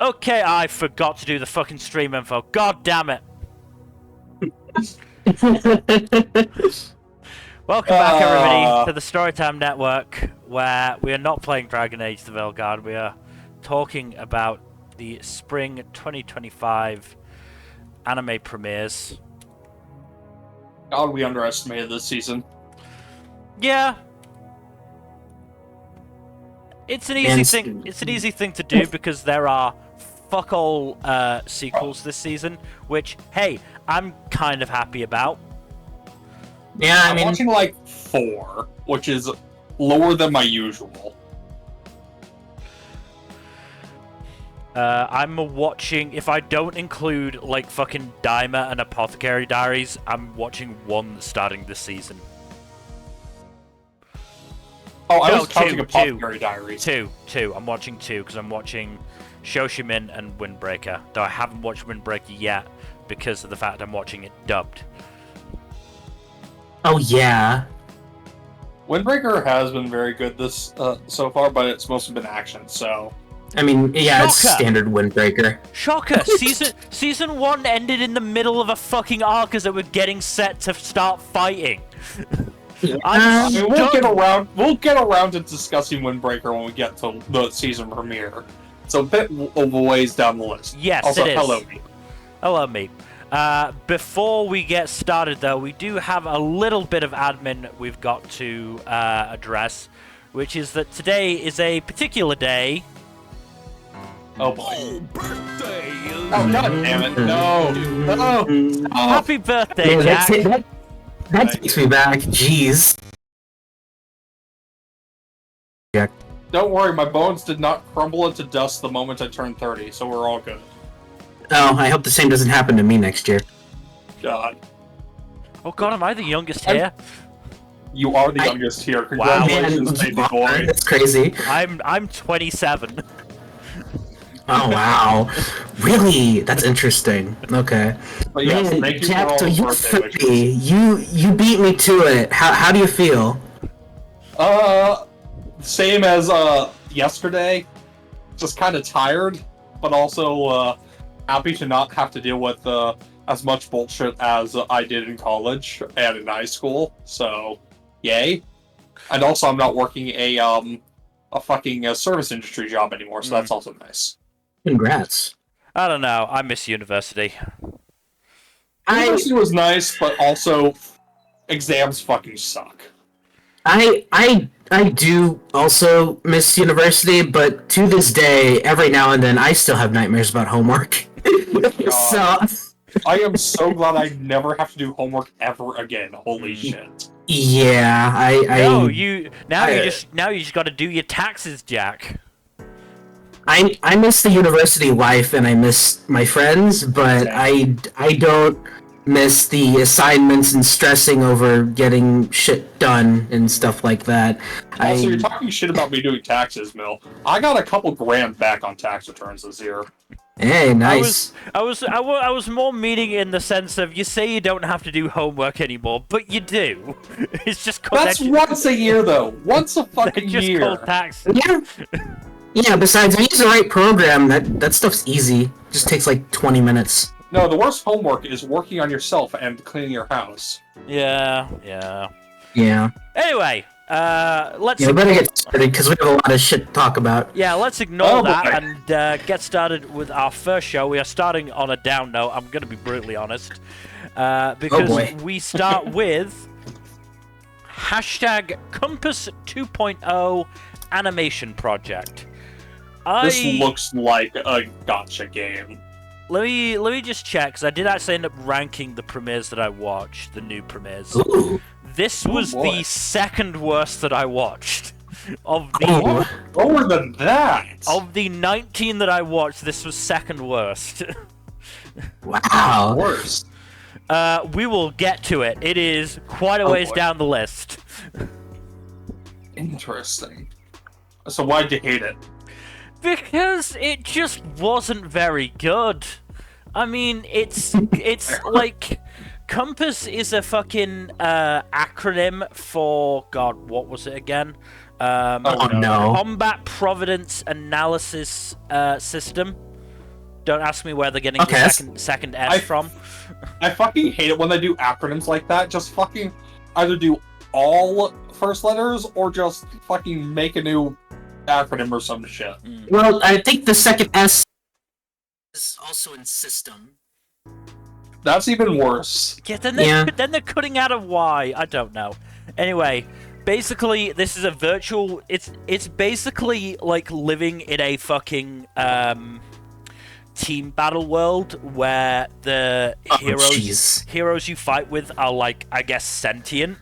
Okay, I forgot to do the fucking stream info. God damn it. Welcome back, everybody, to the Storytime Network, where we are not playing Dragon Age the Veilguard. We are talking about the Spring 2025 anime premieres. God, we underestimated this season. Yeah. It's an easy thing. It's an easy thing to do because there are fuck all sequels this season, which, hey, I'm kind of happy about. Yeah, I'm watching like 4, which is lower than my usual. I'm watching, if I don't include like fucking Daima and Apothecary Diaries, I'm watching 1 starting this season. Oh, I was counting Apothecary Diaries. 2. I'm watching 2 because I'm watching Shoshimin and Windbreaker. Though I haven't watched Windbreaker yet because of the fact I'm watching it dubbed. Oh yeah. Windbreaker has been very good this so far, but it's mostly been action, so... I mean, yeah, Shocker. It's standard Windbreaker. Shocker! Season 1 ended in the middle of a fucking arc as it were getting set to start fighting. I mean, we'll get around to discussing Windbreaker when we get to the season premiere. It's a bit of a ways down the list. Yes, also, it is. hello, me. Hello, me. Before we get started, though, we do have a little bit of admin we've got to address, which is that today is a particular day. Oh boy. Oh, birthday! Oh, god damn it. No. Happy birthday, Yeah, Jack. that takes me back. Jeez. Yeah. Don't worry, my bones did not crumble into dust the moment I turned 30, so we're all good. Oh, I hope the same doesn't happen to me next year. God. Oh god, am I the youngest here? You are the youngest here. Wow. Congratulations, Man, baby boy. that's crazy. I'm 27. Oh wow. Really? That's interesting. Okay. But yes, Man, thank you Jack, for all so the you're birthday 30. wishes. You beat me to it. How do you feel? Same as yesterday. Just kind of tired, but also happy to not have to deal with as much bullshit as I did in college and in high school. So, yay! And also, I'm not working a fucking service industry job anymore, so that's also nice. Congrats. I don't know. I miss university. University was nice, but also exams fucking suck. I do also miss university, but to this day, every now and then, I still have nightmares about homework. So, I am so glad I never have to do homework ever again. Holy shit. yeah, You just got to do your taxes, Jack. I miss the university life and I miss my friends, but I don't miss the assignments and stressing over getting shit done and stuff like that. Also, you're talking shit about me doing taxes, Mill. I got a couple grand back on tax returns this year. Hey, nice. I was more meaning in the sense of you say you don't have to do homework anymore, but you do. It's just called That's once a year, though. Once a fucking just year. called tax. Yeah. Yeah, besides, if you use the right program, that stuff's easy. Just takes like 20 minutes. No, the worst homework is working on yourself and cleaning your house. Yeah. Yeah. Anyway, let's. Yeah, we better get started because we have a lot of shit to talk about. Yeah, let's ignore boy. that and get started with our first show. We are starting on a down note. I'm going to be brutally honest, because we start with #Compass 2.0 animation project. This looks like a gotcha game. Let me just check, because I did actually end up ranking the premieres that I watched, the new premieres. Ooh. This was boy. the second worst that I watched. Of the Lower than that! of the 19 that I watched, this was second worst. Wow. Worst. We will get to it. It is quite a ways boy. down the list. Interesting. So why'd you hate it? Because it just wasn't very good. I mean, it's like Compass is a fucking acronym for God. What was it again? Oh no. Combat Providence Analysis System. Don't ask me where they're getting Okay, the second S from. I fucking hate it when they do acronyms like that. Just fucking either do all first letters or just fucking make a new acronym or some shit. Well, I think the second S is also in system. That's even worse. Yeah, then they're cutting out a Y. I don't know. Anyway, basically, this is a virtual. It's basically like living in a fucking team battle world where the heroes you fight with are like, I guess, sentient.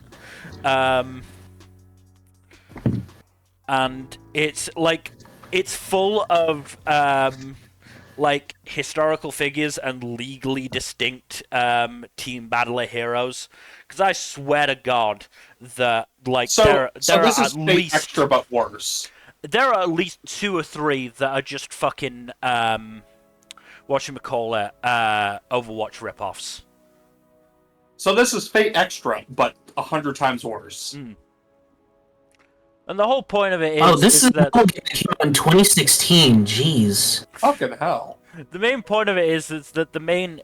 And it's like it's full of like historical figures and legally distinct team battler heroes. Because I swear to God that like there this are is at least extra but worse. There are at least 2 or 3 that are just fucking whatchamacallit, Overwatch ripoffs. So this is Fate Extra, but 100 times worse. And the whole point of it is... Oh, this is that came out in 2016, jeez. Fucking hell. The main point of it is that the main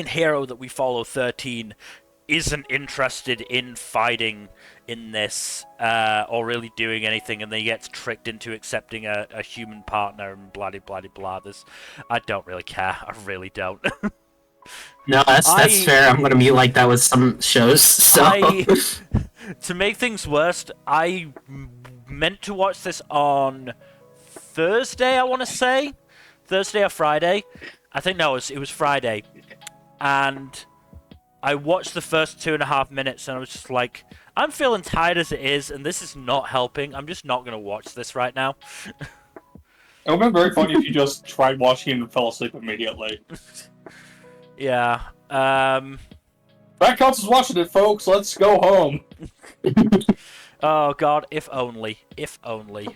hero that we follow, 13, isn't interested in fighting in this or really doing anything, and then he gets tricked into accepting a human partner and blah blah blah. I don't really care. I really don't. No, that's fair. I'm gonna be like that with some shows. So to make things worse, I meant to watch this on Thursday. I want to say Thursday or Friday. I think no, it was Friday, and I watched the first 2.5 minutes, and I was just like, I'm feeling tired as it is, and this is not helping. I'm just not gonna watch this right now. It would have been very funny if you just tried watching it and fell asleep immediately. Yeah. That counts as watching it, folks. Let's go home. Oh God, if only. If only.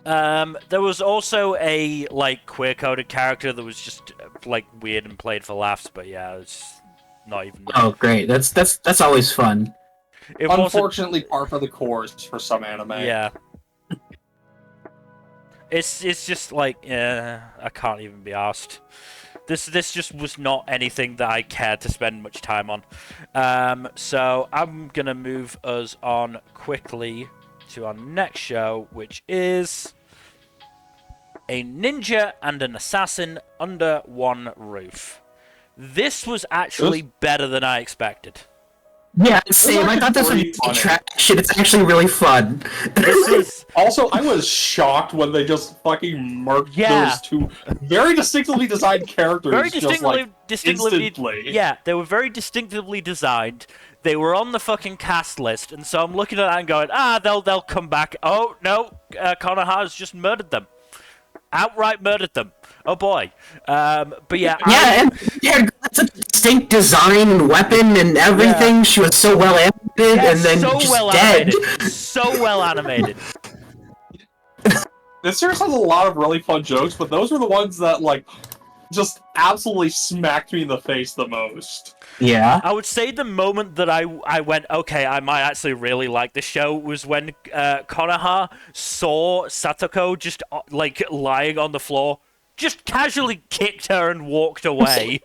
There was also a like queer-coded character that was just like weird and played for laughs, but yeah, it's not even. Oh, great! That's always fun. Unfortunately, par for the course for some anime. Yeah. It's just like, I can't even be asked. This just was not anything that I cared to spend much time on. So I'm gonna move us on quickly to our next show, which is A Ninja and an Assassin Under One Roof. This was actually better than I expected. Yeah, same. I thought this would be trash. It's actually really fun. Also, I was shocked when they just fucking murked those 2 very distinctively designed characters. Very distinctively, instantly. Yeah, they were very distinctively designed. They were on the fucking cast list, and so I'm looking at that and going, they'll come back. Oh no, Konoha's just murdered them. Outright murdered them. Oh boy. But yeah. It's a distinct design and weapon and everything. Yeah. She was so well animated, and then so just well dead. Animated. So well animated. This series has a lot of really fun jokes, but those were the ones that like just absolutely smacked me in the face the most. Yeah. I would say the moment that I went, okay, I might actually really like this show was when Konoha saw Satoko just like lying on the floor, just casually kicked her and walked away.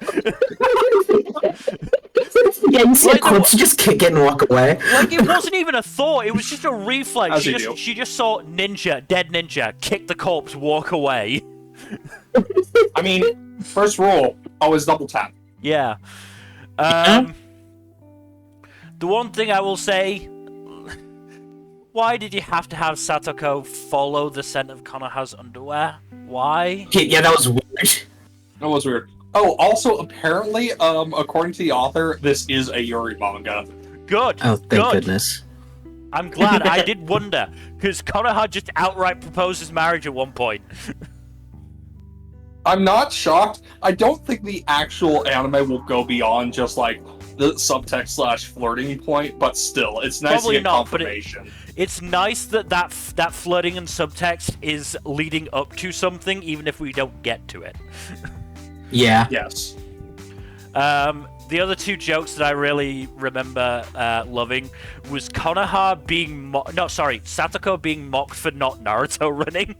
Yeah, you see a corpse, just kick it and walk away. Like, it wasn't even a thought, it was just a reflex. She just saw dead ninja, kick the corpse, walk away. I mean, first rule, always double tap. Yeah. The one thing I will say, why did you have to have Satoko follow the scent of Konoha's underwear? Why? Yeah, that was weird. That was weird. Oh, also, apparently, according to the author, this is a Yuri manga. Good. Oh, thank goodness. I'm glad. I did wonder, because Konoha just outright proposes marriage at one point. I'm not shocked. I don't think the actual anime will go beyond just, like, the subtext / flirting point, but still, it's nice Probably to get not, confirmation. It's nice that flirting and subtext is leading up to something, even if we don't get to it. Yeah. Yes. The other two jokes that I really remember loving was Konoha being Satoko being mocked for not Naruto running.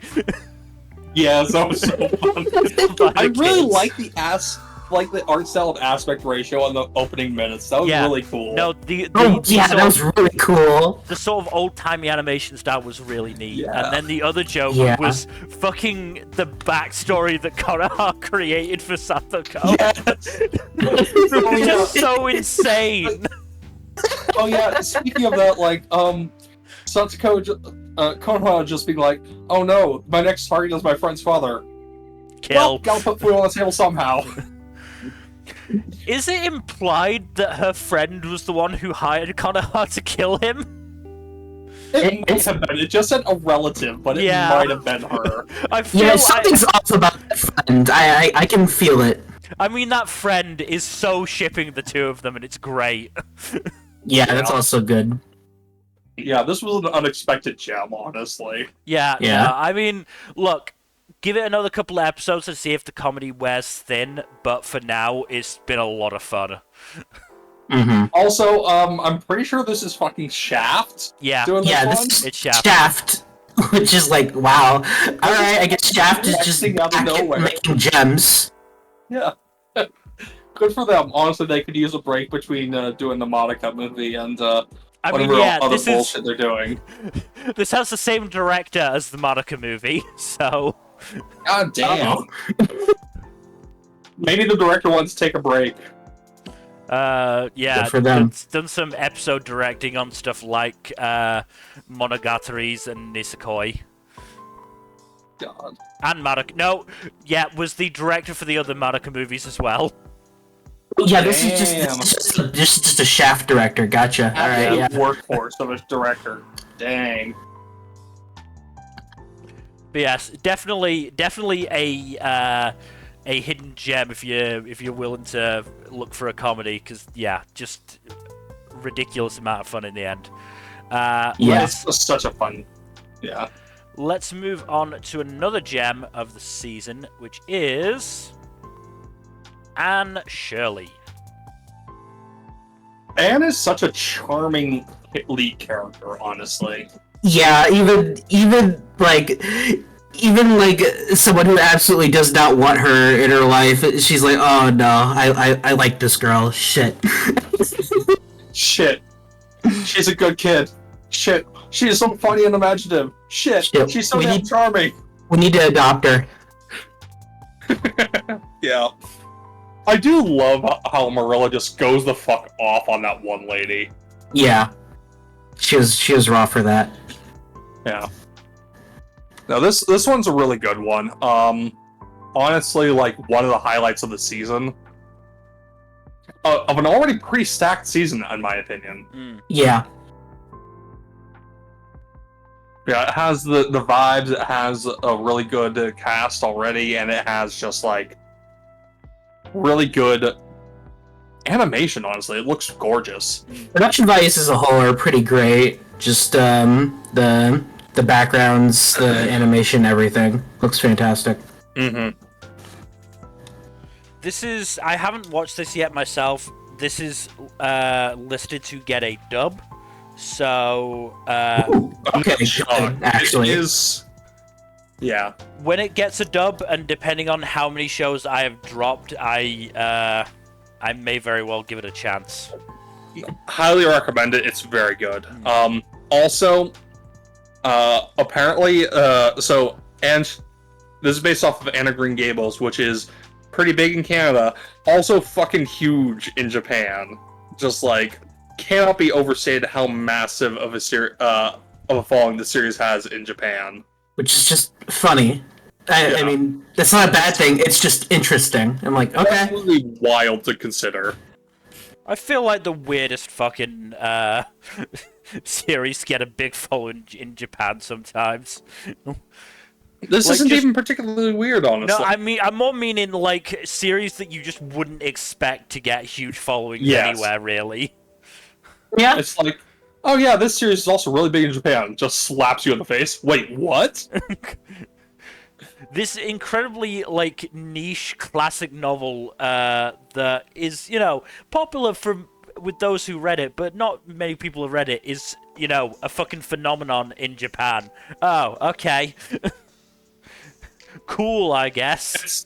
Yeah, that was so fun. I really like the art style and aspect ratio on the opening minutes. That was really cool. No, that was really cool. The sort of old-timey animation style was really neat. Yeah. And then the other joke was fucking the backstory that Konoha created for Satoko. Yes. It was just so insane. Oh yeah, speaking of that, like, Satoko, Konoha just being like, oh no, my next target is my friend's father. Kill. Well, gotta put food on the table somehow. Is it implied that her friend was the one who hired Konoha to kill him? It might have been. It just said a relative, but it might have been her. I feel something's off about that friend. I can feel it. I mean, that friend is so shipping the two of them, and it's great. Yeah, that's also good. Yeah, this was an unexpected gem, honestly. Yeah. I mean, look, give it another couple of episodes to see if the comedy wears thin, but for now, it's been a lot of fun. Mm-hmm. Also, I'm pretty sure this is fucking Shaft. Yeah. Doing this one. It's Shaft. Shaft, which is like, wow. Alright, I guess Shaft is just out of nowhere. making gems. Yeah. Good for them. Honestly, they could use a break between doing the Monica movie and whatever other bullshit they're doing. This has the same director as the Monica movie, so... God damn. Maybe the director wants to take a break. Yeah, good for them. Done some episode directing on stuff like Monogataris and Nisekoi. God. And Madoka. No, was the director for the other Madoka movies as well. Yeah, this is just a Shaft director. Gotcha. All right, yeah. Workforce of a director. Dang. But yes, definitely a hidden gem if you're willing to look for a comedy, because just ridiculous amount of fun in the end. It's just such a fun. Yeah. Let's move on to another gem of the season, which is Anne Shirley. Anne is such a charming lead character, honestly. Yeah, even like someone who absolutely does not want her in her life, she's like, oh no, I like this girl. Shit. Shit. She's a good kid. Shit. She is so funny and imaginative. Shit. She's so damn charming. We need to adopt her. Yeah. I do love how Marilla just goes the fuck off on that one lady. Yeah. She was raw for that. Yeah. Now this one's a really good one. Honestly, like one of the highlights of the season. Of an already pretty stacked season, in my opinion. Yeah. Yeah, it has the vibes, it has a really good cast already, and it has just, like, really good animation, honestly. It looks gorgeous. Production values as a whole are pretty great. Just, the backgrounds, the animation, everything. Looks fantastic. Mm-hmm. I haven't watched this yet myself. This is listed to get a dub. So, okay, actually. It is... Yeah. When it gets a dub, and depending on how many shows I have dropped, I may very well give it a chance. Highly recommend it. It's very good. Also, apparently, and this is based off of Anna Green Gables, which is pretty big in Canada, also fucking huge in Japan. Just like, cannot be overstated how massive of a following the series has in Japan. Which is just funny. I mean, that's not a bad thing. It's just interesting. I'm like, okay. Absolutely wild to consider. I feel like the weirdest fucking series get a big following in Japan sometimes. This isn't even particularly weird, honestly. No, I mean, I'm more meaning like series that you just wouldn't expect to get huge followings anywhere, really. Yeah. It's like, oh yeah, this series is also really big in Japan. Just slaps you in the face. Wait, what? this incredibly like niche classic novel that is, you know, popular with those who read it, but not many people have read it, is, you know, a fucking phenomenon in Japan. Oh, okay. Cool, I guess.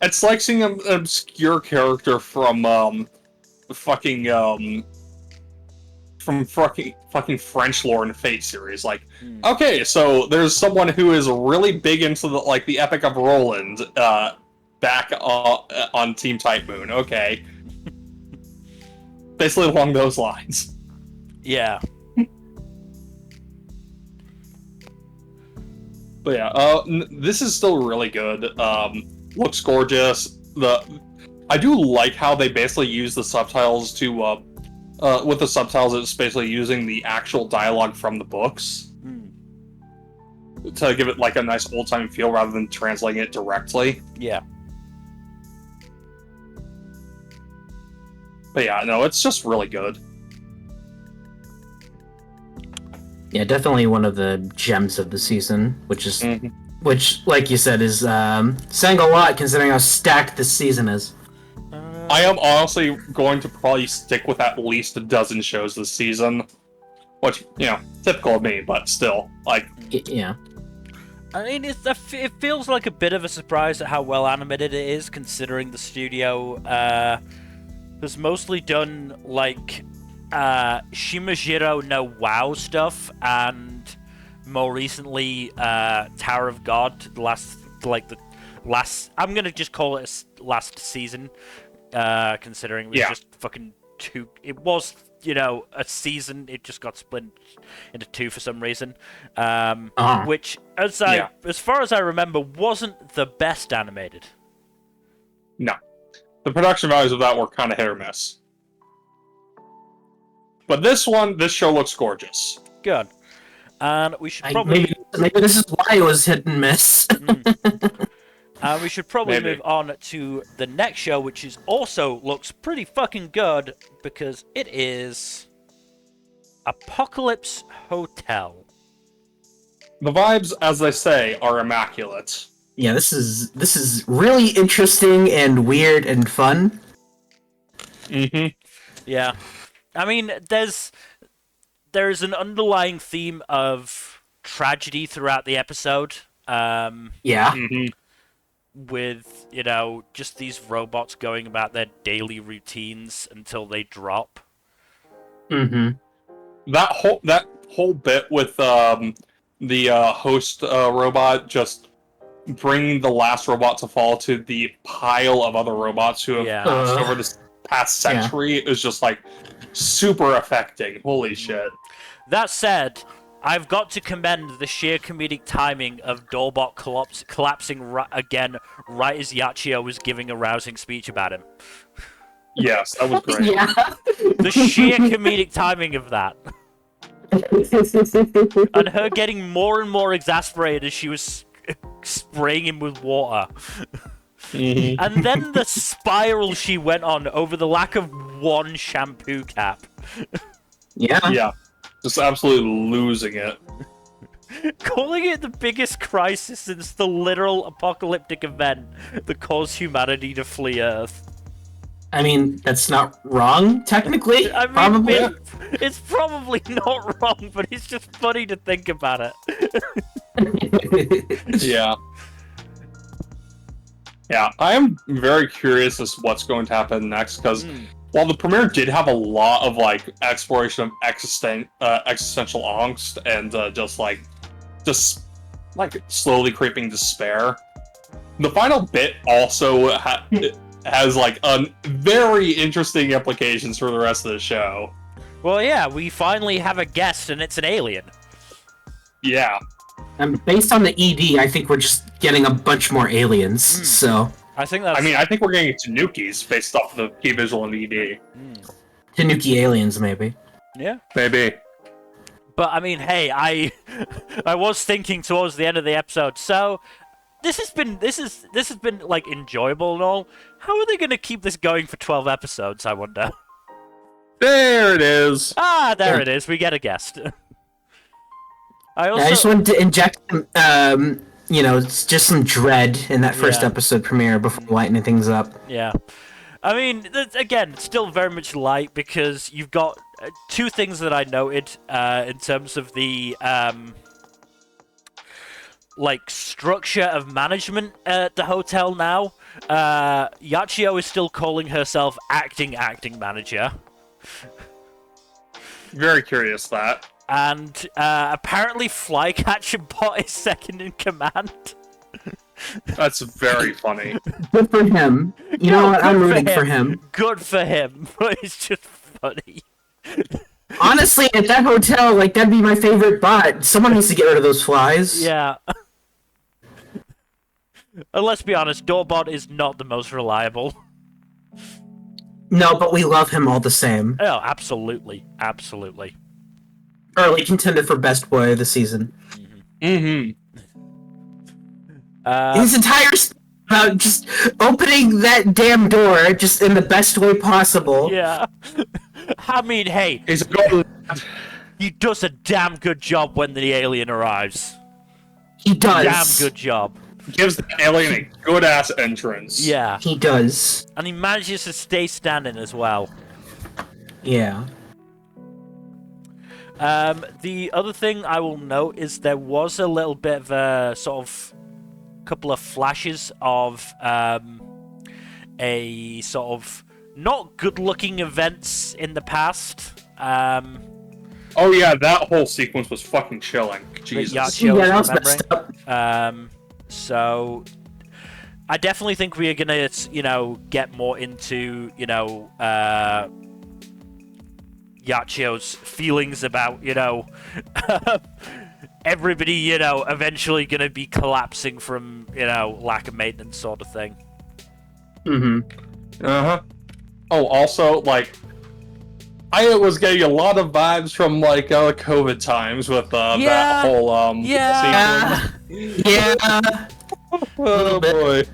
It's like seeing an obscure character from fucking fucking French lore and Fate series. Like, okay, so there's someone who is really big into the Epic of Roland back on Team Type Moon. Okay, basically along those lines. Yeah. But yeah, this is still really good. Looks gorgeous. I do like how they basically use the subtitles to with the subtitles, it's basically using the actual dialogue from the books to give it like a nice old-time feel rather than translating it directly. Yeah. But yeah, no, it's just really good. Yeah, definitely one of the gems of the season, which is, which, like you said, is saying a lot considering how stacked this season is. I am honestly going to probably stick with at least a dozen shows this season, which, you know, typical of me, but still, like... Yeah. I mean, it feels like a bit of a surprise at how well animated it is, considering the studio has mostly done, like, Shimajiro no WoW stuff, and more recently, Tower of God, the last, I'm gonna just call it last season, considering it was just fucking two, it was, you know, a season, it just got split into two for some reason, which, as far as I remember, wasn't the best animated. No. The production values of that were kind of hit or miss. But this show looks gorgeous. Good. And we should probably... Maybe this is why it was hit and miss. And we should probably move on to the next show, which is also looks pretty fucking good, because it is... Apocalypse Hotel. The vibes, as they say, are immaculate. Yeah, this is really interesting and weird and fun. Yeah. I mean, there's an underlying theme of tragedy throughout the episode. With, you know, just these robots going about their daily routines until they drop. That whole bit with the host robot just bringing the last robot to fall to the pile of other robots who have passed over this past century is just like super affecting. Holy shit. That said, I've got to commend the sheer comedic timing of Dollbot collapsing again right as Yachio was giving a rousing speech about him. Yes, that was great. Yeah. The sheer comedic timing of that. And her getting more and more exasperated as she was spraying him with water. And then the spiral she went on over the lack of one shampoo cap. Yeah. Just absolutely losing it. Calling it the biggest crisis since the literal apocalyptic event that caused humanity to flee Earth. I mean, that's not wrong, technically. I mean, probably. It's probably not wrong, but it's just funny to think about it. Yeah. Yeah, I am very curious as to what's going to happen next, because while the premiere did have a lot of, like, exploration of existential angst and just slowly creeping despair, the final bit also has, like, very interesting implications for the rest of the show. Well, yeah, we finally have a guest, and it's an alien. Yeah. And based on the ED, I think we're just getting a bunch more aliens, so... I think that's... I mean, I think we're getting Tanukis based off the key visual and ED. Tanuki aliens, maybe. Yeah. Maybe. But, I mean, hey, I was thinking towards the end of the episode, so... This has been, like, enjoyable and all. How are they going to keep this going for 12 episodes, I wonder? There it is! Ah, there it is. We get a guest. I just wanted to inject it's just some dread in that first Yeah. episode premiere before lightening things up. Yeah. I mean, again, it's still very much light because you've got two things that I noted in terms of the structure of management at the hotel now. Yachio is still calling herself acting manager. Very curious that. And apparently Flycatcher Bot is second in command. That's very funny. Good for him. You know what? I'm rooting for him. Good for him, but it's just funny. Honestly, at that hotel, that'd be my favorite bot. Someone needs to get rid of those flies. Yeah. And let's be honest, Doorbot is not the most reliable. No, but we love him all the same. Oh, absolutely. Absolutely. Early contender for best boy of the season. Mm-hmm. His entire about just opening that damn door just in the best way possible. Yeah. I mean, hey, He's a golden... he does a damn good job when the alien arrives. He does. Damn good job. Gives the alien a good-ass entrance. Yeah. He does. And he manages to stay standing as well. Yeah. The other thing I will note is there was a little bit of a sort of couple of flashes of a sort of not good-looking events in the past. Oh yeah, that whole sequence was fucking chilling. Jesus. Yachio Yeah, that was remembering. messed up. So I definitely think we are gonna, get more into, Yachio's feelings about, everybody, eventually gonna be collapsing from, lack of maintenance sort of thing. Mm-hmm. Uh-huh. Oh, also, I was getting a lot of vibes from, COVID times with, that whole, Yeah. sequence. Yeah. Oh, boy.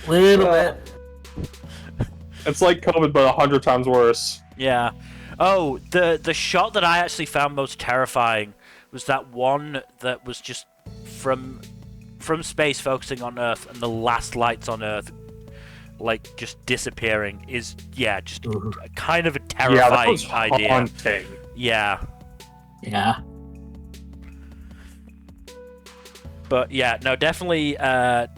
Little bit. It's like COVID, but 100 times worse. Yeah. Oh, the shot that I actually found most terrifying was that one that was just from space focusing on Earth and the last lights on Earth just disappearing is just kind of a terrifying Yeah, that was idea. haunting. Yeah. Yeah. But yeah, no, definitely a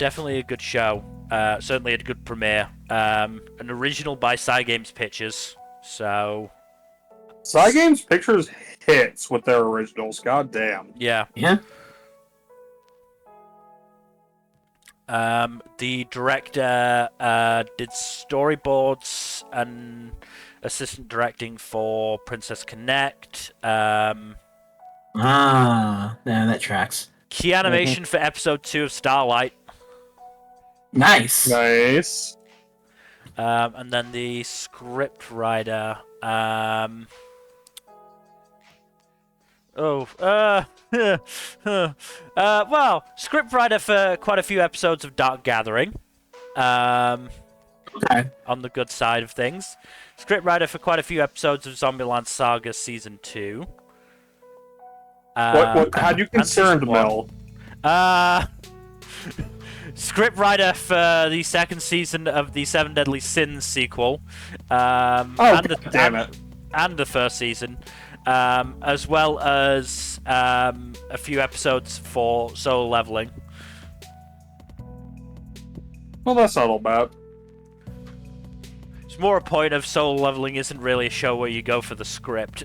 good show. Certainly a good premiere. An original by Cygames Pictures. So Cygames Pictures hits with their originals, goddamn. yeah. Yeah. The director did storyboards and assistant directing for Princess Connect. Yeah, that tracks. Key animation for episode 2 of Starlight. Nice. Nice. And then the script writer. Well, script writer for quite a few episodes of Dark Gathering. Okay. On the good side of things. Script writer for quite a few episodes of Zombieland Saga Season 2. What had you concerned, Season 1. Mel? Script writer for the second season of the Seven Deadly Sins sequel. Damn it. And the first season. As well as a few episodes for Solo Leveling. Well, that's not all bad. It's more a point of Solo Leveling isn't really a show where you go for the script.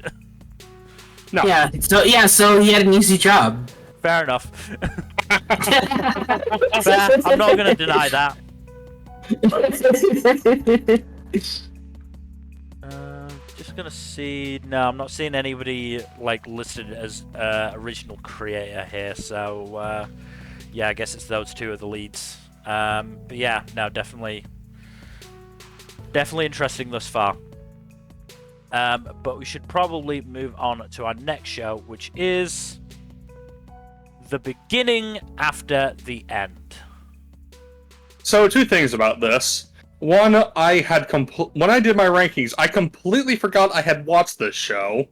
No. Yeah. So he had an easy job. Fair enough. Fair. I'm not going to deny that. Just going to see... No, I'm not seeing anybody listed as original creator here, so yeah, I guess it's those two are the leads. But yeah, no, definitely interesting thus far. But we should probably move on to our next show, which is The Beginning After the End. So, two things about this. One, I had when I did my rankings, I completely forgot I had watched this show.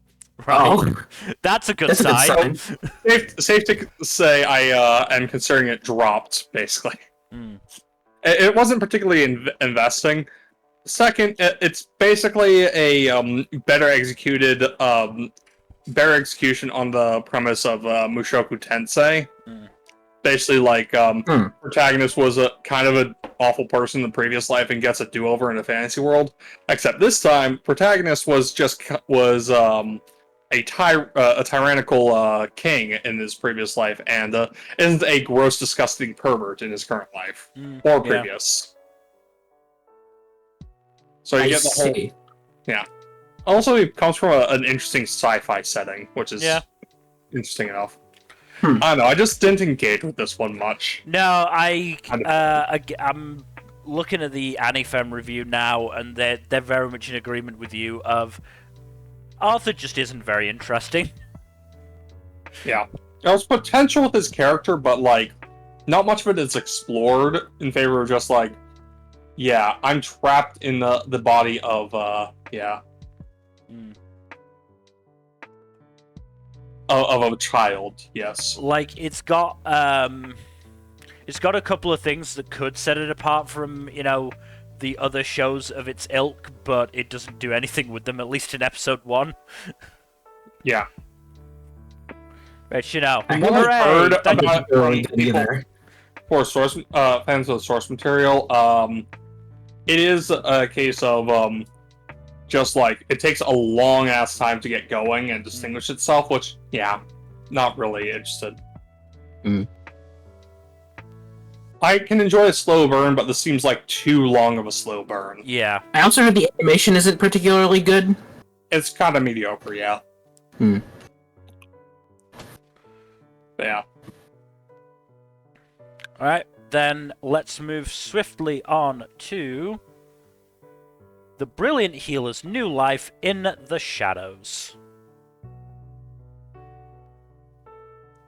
Right. Oh, That's a good that's a sign. good sign. Safe to say I am considering it dropped, basically. Mm. It wasn't particularly investing. Second, it's basically a better execution on the premise of Mushoku Tensei. Mm. Basically, like, protagonist was a kind of an awful person in the previous life and gets a do-over in a fantasy world. Except this time, protagonist was a tyrannical king in his previous life, and isn't a gross, disgusting pervert in his current life or previous. So you get the whole. Yeah. Also, it comes from an interesting sci-fi setting, which is interesting enough. I don't know. I just didn't engage with this one much. No, I'm looking at the Anifem review now, and they're very much in agreement with you. Of Arthur just isn't very interesting. Yeah, there's potential with his character, but like, not much of it is explored in favor of just like, yeah, I'm trapped in the body of of a child. Yes, Like it's got a couple of things that could set it apart from the other shows of its ilk, but it doesn't do anything with them. At least in episode 1. Yeah. Right, I haven't heard about either. For fans of the source material, it is a case of just like it takes a long ass time to get going and distinguish itself, which not really interested. I can enjoy a slow burn, but this seems like too long of a slow burn. Yeah. I also heard the animation isn't particularly good. It's kind of mediocre, yeah. But yeah. Alright, then let's move swiftly on to the Brilliant Healer's new life in the shadows.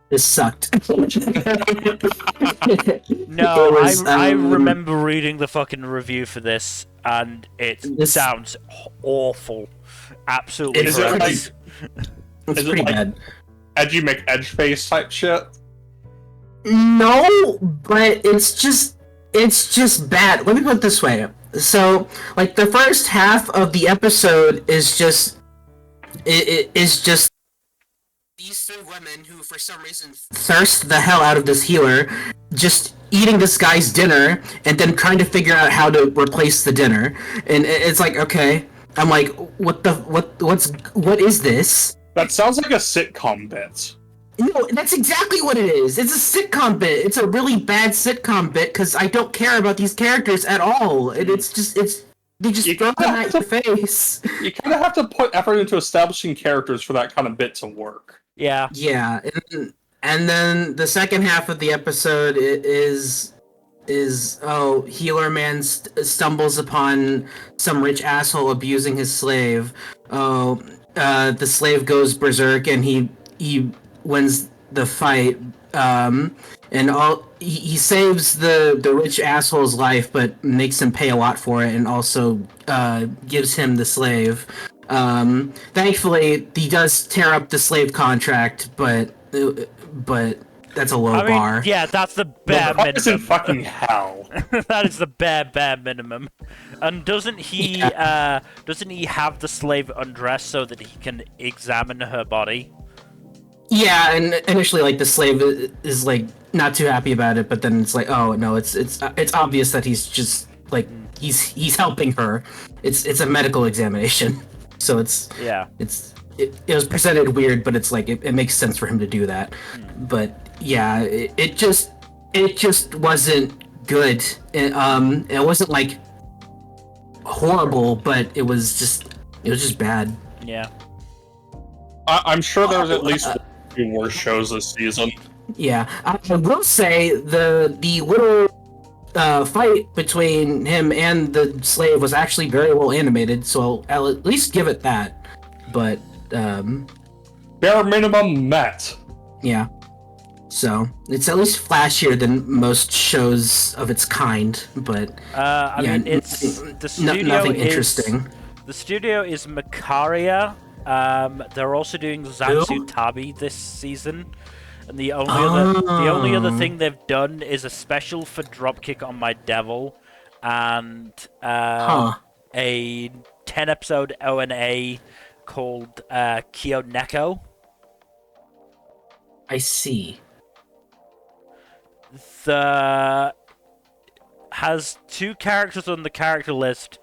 This sucked. No, I remember reading the fucking review for this, and it sounds awful. Absolutely horrendous. It's pretty bad. Edgy McEdge face type shit? No, but it's just bad. Let me put it this way. So, like, the first half of the episode is just these 3 women who, for some reason, thirst the hell out of this healer, just eating this guy's dinner, and then trying to figure out how to replace the dinner. And it's like, okay. I'm like, what is this? That sounds like a sitcom bit. No, that's exactly what it is. It's a sitcom bit. It's a really bad sitcom bit because I don't care about these characters at all. And they just throw them at your face. You kind of have to put effort into establishing characters for that kind of bit to work. Yeah. Yeah, and then the second half of the episode is healer man stumbles upon some rich asshole abusing his slave. The slave goes berserk and he wins the fight, and he saves the rich asshole's life, but makes him pay a lot for it, and also gives him the slave. Thankfully, he does tear up the slave contract, but that's a low bar. Yeah, that's the bare minimum. It's in fucking hell. That is the bare minimum. And doesn't he have the slave undressed so that he can examine her body? Yeah, and initially, like, the slave is like not too happy about it, but then it's like, oh no, it's obvious that he's just like he's helping her. It's a medical examination, so it was presented weird, but it's like it makes sense for him to do that. But yeah, it just wasn't good. It wasn't like horrible, but it was just bad. Yeah. I'm sure there's at least two worse shows this season. Yeah, I will say the little fight between him and the slave was actually very well animated, so I'll at least give it that. But bare minimum met. Yeah, so it's at least flashier than most shows of its kind. But I mean, it's the studio nothing is interesting. The studio is Makaria, They're also doing Zanzu Tabi this season. And the only other thing they've done is a special for Dropkick on My Devil, and a 10-episode ONA called Kyoneko. I see. Has 2 characters on the character list,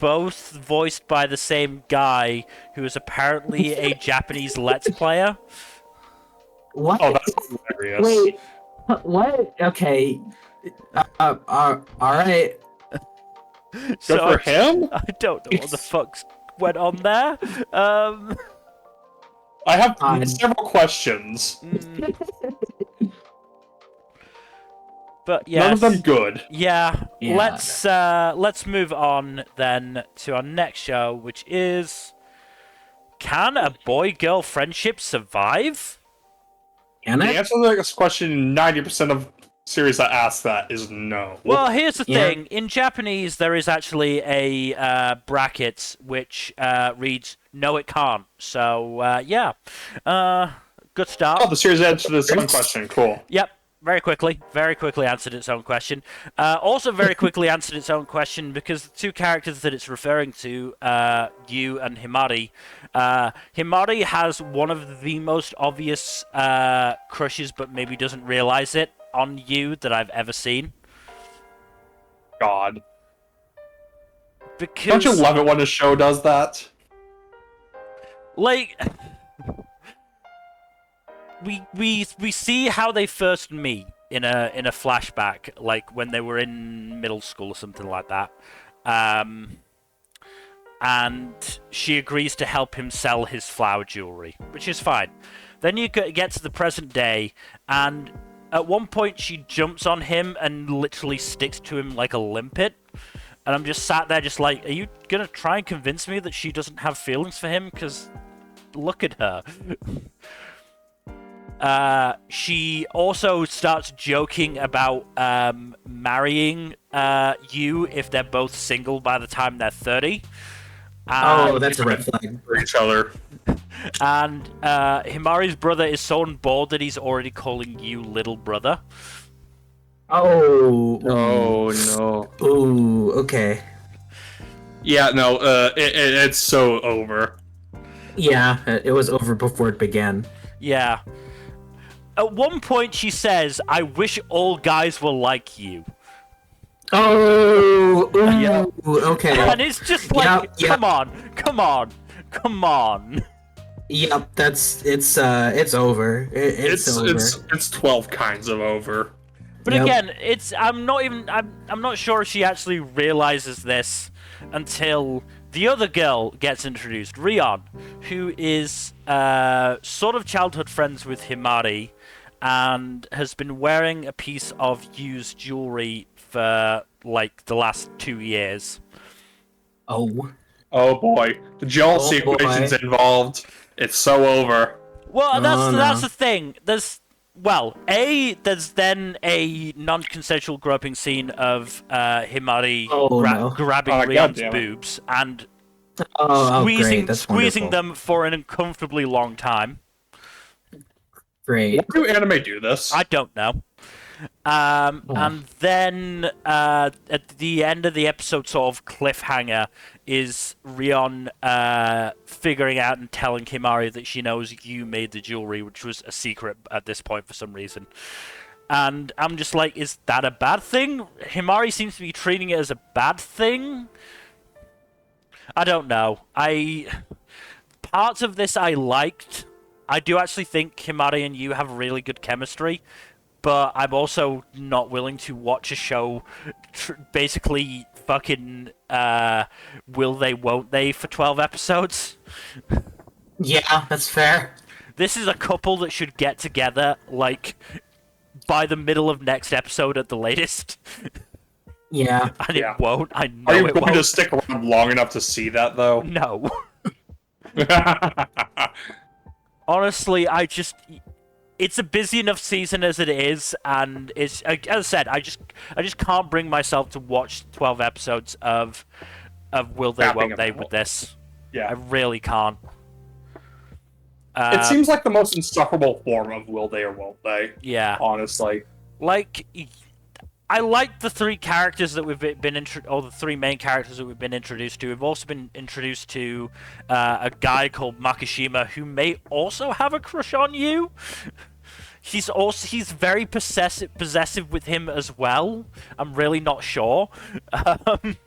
both voiced by the same guy, who is apparently a Japanese Let's Player. What? Oh, that's hilarious. Wait, what? Okay. All right. Good for him? I don't know what the fuck went on there. I have several questions. But yes, none of them good. Yeah. Let's move on then to our next show, which is, can a boy-girl friendship survive? The answer to this question, 90% of series that ask that is no. Well, here's the thing. In Japanese, there is actually a bracket which reads, no, it can't. So, yeah. Good start. Oh, the series answered its own question. Cool. Yep. Very quickly answered its own question. Also very quickly answered its own question because the 2 characters that it's referring to, Yu and Himari, Himari has one of the most obvious crushes, but maybe doesn't realize it, on Yu that I've ever seen. God. Because... Don't you love it when a show does that? Like... We see how they first meet in a flashback, like when they were in middle school or something like that. And she agrees to help him sell his flower jewelry, which is fine. Then you get to the present day, and at one point she jumps on him and literally sticks to him like a limpet. And I'm just sat there just like, are you gonna try and convince me that she doesn't have feelings for him? Because look at her. She also starts joking about marrying Yu if they're both single by the time they're 30. That's a red flag for each other. And Himari's brother is so on board that he's already calling Yu little brother. Oh no. Ooh, okay. Yeah, no, it's so over. Yeah, it was over before it began. Yeah. At one point she says, I wish all guys were like you. Oh, ooh, okay. And it's just like, come on. Yep, it's over. It's over. It's 12 kinds of over. But again, I'm not sure if she actually realizes this until the other girl gets introduced, Rion, who is sort of childhood friends with Himari and has been wearing a piece of used jewelry for like the last 2 years. Oh boy, the jealousy equation's involved. It's so over. Well, that's the thing. There's then a non-consensual groping scene of Himari grabbing Rion's boobs and squeezing them for an uncomfortably long time. Great. Why do anime do this? I don't know. And then at the end of the episode, sort of cliffhanger, is Rion figuring out and telling Himari that she knows you made the jewelry, which was a secret at this point for some reason. And I'm just like, is that a bad thing? Himari seems to be treating it as a bad thing. I don't know. Parts of this I liked. I do actually think Himari and you have really good chemistry, but I'm also not willing to watch a show basically fucking will they, won't they for 12 episodes. Yeah, that's fair. This is a couple that should get together, like, by the middle of next episode at the latest. Yeah. And it won't. I know Are you it going won't. to stick around long enough to see that, though? No. Honestly, it's a busy enough season as it is, and it's, as I said, I just can't bring myself to watch 12 episodes of Will They, Won't They with this. Yeah. I really can't. It seems like the most insufferable form of will they or won't they? Yeah. Honestly. Like, I like the three characters that we've been or the three main characters that we've been introduced to. We've also been introduced to a guy called Makishima who may also have a crush on you. He's very possessive with him as well. I'm really not sure.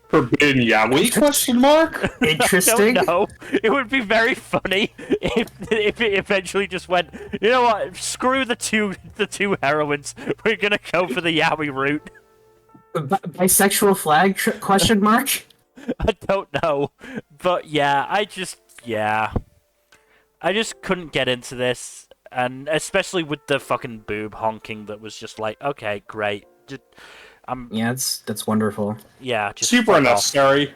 Forbidden Yaoi? Question mark? Interesting. I don't know. It would be very funny if it eventually just went, you know what? Screw the two heroines. We're gonna go for the yaoi route. Bisexual flag? Question mark? I don't know, but yeah, I just couldn't get into this. And especially with the fucking boob honking that was just like, okay, great. Yeah, that's wonderful. Yeah, just super unnecessary.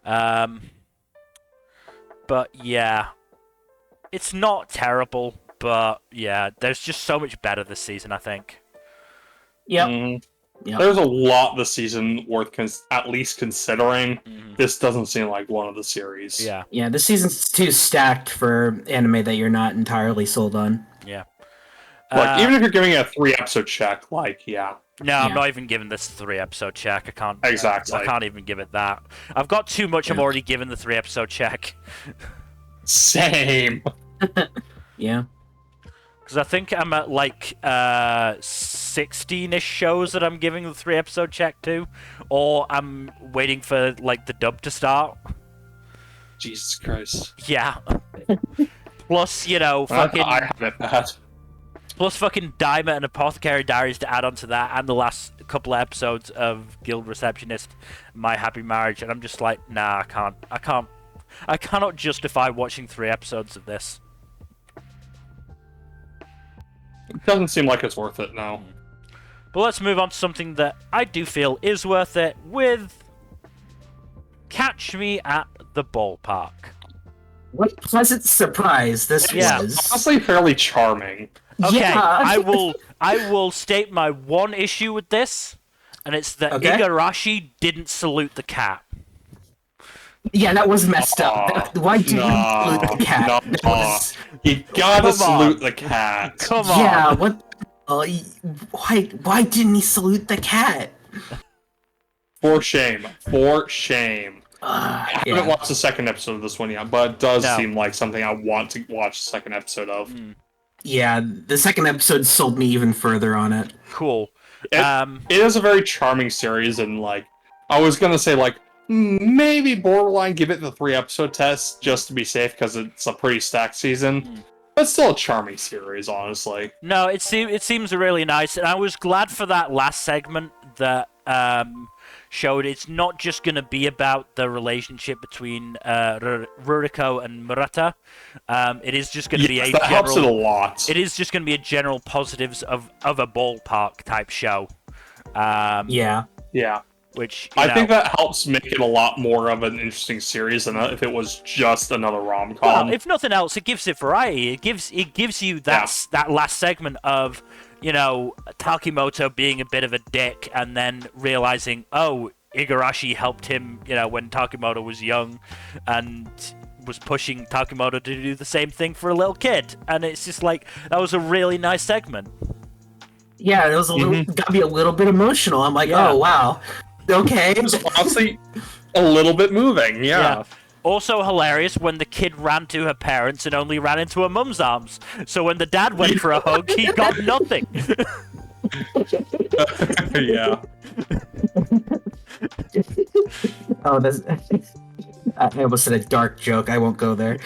But yeah, it's not terrible, but yeah, there's just so much better this season, I think. Yep. Yep. There's a lot this season worth at least considering. This doesn't seem like one of the series. Yeah. Yeah, this season's too stacked for anime that you're not entirely sold on. Yeah. Like, even if you're giving it a 3-episode check, like, yeah. No, I'm not even giving this 3-episode check. I can't. Exactly. I can't even give it that. I've got too much. I'm already given the 3-episode check. Same. Yeah. Because I think I'm at like 16-ish shows that I'm giving the 3-episode check to, or I'm waiting for like the dub to start. Jesus Christ. Yeah. Plus, you know, fucking. I have it bad. Plus, fucking Daima and Apothecary Diaries to add on to that, and the last couple of episodes of Guild Receptionist, My Happy Marriage, and I'm just like, nah, I cannot justify watching 3 episodes of this. It doesn't seem like it's worth it now. But let's move on to something that I do feel is worth it with Catch Me at the Ballpark. What a pleasant surprise this was. Honestly, fairly charming. Okay, Yeah. I will state my one issue with this, and it's that Igarashi didn't salute the cat. Yeah, that was messed up. Why didn't you salute the cat? You gotta salute the cat. Come on. Yeah, what? Why didn't he salute the cat? For shame. For shame. I haven't watched the second episode of this one yet, but it does seem like something I want to watch the second episode of. Yeah, the second episode sold me even further on it. Cool. It is a very charming series, and like, I was gonna say like, maybe borderline give it the 3-episode test just to be safe because it's a pretty stacked season. But still a charming series, honestly. No, it seems really nice, and I was glad for that last segment that showed it's not just going to be about the relationship between Ruriko and Murata. It is just going to be that helps it a lot. It is just going to be a general positives of a ballpark type show. Yeah. Which I think that helps make it a lot more of an interesting series than if it was just another rom-com. Well, if nothing else, it gives it variety. It gives you that last segment of, you know, Takimoto being a bit of a dick and then realizing, oh, Igarashi helped him, you know, when Takimoto was young and was pushing Takimoto to do the same thing for a little kid. And it's just like, that was a really nice segment. Yeah, it was got me a little bit emotional. I'm like, oh, wow. Okay. It was honestly a little bit moving, yeah. Also hilarious when the kid ran to her parents and only ran into her mum's arms. So when the dad went for a hug, he got nothing. Yeah. Oh, that's... I almost said a dark joke. I won't go there.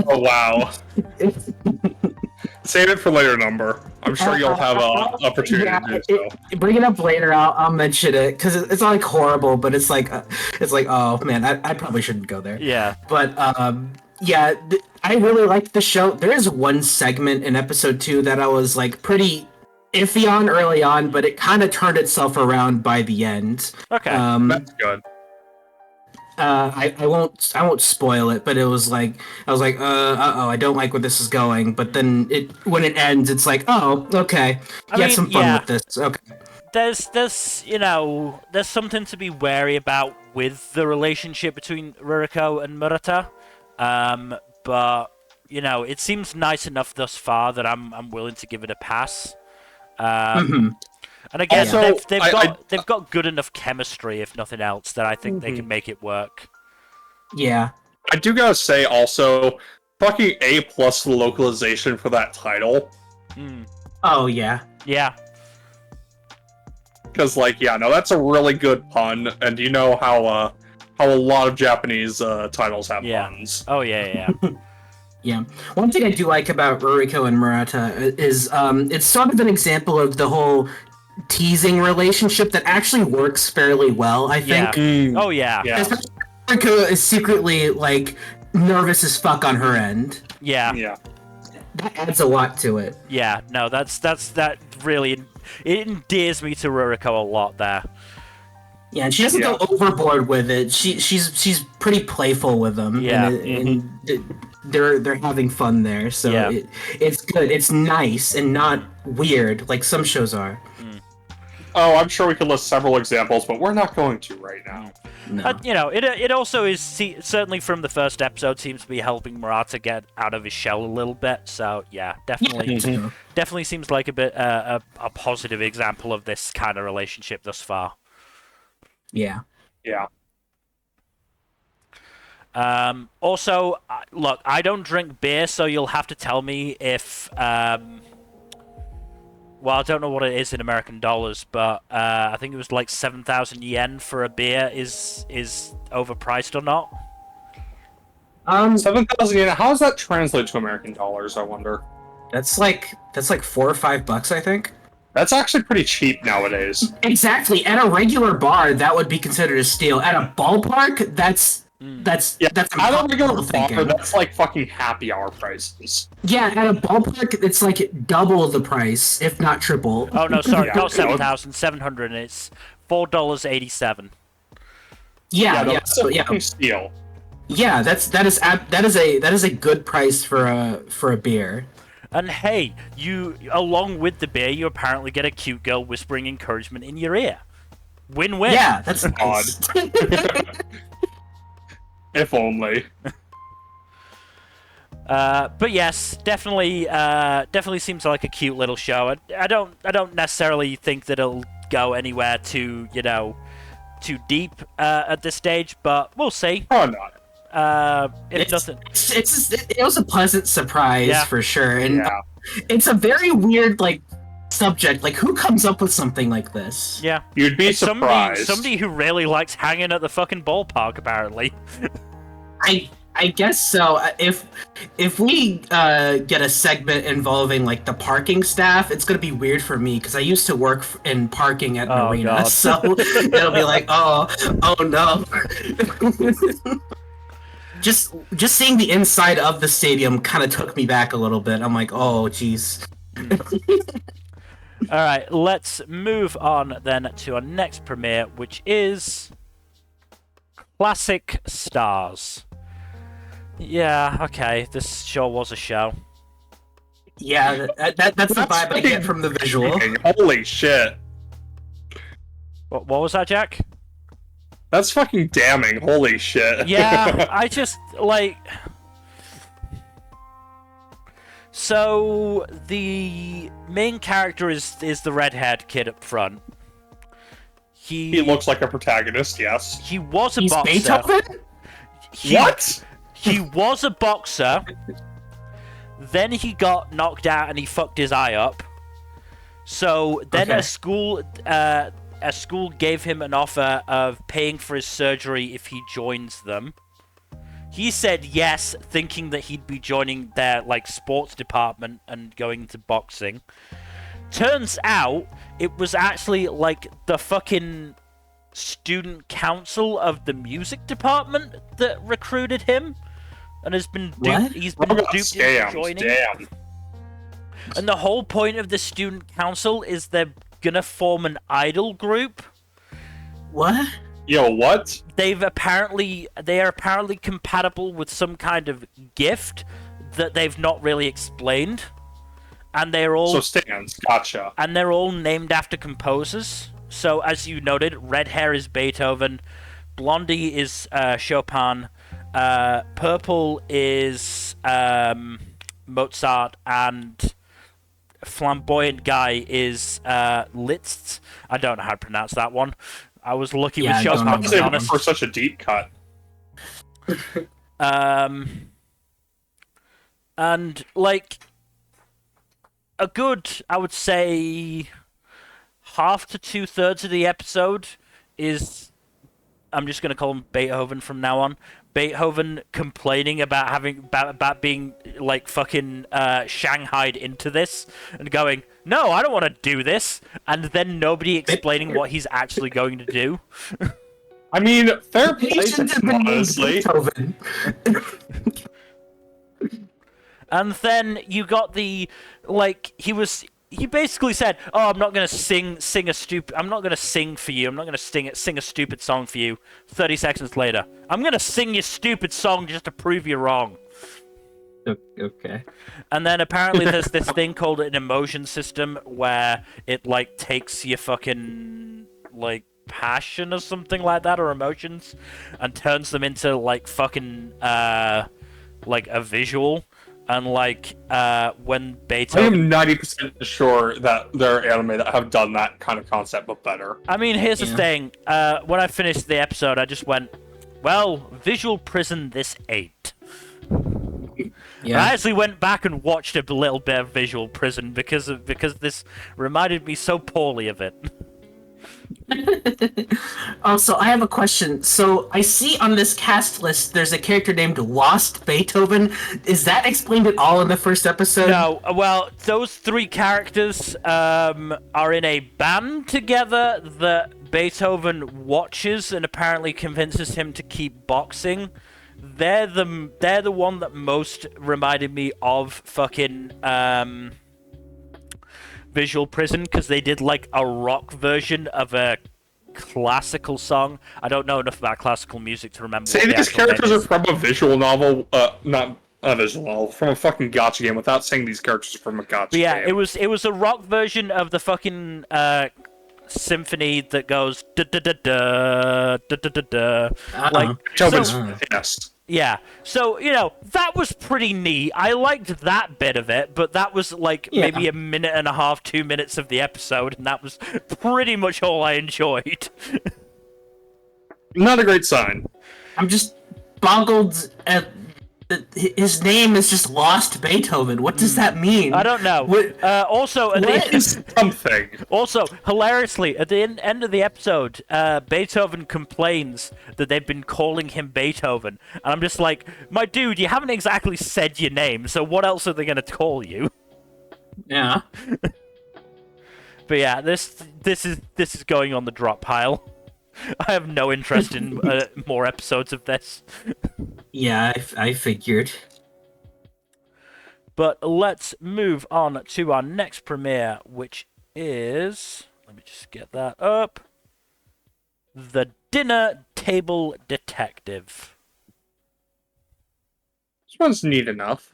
Oh, wow. Save it for later, Nmbr. I'm sure you'll have an opportunity to do so. Bring it up later. I'll mention it because it's not like horrible, but it's like oh man, I probably shouldn't go there. Yeah. But I really liked the show. There is one segment in episode 2 that I was like pretty iffy on early on, but it kind of turned itself around by the end. Okay. That's good. I won't spoil it, but it was like I was like, I don't like where this is going. But then when it ends, it's like, oh, okay, had some fun with this. Okay. There's you know, there's something to be wary about with the relationship between Ruriko and Murata, but you know, it seems nice enough thus far that I'm willing to give it a pass. And again, Also, they've got good enough chemistry, if nothing else, that I think they can make it work. Yeah. I do gotta say also, fucking A+ for the localization for that title. Oh yeah. Yeah. Because, like, yeah, no, that's a really good pun, and you know how a lot of Japanese titles have puns. Oh yeah. Yeah. One thing I do like about Ruriko and Murata is it's sort of an example of the whole teasing relationship that actually works fairly well, I think. Oh yeah. Especially Ruriko is secretly, like, nervous as fuck on her end. Yeah. That adds a lot to it. Yeah, no, that really, it endears me to Ruriko a lot there. Yeah, and she doesn't go overboard with it. She's pretty playful with them. Yeah. And they're having fun there, so it's good. It's nice and not weird like some shows are. Oh, I'm sure we could list several examples, but we're not going to right now. No. You know, it also is certainly from the first episode seems to be helping Murata get out of his shell a little bit. So yeah, definitely seems like a bit a positive example of this kind of relationship thus far. Yeah. Also, look, I don't drink beer, so you'll have to tell me if well, I don't know what it is in American dollars, but I think it was like 7,000 yen for a beer is overpriced or not. 7,000 yen. How does that translate to American dollars? I wonder. That's like $4 or $5, I think. That's actually pretty cheap nowadays. Exactly. At a regular bar, that would be considered a steal. At a ballpark, that's I don't think that's like fucking happy hour prices. Yeah, at a ballpark, it's like double the price, if not triple. Oh no, sorry, not 7,700. It's $4.87. That's a fucking steal. Yeah, that is a good price for a beer. And hey, you along with the beer, you apparently get a cute girl whispering encouragement in your ear. Win-win. Yeah, that's nice. If only. But yes, definitely seems like a cute little show. I don't necessarily think that it'll go anywhere too deep at this stage, but we'll see. Oh no. It doesn't. It was a pleasant surprise for sure, and it's a very weird subject. Like, who comes up with something like this? Yeah, you'd be surprised. Somebody who really likes hanging at the fucking ballpark, apparently. I guess so. If we get a segment involving the parking staff, it's gonna be weird for me because I used to work in parking at an arena, God. so it'll be like, oh no. Just seeing the inside of the stadium kind of took me back a little bit. I'm like, oh jeez. All right, let's move on then to our next premiere, which is Classic Stars. Yeah, okay, this sure was a show. Yeah, that's the vibe I get from the visual. Holy shit. What was that, Jack? That's fucking damning. Holy shit. Yeah, I just, So, the main character is the red-haired kid up front. He looks like a protagonist, yes. He was a He's boxer. Beethoven? What? He was a boxer. Then he got knocked out and he fucked his eye up. So then a school gave him an offer of paying for his surgery if he joins them. He said yes, thinking that he'd be joining their sports department and going into boxing. Turns out it was actually the fucking student council of the music department that recruited him and has been duped. He's been duped into joining. Damn. And the whole point of the student council is they're gonna form an idol group. What? Yo, what? They are apparently compatible with some kind of gift that they've not really explained. And they're all stands. Gotcha. And they're all named after composers. So as you noted, red hair is Beethoven, blondie is Chopin, Purple is Mozart, and flamboyant guy is Liszt. I don't know how to pronounce that one. I was lucky with Shoshimin, to be honest. For such a deep cut. And like a good, I would say, half to 2/3 of the episode is, I'm just gonna call him Beethoven from now on. Beethoven complaining about about being like fucking shanghaied into this and going, no, I don't want to do this, and then nobody explaining what he's actually going to do. I mean, fair play to him, honestly. And then you got the, like, he basically said, "Oh, I'm not gonna sing for you. I'm not gonna sing a stupid song for you." 30 seconds later, "I'm gonna sing your stupid song just to prove you're wrong." Okay. And then apparently there's this thing called an emotion system where it like takes your fucking like passion or something like that, or emotions, and turns them into like fucking like a visual. And like when Beethoven, I am 90% sure that there are anime that have done that kind of concept, but better. I mean, here's the thing. When I finished the episode, I just went, well, visual prison this ain't. Yeah. I actually went back and watched a little bit of Visual Prison because this reminded me so poorly of it. So I have a question. So I see on this cast list there's a character named Lost Beethoven. Is that explained at all in the first episode? No. Well, those three characters are in a band together that Beethoven watches and apparently convinces him to keep boxing. They're the one that most reminded me of fucking Visual Prison, because they did like a rock version of a classical song. I don't know enough about classical music to remember. Say these characters are from a visual novel, not a visual novel, from a fucking gacha game, without saying these characters are from a gacha game. Yeah, it was a rock version of the fucking symphony that goes da da da da da da da da. Like, yes. Yeah, so, you know, that was pretty neat. I liked that bit of it, but that was, like, maybe a minute and a half, 2 minutes of the episode, and that was pretty much all I enjoyed. Not a great sign. I'm just boggled at... His name is just Lost Beethoven. What does that mean? I don't know. Also, something. Also, hilariously, at the end of the episode, Beethoven complains that they've been calling him Beethoven, and I'm just like, my dude, you haven't exactly said your name, so what else are they gonna call you? Yeah. But yeah, this is going on the drop pile. I have no interest in more episodes of this. Yeah, I figured. But let's move on to our next premiere, which is... Let me just get that up. The Dinner Table Detective. This one's neat enough.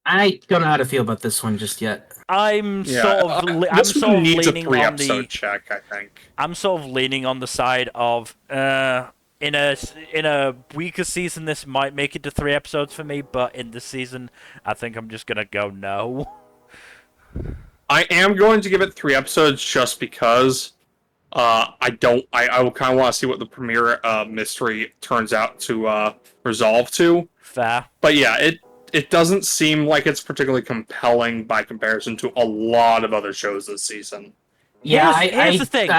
I don't know how to feel about this one just yet. I'm sort of leaning on the check, I think. I'm sort of leaning on the side of in a weaker season this might make it to 3 episodes for me, but in this season I think I'm just gonna go no. I am going to give it 3 episodes just because I will kind of want to see what the premiere mystery turns out to resolve to. Fair. But yeah, it doesn't seem like it's particularly compelling by comparison to a lot of other shows this season. Yeah, here's the thing.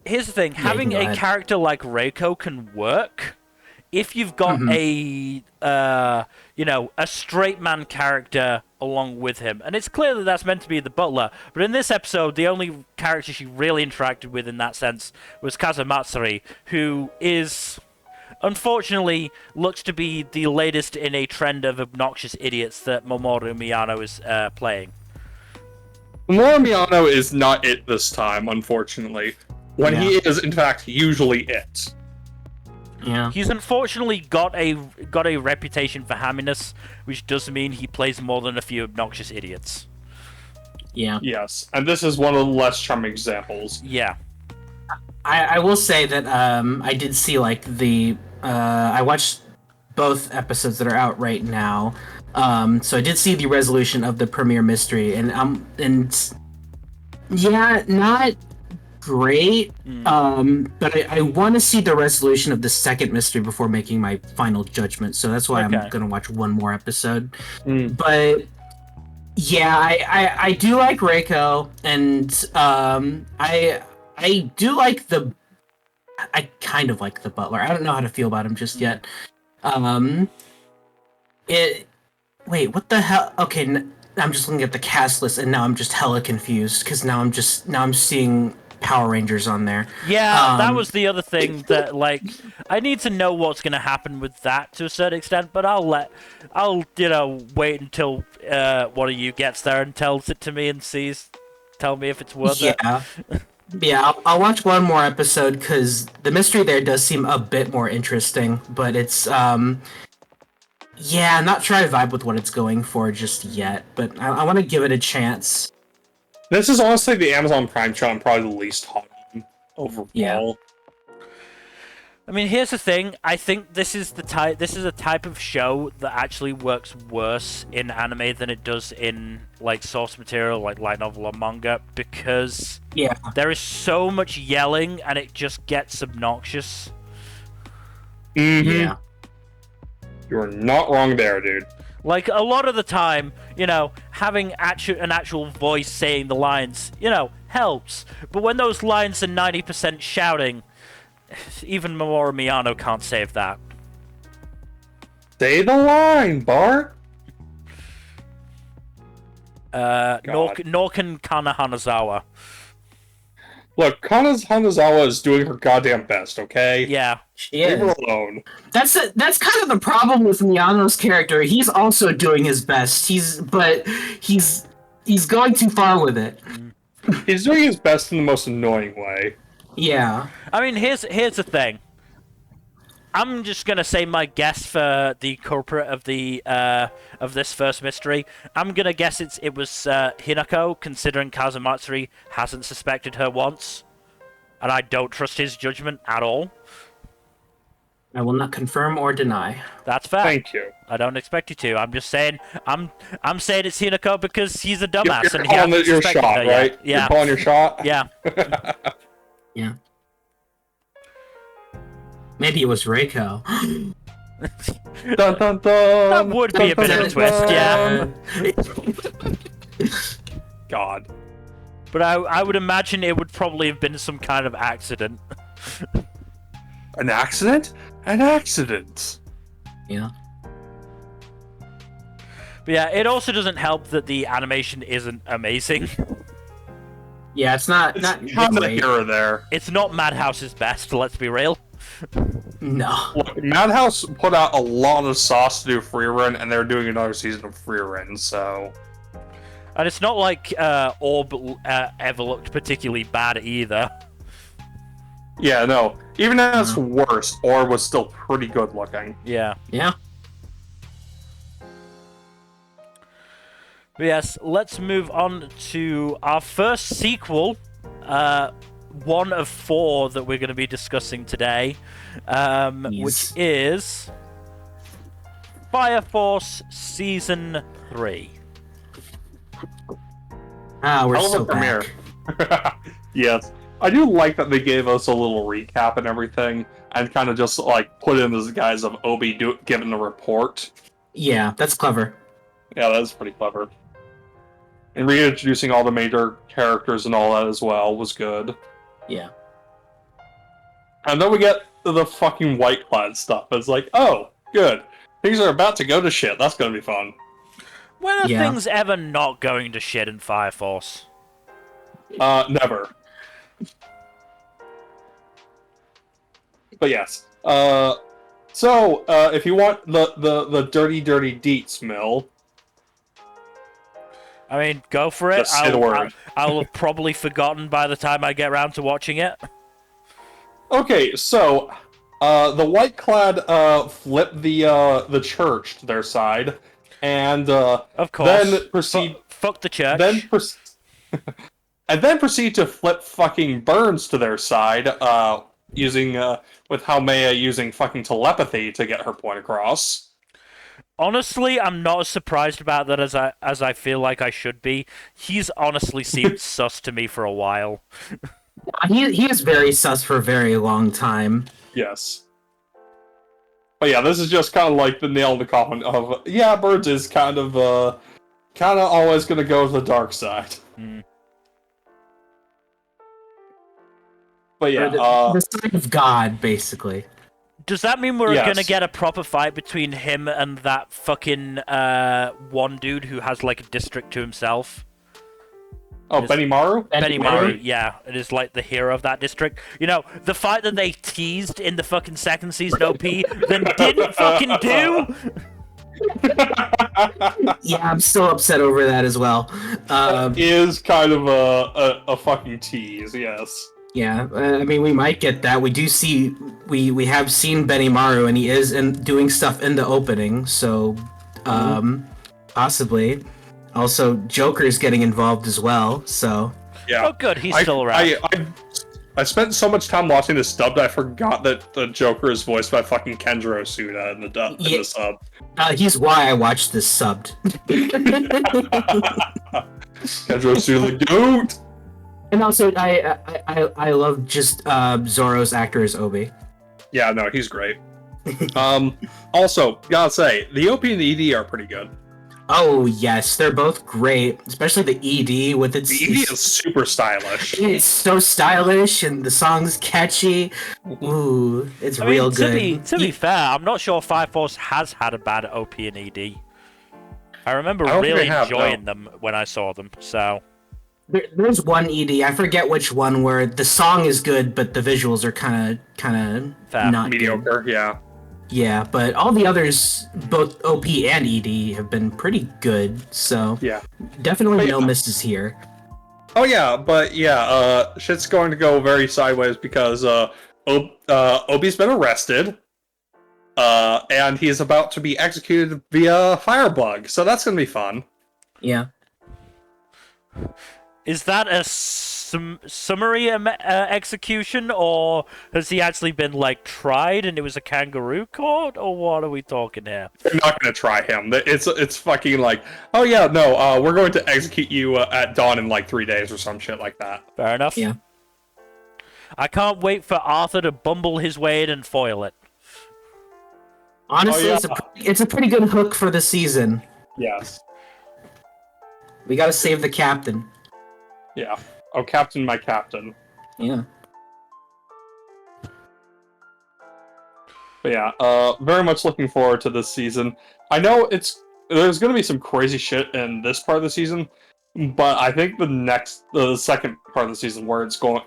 Here's the thing. Having a character like Reiko can work if you've got a straight man character along with him. And it's clear that that's meant to be the butler. But in this episode, the only character she really interacted with in that sense was Kazamatsuri, who is... unfortunately, looks to be the latest in a trend of obnoxious idiots that Mamoru Miyano is playing. Mamoru Miyano is not it this time, unfortunately. When he is, in fact, usually it. Yeah. He's unfortunately got a reputation for hamminess, which does mean he plays more than a few obnoxious idiots. Yeah. Yes, and this is one of the less charming examples. Yeah. I will say that I did see like the I watched both episodes that are out right now. So I did see the resolution of the premiere mystery, and yeah, not great. But I want to see the resolution of the second mystery before making my final judgment. So that's why I'm gonna watch one more episode. But yeah, I do like Reiko, and I do like I kind of like the butler. I don't know how to feel about him just yet. Wait, what the hell? Okay, I'm just looking at the cast list, and now I'm just hella confused because now I'm seeing Power Rangers on there. Yeah, that was the other thing that, like, I need to know what's going to happen with that to a certain extent, but I'll wait until one of you gets there and tells it to me and tell me if it's worth it. Yeah, I'll watch one more episode because the mystery there does seem a bit more interesting, but it's, yeah, I'm not sure I vibe with what it's going for just yet, but I want to give it a chance. This is honestly the Amazon Prime show I'm probably the least hot on overall. Yeah. I mean, here's the thing. I think this is a type of show that actually works worse in anime than it does in, like, source material, like light novel or manga, because there is so much yelling and it just gets obnoxious. Yeah. You're not wrong there, dude. Like, a lot of the time, having an actual voice saying the lines, helps. But when those lines are 90% shouting, even Mamoru Miyano can't save that. Say the line, Bart! Nor can Kana Hanazawa. Look, Kana Hanazawa is doing her goddamn best, okay? Yeah. She is. Leave her alone. That's kind of the problem with Miyano's character. He's also doing his best. He's going too far with it. He's doing his best in the most annoying way. Yeah. I mean, here's the thing. I'm just gonna say my guess for the culprit of this first mystery. I'm gonna guess it was Hinako, considering Kazumatsuri hasn't suspected her once, and I don't trust his judgment at all. I will not confirm or deny. That's fair. Thank you. I don't expect you to. I'm just saying. I'm saying it's Hinako because he's a dumbass You're and he calling hasn't it your suspected shot, her right? yet. Yeah. You're calling your shot? Yeah. Yeah. Maybe it was Reiko. Dun, dun, dun. That would be a bit of a twist, yeah. God. But I would imagine it would probably have been some kind of accident. An accident? An accident. Yeah. But yeah, it also doesn't help that the animation isn't amazing. Yeah, it's not kind of great. here or there. It's not Madhouse's best, let's be real. No. Look, Madhouse put out a lot of sauce to do Free Run, and they're doing another season of Free Run, so... And it's not like Orb ever looked particularly bad either. Yeah, no. Even at its worst, Orb was still pretty good looking. Yeah. Yeah. But yes, let's move on to our first sequel. One of 4 that we're going to be discussing today. Which is... Fire Force Season 3. Ah, we're Hell of so a premiere. back. Yes. I do like that they gave us a little recap and everything, and kind of just, like, put in the guise of Obi giving the report. Yeah, that's clever. Yeah, that's pretty clever. And reintroducing all the major characters and all that as well was good. Yeah. And then we get the fucking white clad stuff. It's like, oh, good. Things are about to go to shit. That's gonna be fun. When are things ever not going to shit in Fire Force? Never. But yes. So, if you want the dirty deets, Mill. I mean, go for it. Just say the word. I'll have probably forgotten by the time I get around to watching it. Okay, so the white clad flip the church to their side, and of course, then proceed. Fuck the church. And then proceed to flip fucking Burns to their side, with how Maya using fucking telepathy to get her point across. Honestly, I'm not as surprised about that as I feel like I should be. He's honestly seemed sus to me for a while. He is very sus for a very long time. Yes. But yeah, this is just kind of like the nail in the coffin of, yeah, Birds is kind of always gonna go to the dark side. Mm. But yeah, the side of God, basically. Does that mean we're Yes. gonna get a proper fight between him and that fucking one dude who has like a district to himself? oh, Benimaru? Benimaru, yeah, it is like the hero of that district. You know, the fight that they teased in the fucking second season OP, then didn't fucking do. Yeah, I'm still upset over that as well. Is kind of a fucking tease, yes. Yeah, I mean, we might get that. We do see, we have seen Benimaru, and he is doing stuff in the opening, so, possibly. Also, Joker's getting involved as well, so... Yeah. Oh, good, he's still around. I spent so much time watching this dubbed, I forgot that the Joker is voiced by fucking Kenjiro Suda in the sub. He's why I watched this subbed. Kenjiro Suda, dude! And also, I love just Zoro's actor as Obi. Yeah, no, he's great. Also, gotta say, the OP and the ED are pretty good. Oh yes, they're both great, especially the ED with its. The ED is super stylish. It's so stylish, and the song's catchy. Ooh, it's real good. To be fair, I'm not sure Fire Force has had a bad OP and ED. I remember really enjoying them when I saw them. So there's one ED, I forget which one, where the song is good, but the visuals are kind of not mediocre. Good. Yeah. Yeah, but all the others, both OP and ED, have been pretty good, so yeah, definitely no misses here. Oh yeah, but yeah, shit's going to go very sideways because Obi's been arrested, and he's about to be executed via firebug, so that's gonna be fun. Yeah. Is that a summary execution, or has he actually been like tried and it was a kangaroo court, or what are we talking here? They're not gonna try him. It's fucking like, oh yeah, no, we're going to execute you at dawn in like 3 days or some shit like that. Fair enough. Yeah. I can't wait for Arthur to bumble his way in and foil it. Honestly, yeah. it's a pretty good hook for the season. Yes. We gotta save the captain. Yeah. Oh, Captain, my captain. Yeah. But yeah, very much looking forward to this season. I know there's going to be some crazy shit in this part of the season, but I think the second part of the season where it's going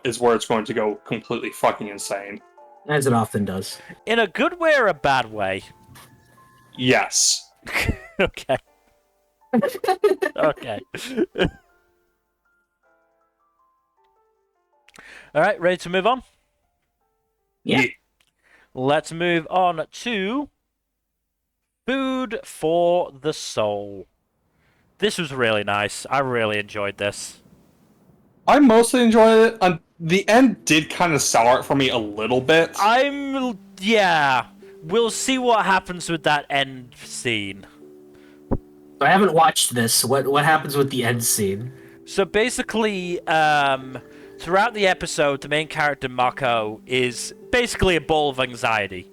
to go completely fucking insane. As it often does. In a good way or a bad way? Yes. Okay. Okay. Alright, ready to move on? Yeah. Let's move on to Food for the Soul. This was really nice. I really enjoyed this. I mostly enjoyed it. The end did kind of sour it for me a little bit. Yeah. We'll see what happens with that end scene. I haven't watched this. What happens with the end scene? So basically, throughout the episode, the main character, Mako, is basically a ball of anxiety.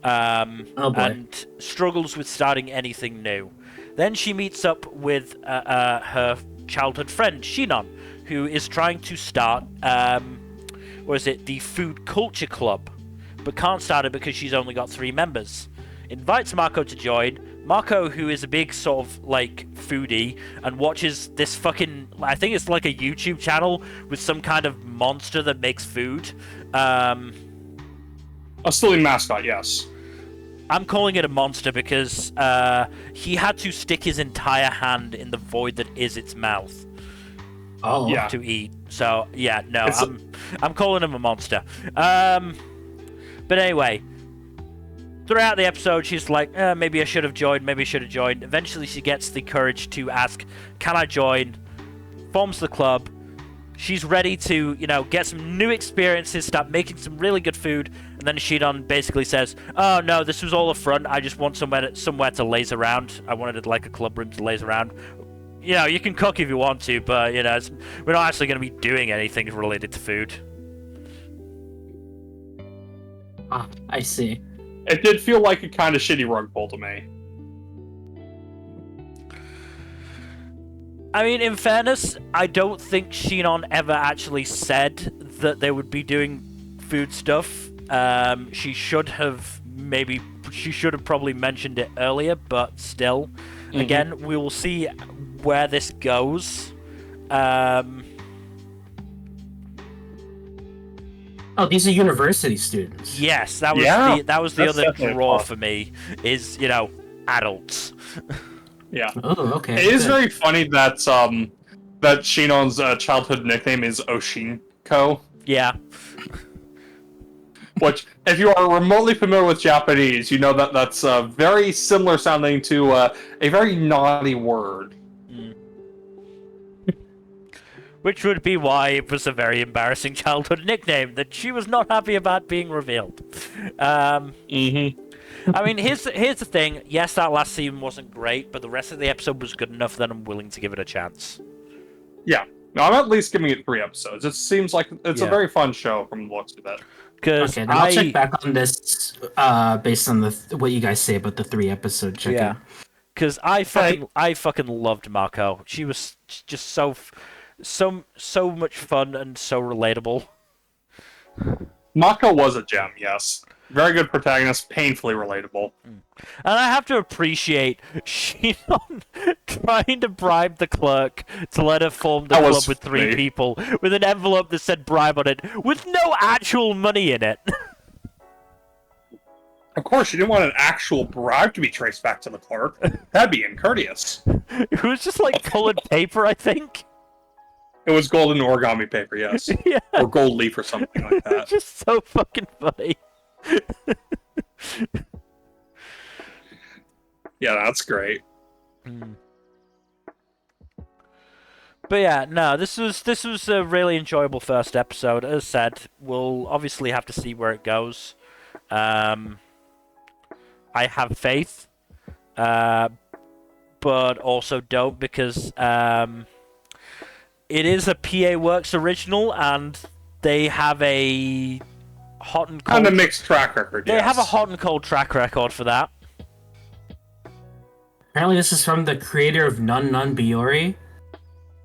And struggles with starting anything new. Then she meets up with her childhood friend, Shinon, who is trying to start, the Food Culture Club, but can't start it because she's only got 3 members. Invites Mako to join. Mako, who is a big sort of, like, foodie, and watches this fucking, I think it's like a YouTube channel with some kind of monster that makes food. A silly mascot, yes. I'm calling it a monster because he had to stick his entire hand in the void that is its mouth. Oh, yeah. To eat. So, yeah, no, I'm calling him a monster. But anyway, throughout the episode, she's like, maybe I should have joined, maybe I should have joined. Eventually, she gets the courage to ask, can I join? Forms the club. she's ready to, you know, get some new experiences, start making some really good food, and then Shinon basically says, "Oh no, this was all a front. I just want somewhere to laze around. I wanted like a club room to laze around. You know, you can cook if you want to, but you know, we're not actually going to be doing anything related to food." Ah, I see. It did feel like a kind of shitty rug pull to me. I mean, in fairness, I don't think Shinon ever actually said that they would be doing food stuff. She should have probably mentioned it earlier, but still. Again, we will see where this goes. Oh, these are university students. Yes, that was the other draw for me, is, you know, adults. Yeah. Oh, okay. It is very funny that that Shinon's childhood nickname is Oshinko. Yeah. Which, if you are remotely familiar with Japanese, you know that that's very similar sounding to a very naughty word. Which would be why it was a very embarrassing childhood nickname that she was not happy about being revealed. I mean, here's the thing. Yes, that last scene wasn't great, but the rest of the episode was good enough that I'm willing to give it a chance. Yeah. No, I'm at least giving it 3 episodes. It seems like it's a very fun show from the looks of it. Okay, then I'll check back on this based on what you guys say about the 3-episode check-in. Yeah, because I fucking loved Mako. She was just so much fun and so relatable. Mako was a gem, yes. Very good protagonist, painfully relatable. And I have to appreciate Shinon trying to bribe the clerk to let her form the club with 3 people, with an envelope that said bribe on it, with no actual money in it. Of course, she didn't want an actual bribe to be traced back to the clerk. That'd be incourteous. It was just like colored paper, I think. It was golden origami paper, yes. Yeah. Or gold leaf or something like that. Just so fucking funny. Yeah, that's great. But yeah, no, this was a really enjoyable first episode. As said, we'll obviously have to see where it goes. I have faith, but also don't, because it is a PA Works original, and they have a hot and cold... And a mixed track record, They have a hot and cold track record for that. Apparently this is from the creator of Nmbr.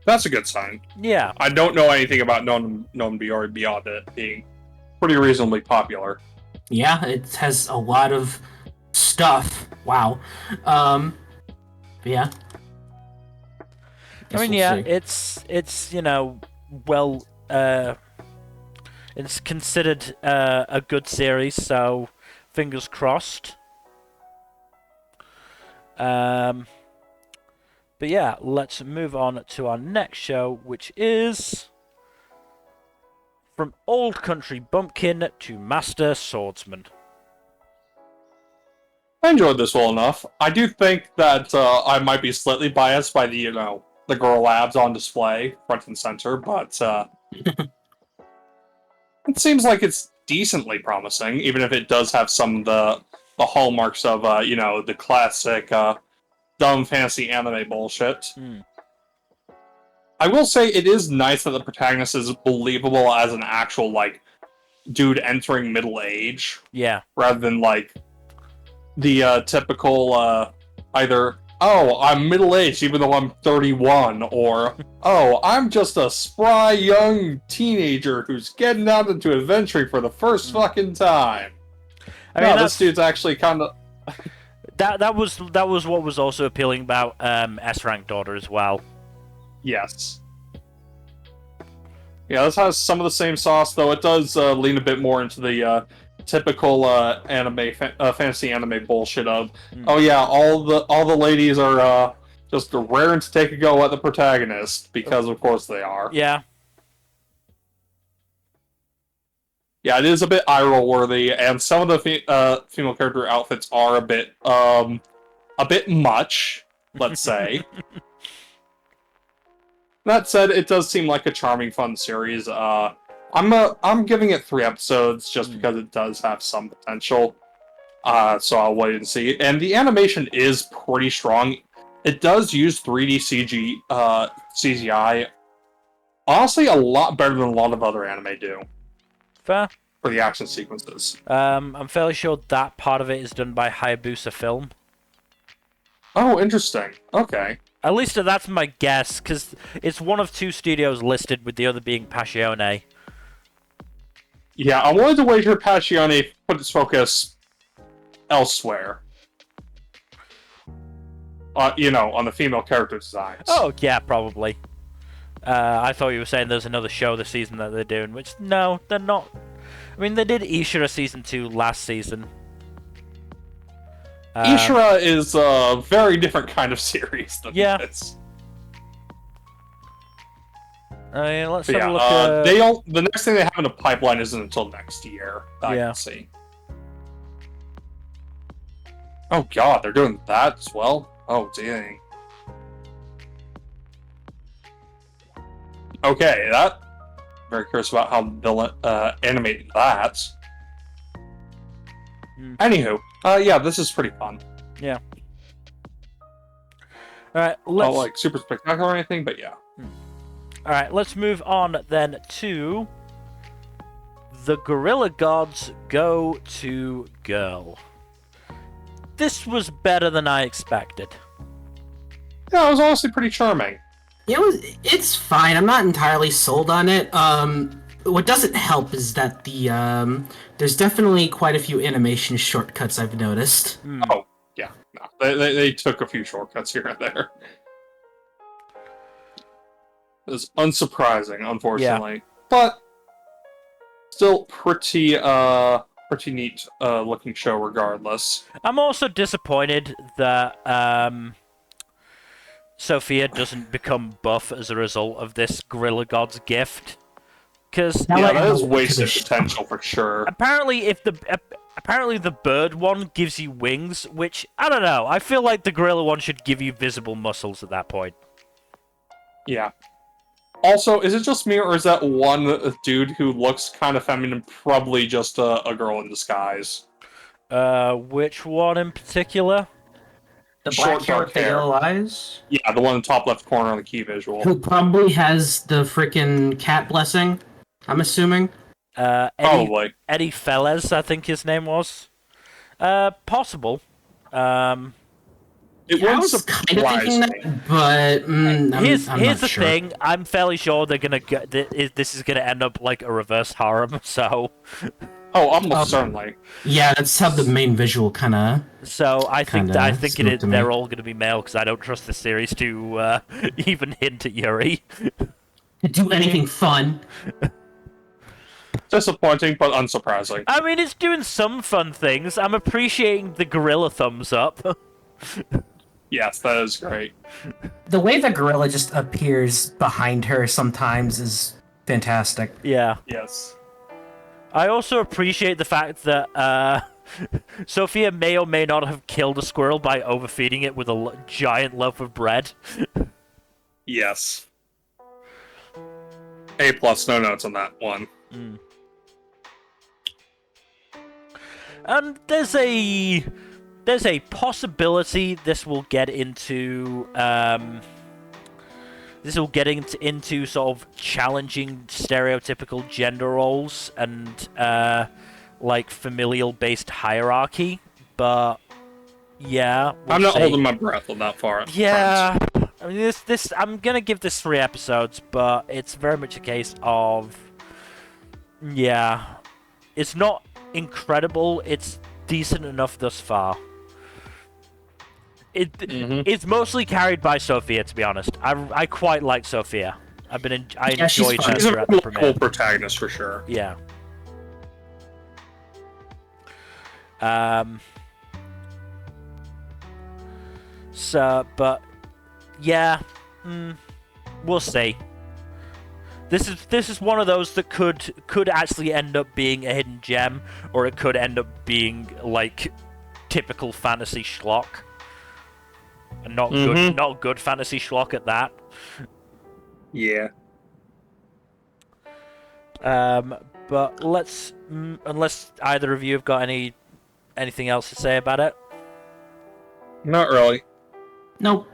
That's a good sign. Yeah. I don't know anything about Nmbr beyond it being pretty reasonably popular. Yeah, it has a lot of stuff. Wow. Yeah. I mean, yeah, it's you know, well, it's considered a good series, so fingers crossed. But yeah, let's move on to our next show, which is From Old Country Bumpkin to Master Swordsman. I enjoyed this well enough. I do think that I might be slightly biased by the, you know, the girl abs on display, front and center, but it seems like it's decently promising, even if it does have some of the hallmarks of, you know, the classic dumb fantasy anime bullshit. I will say it is nice that the protagonist is believable as an actual, like, dude entering middle age. Yeah. Rather than, like, the typical, either, oh, I'm middle-aged even though I'm 31, or, oh, I'm just a spry young teenager who's getting out into adventuring for the first fucking time. I mean, this dude's actually kind of... That was what was also appealing about S-Rank Daughter as well. Yes. Yeah, this has some of the same sauce, though it does lean a bit more into the typical fantasy anime bullshit of, oh yeah, all the ladies are just raring to take a go at the protagonist, because of course they are. Yeah. Yeah, it is a bit eye-roll worthy, and some of the female character outfits are a bit much, let's say. That said, it does seem like a charming, fun series. I'm giving it 3 episodes just because it does have some potential. So I'll wait and see. And the animation is pretty strong. It does use 3D CGI. Honestly, a lot better than a lot of other anime do. Fair. For the action sequences. I'm fairly sure that part of it is done by Hayabusa Film. Oh, interesting. Okay. At least that's my guess, because it's one of 2 studios listed, with the other being Passione. Yeah, I wanted to wager Passione put its focus elsewhere. On the female character designs. Oh, yeah, probably. I thought you were saying there's another show this season that they're doing, which, no, they're not. I mean, they did Ishura Season 2 last season. Ishura is a very different kind of series than this. Let's have a look. The next thing they have in the pipeline isn't until next year. I can see. Oh god, they're doing that as well? Oh dang. Okay, that. Very curious about how they'll animate that. Anywho, yeah, this is pretty fun. Yeah. Alright, let's... Not like super spectacular or anything, but yeah. Alright, let's move on then to... The Gorilla Gods Go to Girl. This was better than I expected. Yeah, it was honestly pretty charming. It's fine. I'm not entirely sold on it. What doesn't help is that there's definitely quite a few animation shortcuts I've noticed. Oh, yeah. No, they took a few shortcuts here and there. It was unsurprising, unfortunately. Yeah. But still pretty neat looking show regardless. I'm also disappointed that Sophia doesn't become buff as a result of this Gorilla God's gift. Because that is wasted potential for sure. Apparently, apparently the bird one gives you wings, which I don't know. I feel like the gorilla one should give you visible muscles at that point. Yeah. Also, is it just me, or is that one dude who looks kind of feminine probably just a girl in disguise? Which one in particular? The black hair with the yellow eyes? Yeah, the one in the top left corner on the key visual. Who probably has the freaking cat blessing, I'm assuming. Probably. Eddie Felez, I think his name was. Possible. It was kind of thinking that, but here's the sure. Thing. I'm fairly sure they're gonna get this is gonna end up like a reverse harem. So. Oh, almost certainly. Yeah, that's how the main visual kind of. So I think they're all gonna be male because I don't trust the series to even hint at Yuri. To do anything fun. Disappointing, but unsurprising. I mean, it's doing some fun things. I'm appreciating the gorilla thumbs up. Yes, that is great. The way the gorilla just appears behind her sometimes is fantastic. Yeah. Yes. I also appreciate the fact that Sophia may or may not have killed a squirrel by overfeeding it with a giant loaf of bread. Yes. A+, no notes on that one. Mm. And there's a possibility this will get into sort of challenging stereotypical gender roles and like familial based hierarchy, but yeah, I'm not holding my breath on that far. Yeah, friends. I mean this I'm gonna give this 3 episodes, but it's very much a case of it's not incredible, it's decent enough thus far. It's mostly carried by Sophia, to be honest. I quite like Sophia. I enjoyed her throughout the premiere. She's a cool protagonist for sure. Yeah. But yeah, we'll see. This is one of those that could actually end up being a hidden gem, or it could end up being like typical fantasy schlock. And not good fantasy schlock at that. Yeah. But let's, unless either of you have got anything else to say about it. Not really. Nope.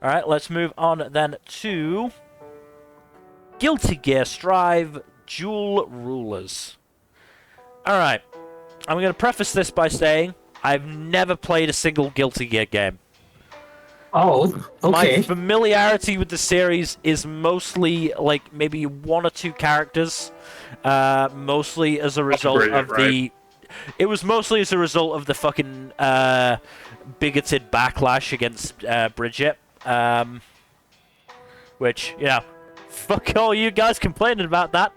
All right, let's move on then to Guilty Gear Strive Dual Rulers. All right, I'm going to preface this by saying I've never played a single Guilty Gear game. Oh, okay. My familiarity with the series is mostly like maybe one or two characters, mostly as a result Bridget, of the. It was mostly as a result of the fucking bigoted backlash against Bridget, which, you know, fuck all you guys complaining about that.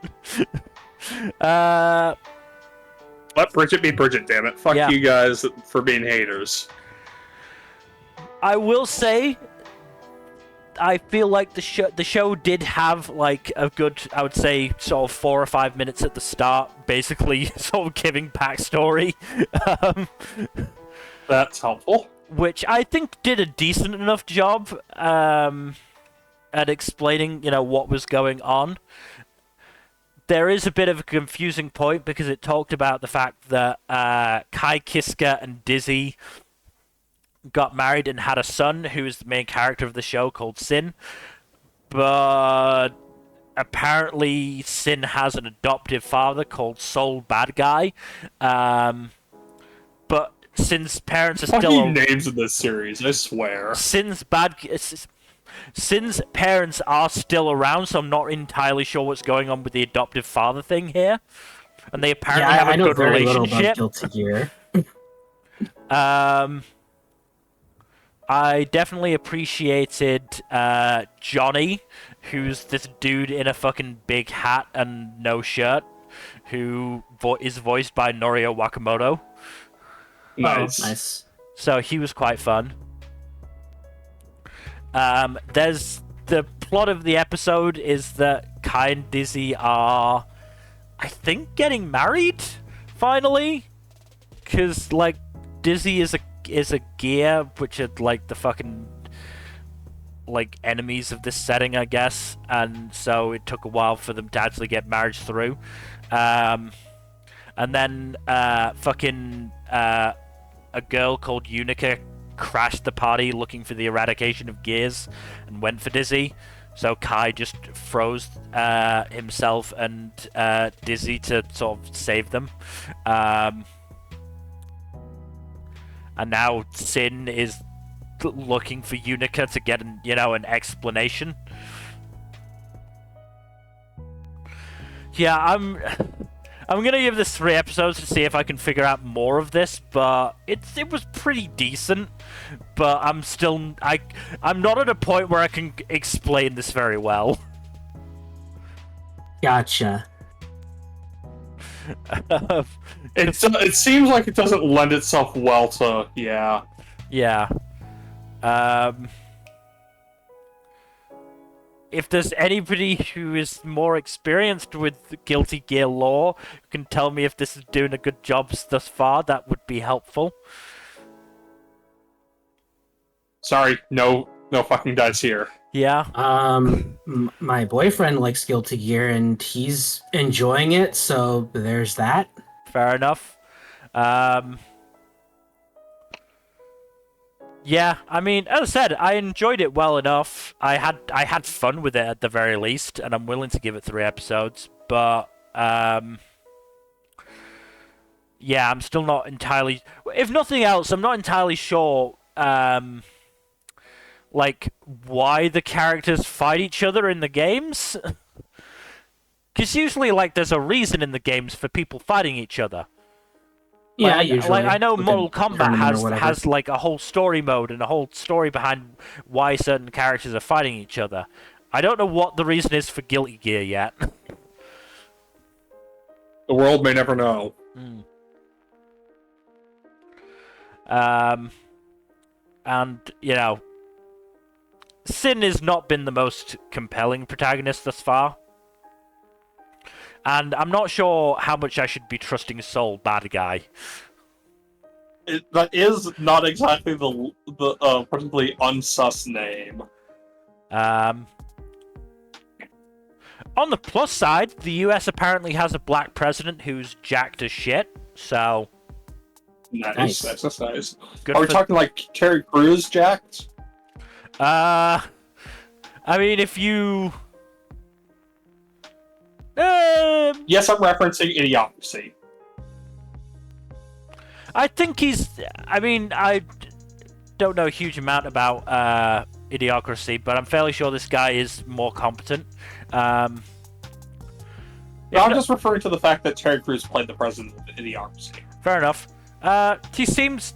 Let Bridget be Bridget, damn it. Fuck Yeah. you guys for being haters. I will say, I feel like the show did have like a good, I would say, sort of 4 or 5 minutes at the start, basically sort of giving backstory, That's helpful. which I think did a decent enough job at explaining, you know, what was going on. There is a bit of a confusing point because it talked about the fact that Kai Kiska and Dizzy got married and had a son who is the main character of the show called Sin. But apparently Sin has an adoptive father called Soul Bad Guy. But Sin's parents are still... Fucking names in this series, I swear. Sin's parents are still around, so I'm not entirely sure what's going on with the adoptive father thing here. And they apparently have a good relationship. Guilty Gear. I definitely appreciated Johnny, who's this dude in a fucking big hat and no shirt, who is voiced by Norio Wakamoto. Nice. Oh, nice. So he was quite fun. There's the plot of the episode is that Kai and Dizzy are, I think, getting married finally, because like Dizzy is a gear, which are like the fucking like enemies of this setting, I guess, and so it took a while for them to actually get marriage through. And then fucking a girl called Unica crashed the party looking for the eradication of gears and went for Dizzy. So Kai just froze himself and Dizzy to sort of save them. And now Sin is looking for Unica to get an explanation. Yeah, I'm gonna give this 3 episodes to see if I can figure out more of this, but it was pretty decent. But I'm not at a point where I can explain this very well. Gotcha. It seems like it doesn't lend itself well to, yeah. Yeah. If there's anybody who is more experienced with Guilty Gear lore who can tell me if this is doing a good job thus far, that would be helpful. Sorry, no fucking dice here. Yeah. My boyfriend likes Guilty Gear and he's enjoying it, so there's that. Fair enough. Yeah, I mean, as I said, I enjoyed it well enough. I had fun with it at the very least, and I'm willing to give it 3 episodes. But yeah, I'm still not entirely. If nothing else, I'm not entirely sure. Like why the characters fight each other in the games. Because usually, like, there's a reason in the games for people fighting each other. Yeah, like, usually. Like, I know Like Mortal a Kombat tournament has like a whole story mode and a whole story behind why certain characters are fighting each other. I don't know what the reason is for Guilty Gear yet. The world may never know. And you know, Sin has not been the most compelling protagonist thus far. And I'm not sure how much I should be trusting Soul Bad Guy. That is not exactly the particularly unsus name. On the plus side, the US apparently has a black president who's jacked as shit, so... Nice. That's nice. Good Are we for- talking like Terry Crews jacked? I mean, if you... Yes, I'm referencing Idiocracy. I think he's... I mean, I don't know a huge amount about Idiocracy, but I'm fairly sure this guy is more competent. No, I'm just referring to the fact that Terry Crews played the president of Idiocracy. Fair enough. He seems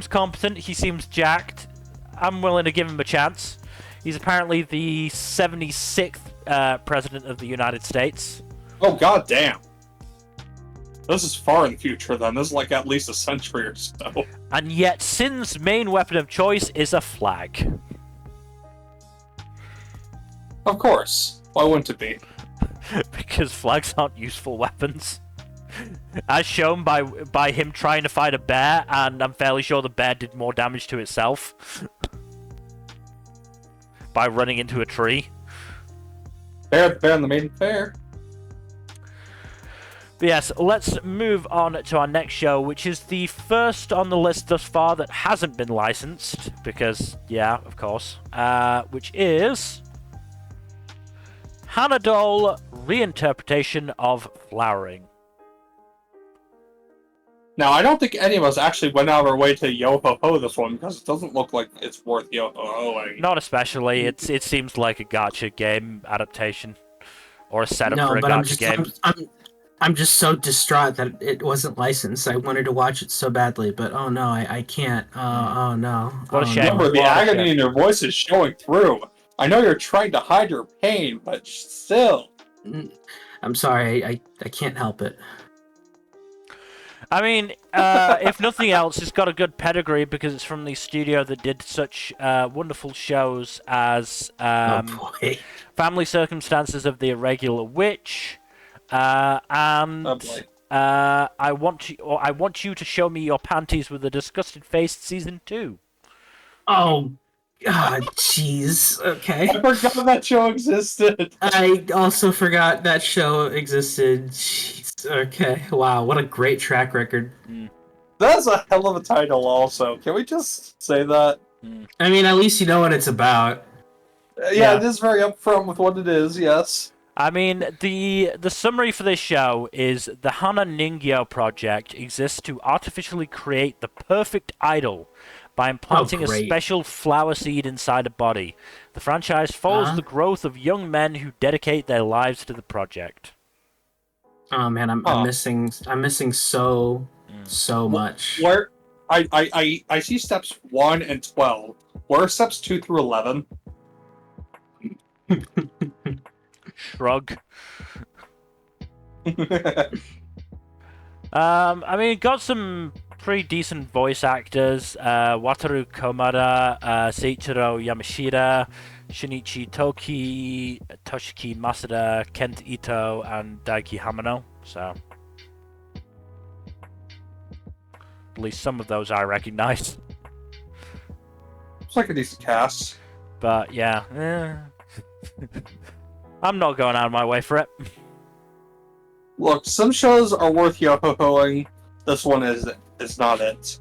competent. He seems jacked. I'm willing to give him a chance. He's apparently the 76th president of the United States. Oh, god damn. This is far in the future, then. This is like at least a century or so. And yet, Sin's main weapon of choice is a flag. Of course. Why wouldn't it be? Because flags aren't useful weapons. As shown by him trying to fight a bear, and I'm fairly sure the bear did more damage to itself. By running into a tree. Bear in the main fair. But yes, let's move on to our next show, which is the first on the list thus far that hasn't been licensed, because, yeah, of course, which is Hana-Doll Reinterpretation of Flowering. Now, I don't think any of us actually went out of our way to yo-ho-ho this one, because it doesn't look like it's worth yo-ho-hoing. Not especially. It seems like a gacha game adaptation, or a setup No, for a but gacha game. I'm just so distraught that it wasn't licensed. I wanted to watch it so badly, but oh no, I can't. Oh no. What a Oh, shame. no. Remember, the agony in your voice is showing through. I know you're trying to hide your pain, but still. I'm sorry, I can't help it. I mean, if nothing else, it's got a good pedigree because it's from the studio that did such wonderful shows as Oh boy. Family Circumstances of the Irregular Witch, and Oh boy. I want you to show me your panties with a disgusted face, season 2. Oh god, jeez. Okay. I forgot that show existed. I also forgot that show existed. Jeez. Okay. Wow, what a great track record. That's a hell of a title, also. Can we just say that? I mean, at least you know what it's about. Yeah, it is very upfront with what it is, yes. I mean, the summary for this show is the Hana Ningyo project exists to artificially create the perfect idol by implanting a great. special flower seed inside a body. The franchise follows the growth of young men who dedicate their lives to the project. Oh man, I'm missing so much. Where I see steps 1 and 12. Where are steps 2 through 11? Shrug. I mean, got some pretty decent voice actors. Wataru Komada, Seiichiro Yamashita, Shinichi Toki, Toshiki Masada, Kent Ito, and Daiki Hamano. So, at least some of those I recognize. It's like a decent cast. But yeah, I'm not going out of my way for it. Look, some shows are worth yo-ho-hoing. This one is not it.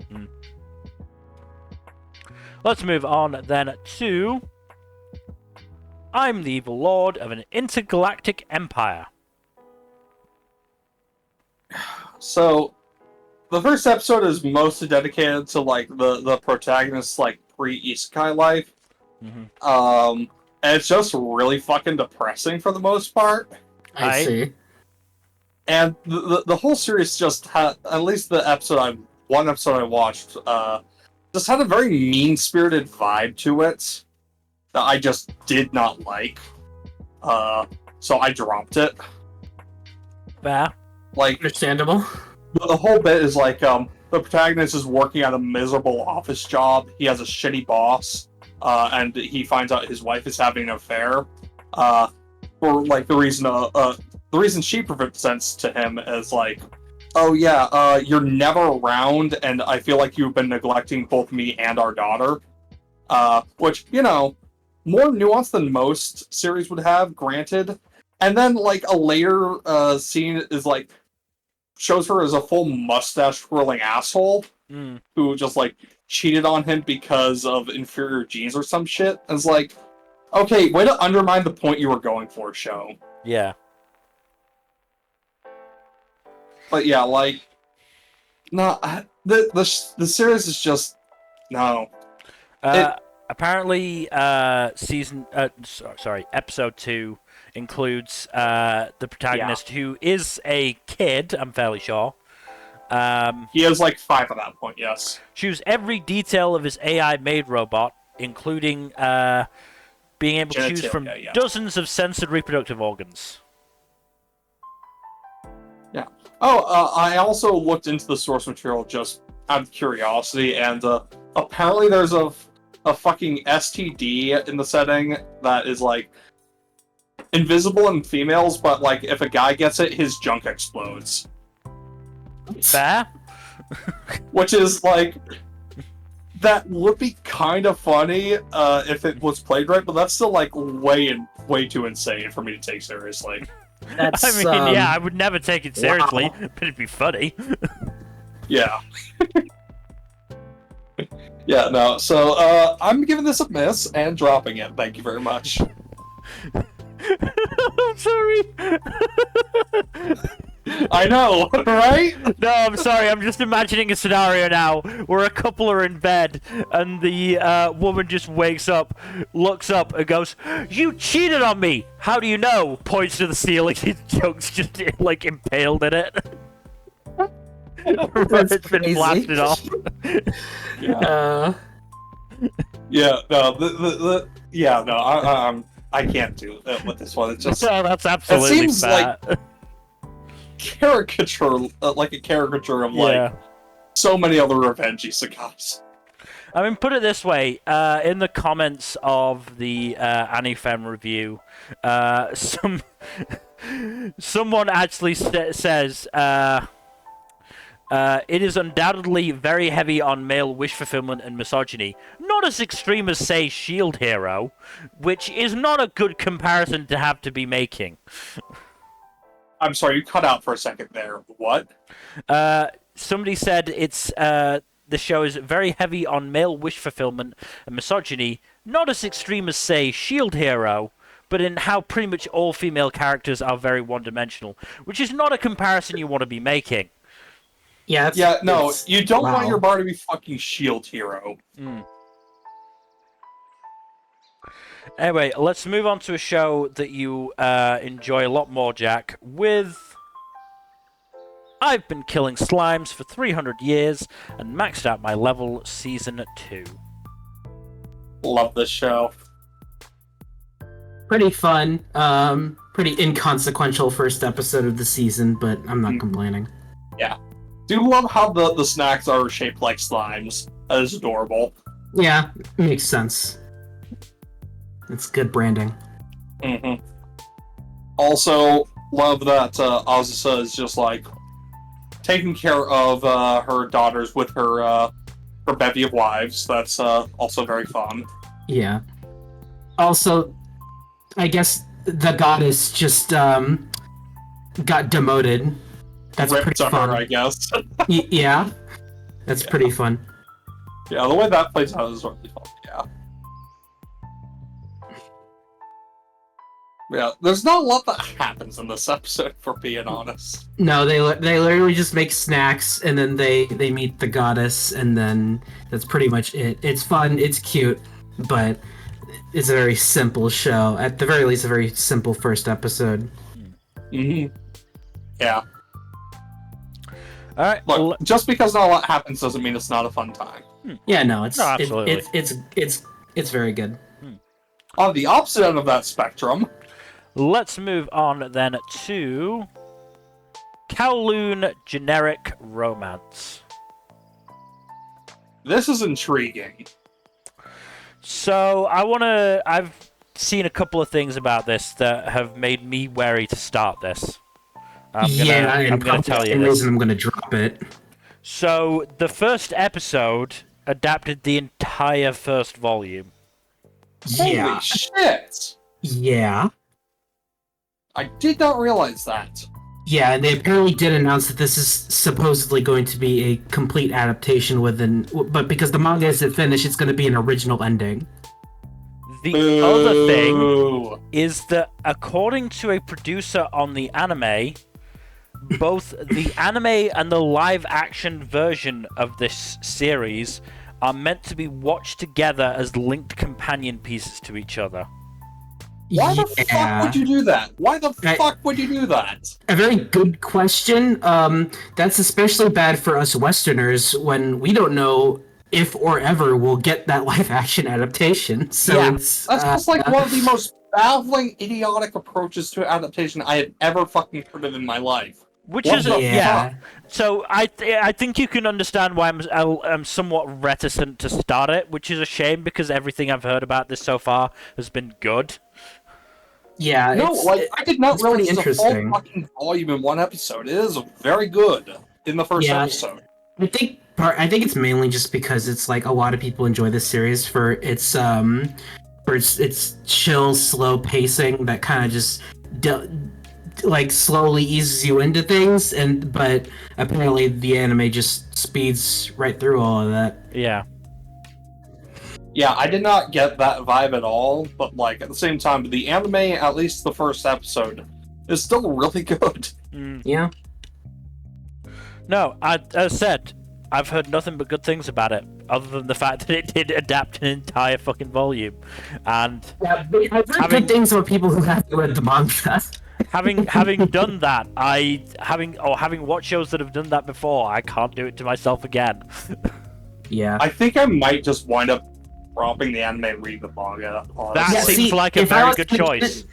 Let's move on then to I'm the Evil Lord of an Intergalactic Empire. So, the first episode is mostly dedicated to like the protagonist's like pre-isekai life. And it's just really fucking depressing for the most part. I see. And the whole series just had, at least one episode I watched, just had a very mean-spirited vibe to it that I just did not like. So I dropped it. Fair. Like, Understandable. the whole bit is like, the protagonist is working at a miserable office job. He has a shitty boss, and he finds out his wife is having an affair. For like the reason she presents to him is like, oh yeah, you're never around, and I feel like you've been neglecting both me and our daughter. Which, you know, more nuance than most series would have, granted. And then, like, a later scene is, like, shows her as a full mustache-twirling asshole who just, like, cheated on him because of inferior genes or some shit. And it's like, okay, way to undermine the point you were going for, show. Yeah. But yeah, like, no, the series is just, no. Apparently, episode 2 includes the protagonist who is a kid, I'm fairly sure. He is like 5 at that point, yes. Choose every detail of his AI-made robot, including being able to choose from dozens of censored reproductive organs. Yeah. Oh, I also looked into the source material just out of curiosity, and apparently there's a fucking STD in the setting that is, like, invisible in females, but, like, if a guy gets it, his junk explodes. Fair? Which is, like, that would be kind of funny if it was played right, but that's still, like, way too insane for me to take seriously. That's, I mean, yeah, I would never take it seriously, but it'd be funny. Yeah. Yeah, no, so, I'm giving this a miss and dropping it. Thank you very much. I'm sorry. I know, right? No, I'm sorry. I'm just imagining a scenario now where a couple are in bed and the woman just wakes up, looks up, and goes, "You cheated on me! How do you know?" Points to the ceiling. His junk's just, like, impaled in it. It's been blasted off. Yeah. I can't do it with this one. It's just. No, that's absolutely. It seems like caricature, like a caricature of like so many other revenge isekais. I mean, put it this way: in the comments of the Anifem review, someone actually says. It is undoubtedly very heavy on male wish fulfillment and misogyny. Not as extreme as, say, Shield Hero, which is not a good comparison to have to be making. I'm sorry, you cut out for a second there. What? Somebody said it's the show is very heavy on male wish fulfillment and misogyny, not as extreme as, say, Shield Hero, but in how pretty much all female characters are very one-dimensional, which is not a comparison you want to be making. Yeah, you don't want your bar to be fucking Shield Hero. Anyway, let's move on to a show that you enjoy a lot more, Jack, with I've Been Killing Slimes for 300 years and maxed out my level Season 2. Love this show. Pretty fun. Pretty inconsequential first episode of the season, but I'm not complaining. Yeah. Do love how the snacks are shaped like slimes. That is adorable. Yeah, makes sense. It's good branding. Also, love that Azusa is just like taking care of her daughters with her bevy of wives. That's also very fun. Yeah. Also, I guess the goddess just got demoted. That's pretty fun. Her, I guess. Yeah. That's pretty fun. Yeah, the way that plays out is really fun. Yeah. Yeah, there's not a lot that happens in this episode, for being honest. No, they literally just make snacks, and then they meet the goddess, and then that's pretty much it. It's fun, it's cute, but it's a very simple show. At the very least, a very simple first episode. Yeah. All right. Look, just because not a lot happens doesn't mean it's not a fun time. Yeah, no, it's absolutely. It's very good. On the opposite end of that spectrum, let's move on then to Kowloon Generic Romance. This is intriguing. So I've seen a couple of things about this that have made me wary to start this. I'm gonna tell you this. I'm gonna drop it. So the first episode adapted the entire first volume. Yeah. Holy shit! Yeah. I did not realize that. Yeah, and they apparently did announce that this is supposedly going to be a complete adaptation but because the manga isn't finished, it's going to be an original ending. The other thing Boo. is that according to a producer on the anime, both the anime and the live-action version of this series are meant to be watched together as linked companion pieces to each other. Why the fuck would you do that? Why the fuck would you do that? A very good question. That's especially bad for us Westerners when we don't know if or ever we'll get that live-action adaptation. So Yeah. it's, That's just like one of the most baffling, idiotic approaches to adaptation I have ever fucking heard of in my life. Which What is the yeah. fuck? So I think you can understand why I'm somewhat reticent to start it, which is a shame because everything I've heard about this so far has been good. Yeah, No, I did not it's pretty realize it's a full interesting. fucking volume in one episode. It is very good in the first Yeah. episode. I think it's mainly just because it's like a lot of people enjoy this series for its chill, slow pacing that kind of just like slowly eases you into things, but apparently the anime just speeds right through all of that. Yeah. Yeah, I did not get that vibe at all, but like at the same time, the anime, at least the first episode, is still really good. Yeah. No, as said, I've heard nothing but good things about it, other than the fact that it did adapt an entire fucking volume. And Yeah, I've heard good things about people who haven't read the manga. having done that, having watched shows that have done that before, I can't do it to myself again. Yeah. I think I might just wind up dropping the anime and reading the manga. That Honestly. seems like a very good choice.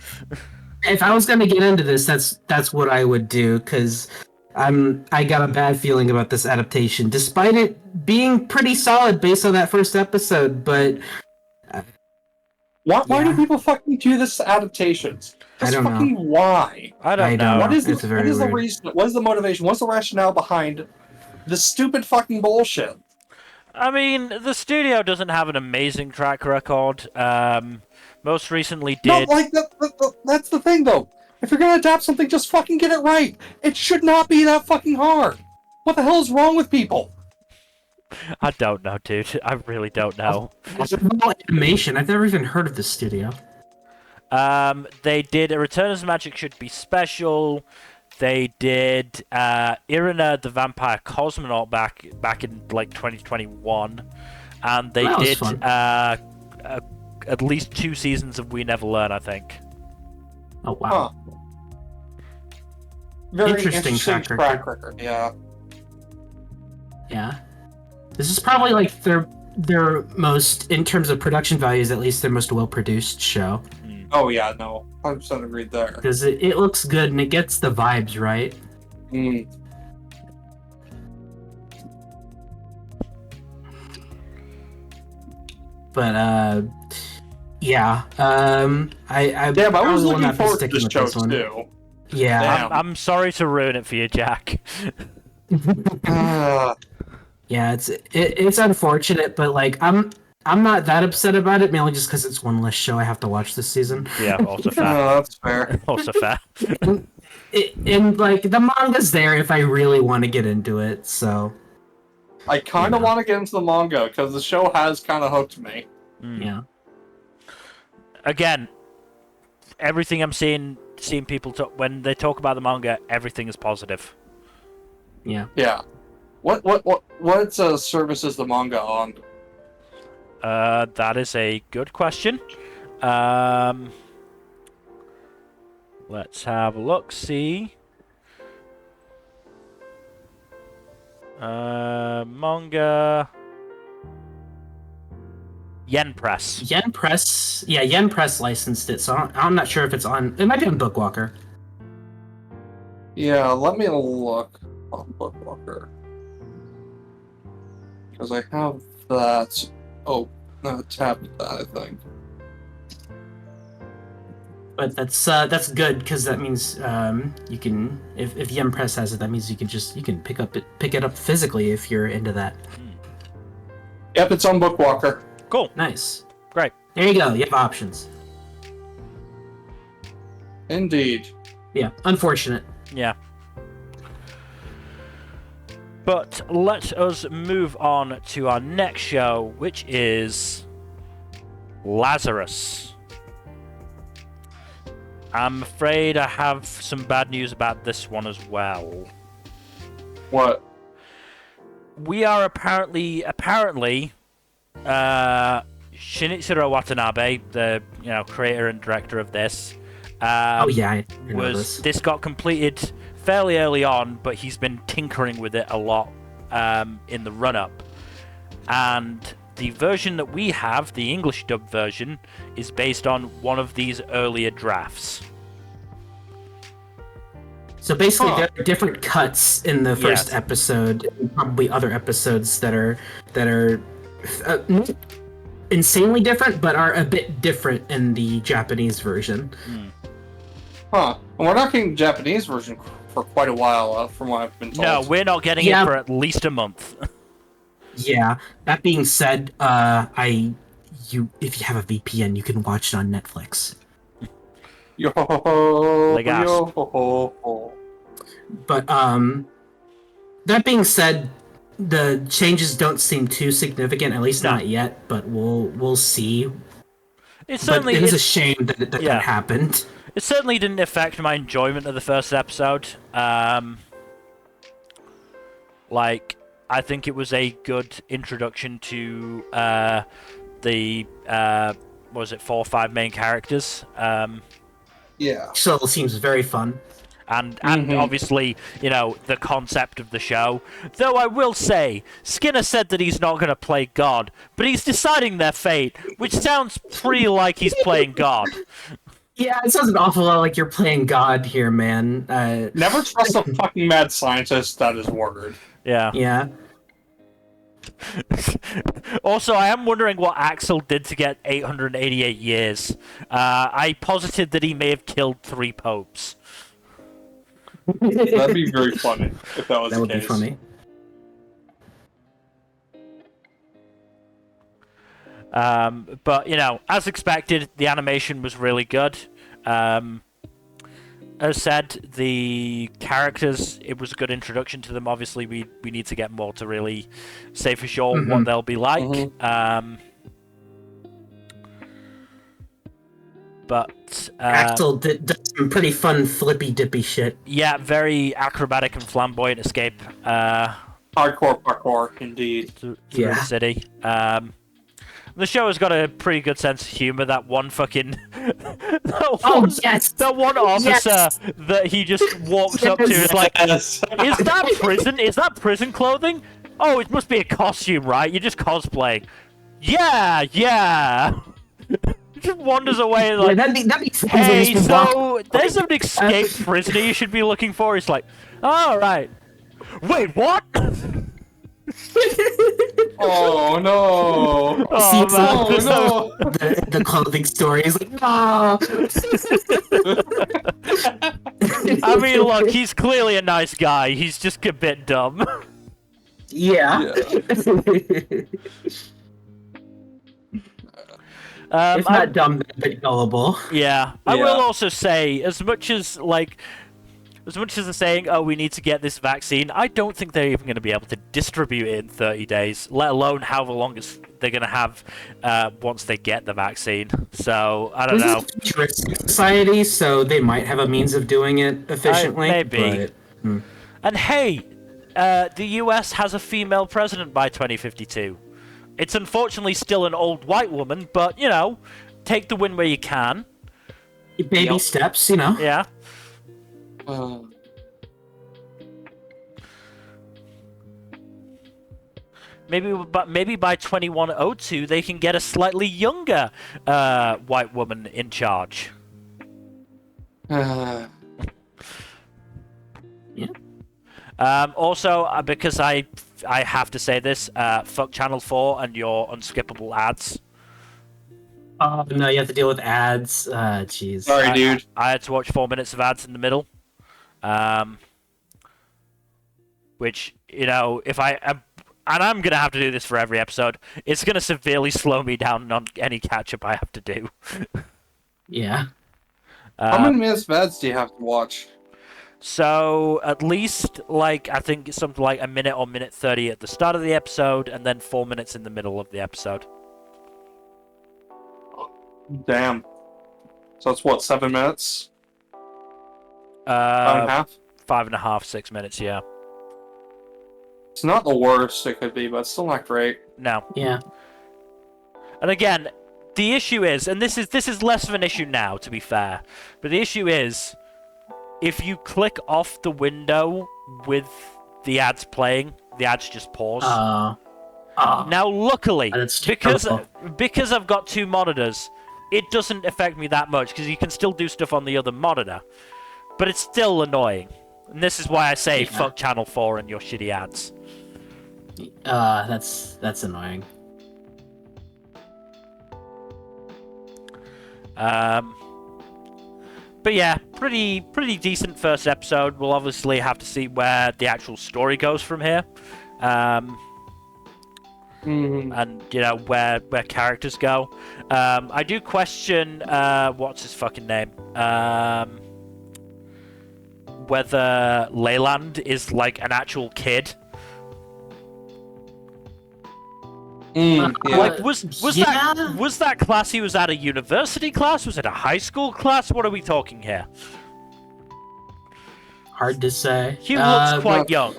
If I was gonna get into this, that's what I would do, because I got a bad feeling about this adaptation, despite it being pretty solid based on that first episode. But Why do Yeah. people fucking do this to adaptations? I don't know. fucking why? I don't know. What is It's the, very what is the weird. reason? What is the motivation? What's the rationale behind this stupid fucking bullshit? I mean, the studio doesn't have an amazing track record. Most recently No, did. like that's the thing though. If you're gonna adapt something, just fucking get it right. It should not be that fucking hard. What the hell is wrong with people? I don't know, dude. I really don't know. no animation. I've never even heard of this studio. They did A Return of Magic Should Be Special. They did Irina the Vampire Cosmonaut back in like 2021, and they That was did fun. at least 2 seasons of We Never Learn, I think. Oh wow. Huh. Very Interesting track record. record. Yeah. Yeah. This is probably like their most, in terms of production values, at least their most well produced show, Oh yeah, no, 100% agreed there. because it looks good and it gets the vibes right. Mm. But yeah. I Damn, I was probably will looking not be forward to sticking this with show this one. too. Yeah. Damn. I'm sorry to ruin it for you, Jack. Yeah, it's unfortunate, but like I'm not that upset about it, mainly just because it's one less show I have to watch this season. Yeah, also fair. That's fair. Also fair. And like the manga's there if I really want to get into it, so I kind of Yeah. want to get into the manga because the show has kind of hooked me. yeah. Again, everything I'm seeing people talk when they talk about the manga, everything is positive. Yeah. Yeah. What service is the manga on? That is a good question. Let's have a look. See. Manga. Yen Press. Yen Press, yeah, Yen Press licensed it, so I'm not sure if it's on. It might be on Bookwalker. Yeah, let me look on Bookwalker. Because I have that. Oh, tapped that, I think. But that's good because that means you can, if Yen Press has it, that means you can pick it up physically if you're into that. Yep, it's on Bookwalker. Cool. Nice. Great. There you go. You have options. Indeed. Yeah, unfortunate. Yeah. But let us move on to our next show, which is Lazarus. I'm afraid I have some bad news about this one as well. What? We are apparently, Shinichiro Watanabe, the creator and director of this, Oh yeah, I know this got completed fairly early on, but he's been tinkering with it a lot in the run-up. And the version that we have, the English dub version, is based on one of these earlier drafts. So basically, there are different cuts in the first episode, and probably other episodes that are not insanely different, but are a bit different in the Japanese version. Huh. Well, we're not getting the Japanese version for quite a while, from what I've been told. No, we're not getting it for at least a month. Yeah. That being said, if you have a VPN, you can watch it on Netflix. Yo ho ho, Legas. yo ho ho. But that being said, the changes don't seem too significant, at least not yet. But we'll see. It is a shame that that happened. It certainly didn't affect my enjoyment of the first episode. I think it was a good introduction to the 4 or 5 main characters. Yeah. So it seems very fun. And obviously, the concept of the show. Though I will say, Skinner said that he's not going to play God, but he's deciding their fate, which sounds pretty like he's playing God. Yeah, it sounds an awful lot like you're playing God here, man. Never trust a fucking mad scientist that is word. Yeah. Yeah. Also, I am wondering what Axel did to get 888 years. I posited that he may have killed 3 popes. That'd be very funny if that was the case. That would be funny. But, as expected, the animation was really good. As said, the characters, it was a good introduction to them. Obviously, we need to get more to really say for sure what they'll be like. But Axel did some pretty fun flippy-dippy shit. Yeah, very acrobatic and flamboyant escape. Hardcore parkour, indeed. Through the city. The show has got a pretty good sense of humor. That one fucking... that one officer that he just walks up to is like, is that prison? Is that prison clothing? Oh, it must be a costume, right? You're just cosplaying. Yeah. Just wanders away like, that'd be hey, so there's an escaped prisoner you should be looking for. He's like, all right. Wait, what? Oh no! Oh no! The clothing story is like, no. I mean, look, he's clearly a nice guy. He's just a bit dumb. Yeah. If not dumb, a bit gullible. Yeah. I will also say, as much as they're saying, oh, we need to get this vaccine, I don't think they're even going to be able to distribute it in 30 days, let alone however long they're going to have once they get the vaccine. So, I don't know. This is a futuristic society, so they might have a means of doing it efficiently. Maybe. But, And hey, the US has a female president by 2052. It's unfortunately still an old white woman, but, take the win where you can. Baby steps, Yeah. Maybe by 2102 they can get a slightly younger white woman in charge. Yeah. Also, because I have to say this, fuck Channel 4 and your unskippable ads. Oh, no, you have to deal with ads. Jeez. Sorry, dude. I had to watch 4 minutes of ads in the middle. Which, if and I'm going to have to do this for every episode, it's going to severely slow me down on any catch-up I have to do. Yeah. How many minutes of ads do you have to watch? So at least like I think it's something like a minute or minute 30 at the start of the episode, and then 4 minutes in the middle of the episode. Damn. So it's what, 7 minutes? 5.5? 5.5, 6 minutes, yeah. It's not the worst it could be, but it's still not great. No. Yeah. And again, the issue is, and this is less of an issue now, to be fair, but the issue is, if you click off the window with the ads playing, the ads just pause. Now, luckily, because I've got 2 monitors, it doesn't affect me that much, because you can still do stuff on the other monitor. But it's still annoying. And this is why I say, fuck Channel 4 and your shitty ads. That's annoying. But yeah, pretty decent first episode. We'll obviously have to see where the actual story goes from here. And, you know, where characters go. I do question, what's his fucking name? Whether Leyland is, like, an actual kid. Like, was that class he was at a university class? Was it a high school class? What are we talking here? Hard to say. He looks quite young.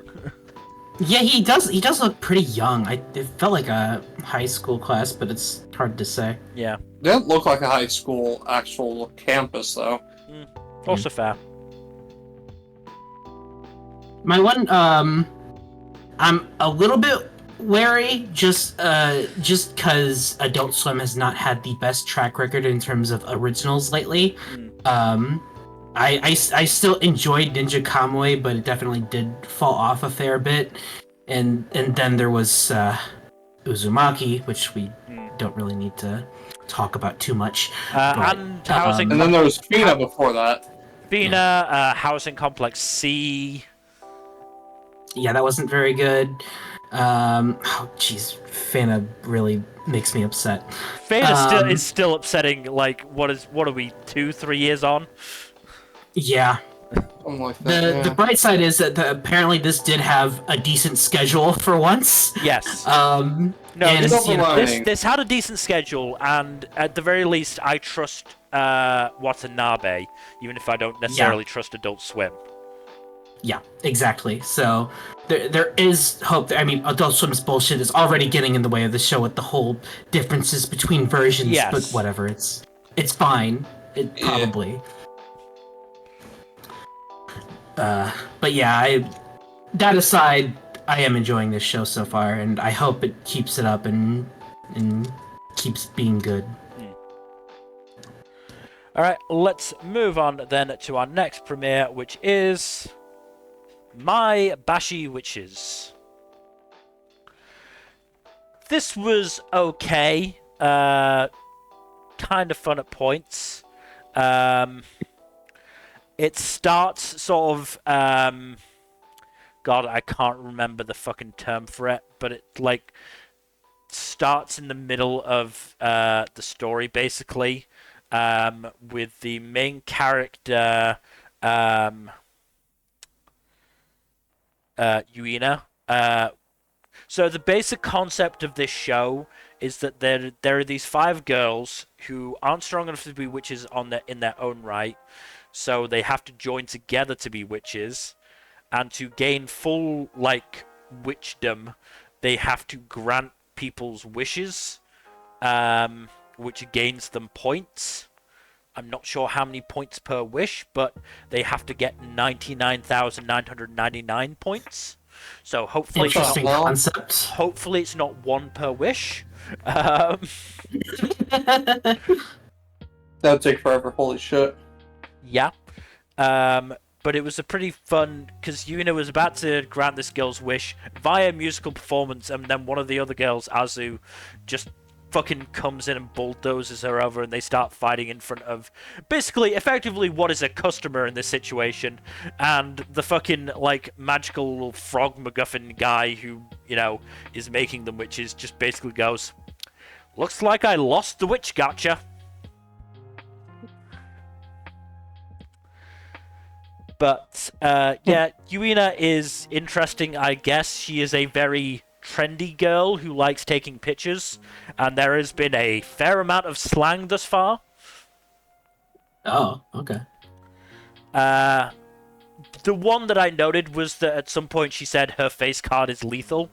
Yeah, he does look pretty young. It felt like a high school class, but it's hard to say. Yeah. It didn't look like a high school actual campus, though. Also fair. My one, I'm a little bit wary, just because Adult Swim has not had the best track record in terms of originals lately. I still enjoyed Ninja Kamui, but it definitely did fall off a fair bit. And then there was Uzumaki, which we don't really need to talk about too much. And housing. And then there was Fina before that. Fina, Housing Complex C. Yeah, that wasn't very good. Oh, jeez, Fana really makes me upset. Fana is still upsetting. Like, what are we 2-3 years on? Yeah. Like that, the bright side is that apparently this did have a decent schedule for once. Yes. No, this had a decent schedule, and at the very least, I trust Watanabe, even if I don't necessarily trust Adult Swim. Yeah, exactly. So there is hope. I mean, Adult Swim's bullshit is already getting in the way of the show with the whole differences between versions. Yes. But whatever, it's fine. It probably. But yeah, that aside, I am enjoying this show so far, and I hope it keeps it up and keeps being good. All right, let's move on then to our next premiere, which is Maebashi Witches. This was okay, kind of fun at points. It starts sort of, God, I can't remember the fucking term for it, but it like starts in the middle of the story basically, with the main character, Yuina. So the basic concept of this show is that there are these 5 girls who aren't strong enough to be witches in their own right, so they have to join together to be witches, and to gain full witchdom, they have to grant people's wishes, which gains them points. I'm not sure how many points per wish, but they have to get 99,999 points. So hopefully hopefully it's not 1 per wish. That'd take forever, holy shit. Yeah. But it was a pretty fun, because Yuna was about to grant this girl's wish via musical performance, and then one of the other girls, Azu, just fucking comes in and bulldozes her over, and they start fighting in front of basically effectively what is a customer in this situation, and the fucking magical frog MacGuffin guy who, you know, is making them witches just basically goes, "Looks like I lost the witch gotcha." But yeah, Yuina is interesting, I guess. She is a very trendy girl who likes taking pictures, and there has been a fair amount of slang thus far. Oh, okay. The one that I noted was that at some point she said her face card is lethal.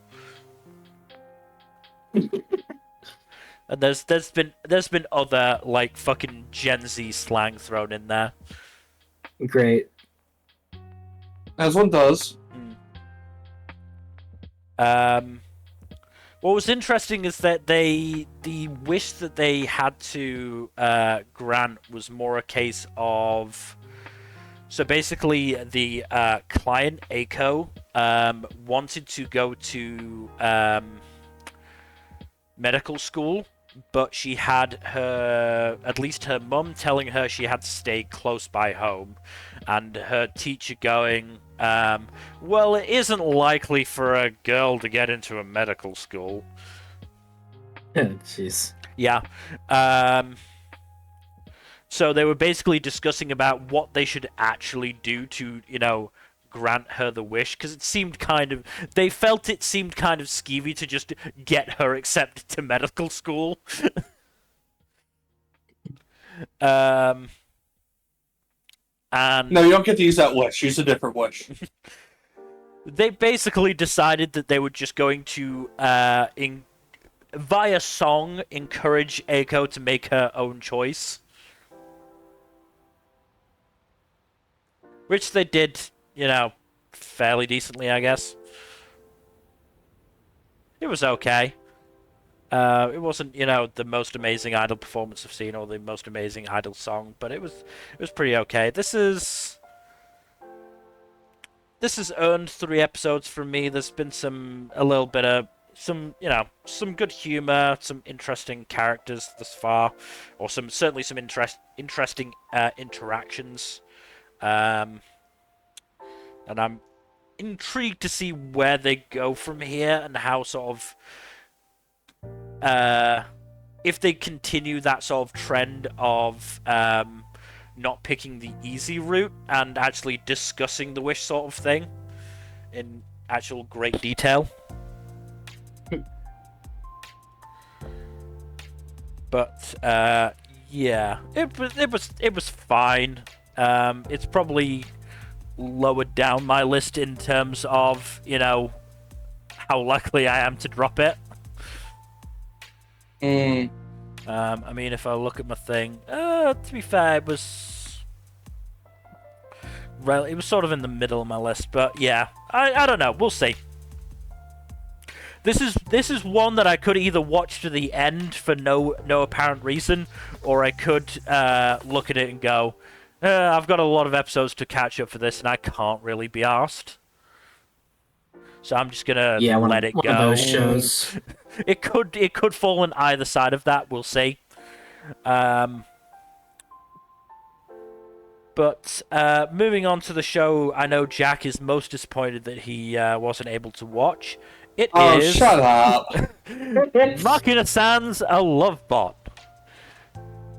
And there's been other like fucking Gen Z slang thrown in there. Great. As one does. What was interesting is that the wish that they had to grant was more a case of. So basically, the client Eiko wanted to go to medical school, but she had at least her mum telling her she had to stay close by home, and her teacher going, well, it isn't likely for a girl to get into a medical school. Jeez. Yeah. So they were basically discussing about what they should actually do to, grant her the wish, because they felt it seemed kind of skeevy to just get her accepted to medical school. And No, you don't get to use that wish. Use a different wish. They basically decided that they were just going to, via song, encourage Eiko to make her own choice. Which they did, fairly decently, I guess. It was okay. It wasn't, the most amazing Idol performance I've seen or the most amazing Idol song, but it was pretty okay. This has earned 3 episodes from me. There's been some good humor, some interesting characters thus far, or certainly some interesting interactions. And I'm intrigued to see where they go from here and how sort of if they continue that sort of trend of not picking the easy route and actually discussing the wish sort of thing in actual great detail. But yeah, it was fine. It's probably lower down my list in terms of, how likely I am to drop it. I mean, if I look at my thing, to be fair, it was sort of in the middle of my list, but yeah, I don't know, we'll see. This is one that I could either watch to the end for no apparent reason, or I could look at it and go, I've got a lot of episodes to catch up for this, and I can't really be arsed. So I'm just gonna let it go. One of those shows. It could fall on either side of that. We'll see. But moving on to the show, I know Jack is most disappointed that he wasn't able to watch. It is. Shut up! Makina-san's A Love Bot.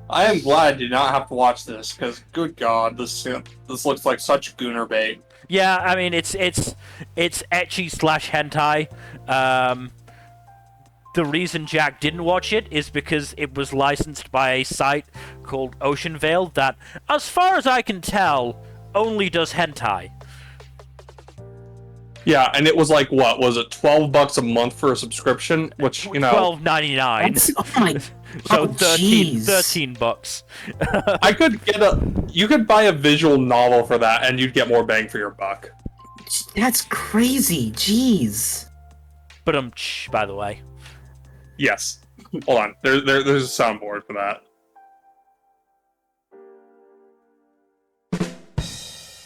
I am glad I did not have to watch this, because good god, this looks like such gooner bait. Yeah, I mean it's ecchi/hentai. The reason Jack didn't watch it is because it was licensed by a site called Ocean Veil that, as far as I can tell, only does hentai. Yeah, and it was like, what was it, $12 a month for a subscription? Which, $12.99. Oh my. So $13. You could buy a visual novel for that, and you'd get more bang for your buck. That's crazy. Jeez. But by the way. Yes. Hold on. There's a soundboard for that.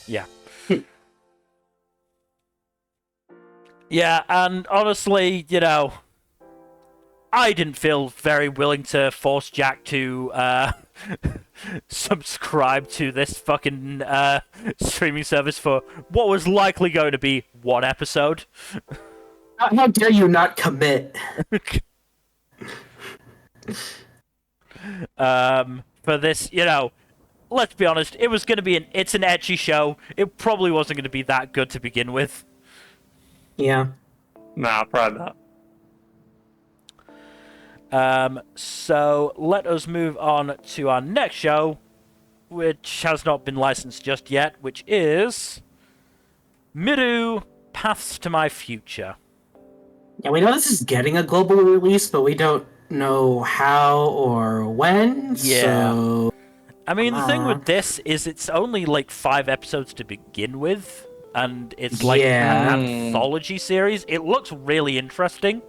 Yeah. Yeah, and honestly, I didn't feel very willing to force Jack to subscribe to this fucking streaming service for what was likely going to be 1 episode. How dare you not commit? For this, let's be honest, it was going to be it's an ecchi show. It probably wasn't going to be that good to begin with. Yeah. Nah, probably not. So let us move on to our next show, which has not been licensed just yet, which is Miru, Paths to My Future. Yeah, we know this is getting a global release, but we don't know how or when. Yeah. So... I mean, the thing with this is it's only like 5 episodes to begin with, and it's like an anthology series. It looks really interesting.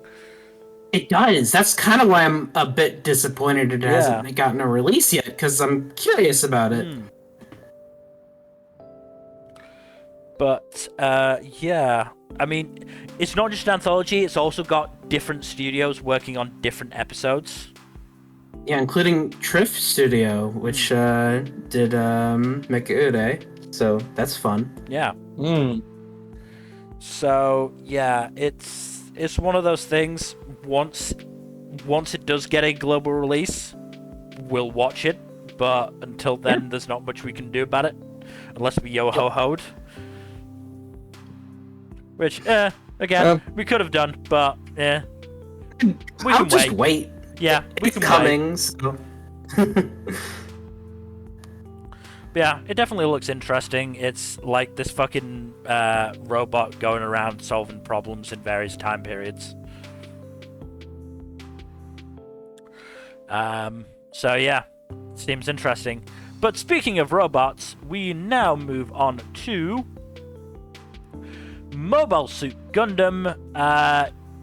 It does. That's kind of why I'm a bit disappointed it hasn't gotten a release yet, because I'm curious about it. But, yeah. I mean, it's not just an anthology, it's also got different studios working on different episodes. Yeah, including Triff Studio, which did Mekaude, so that's fun. Yeah. So, yeah, it's one of those things. Once it does get a global release, we'll watch it, but until then, there's not much we can do about it, unless we yo-ho-hoed. Which, again, we could have done, but, we I'll can just wait. Yeah, we it's can coming, wait. So. Yeah, it definitely looks interesting. It's like this fucking robot going around solving problems in various time periods. So yeah, seems interesting. But speaking of robots, we now move on to Mobile Suit Gundam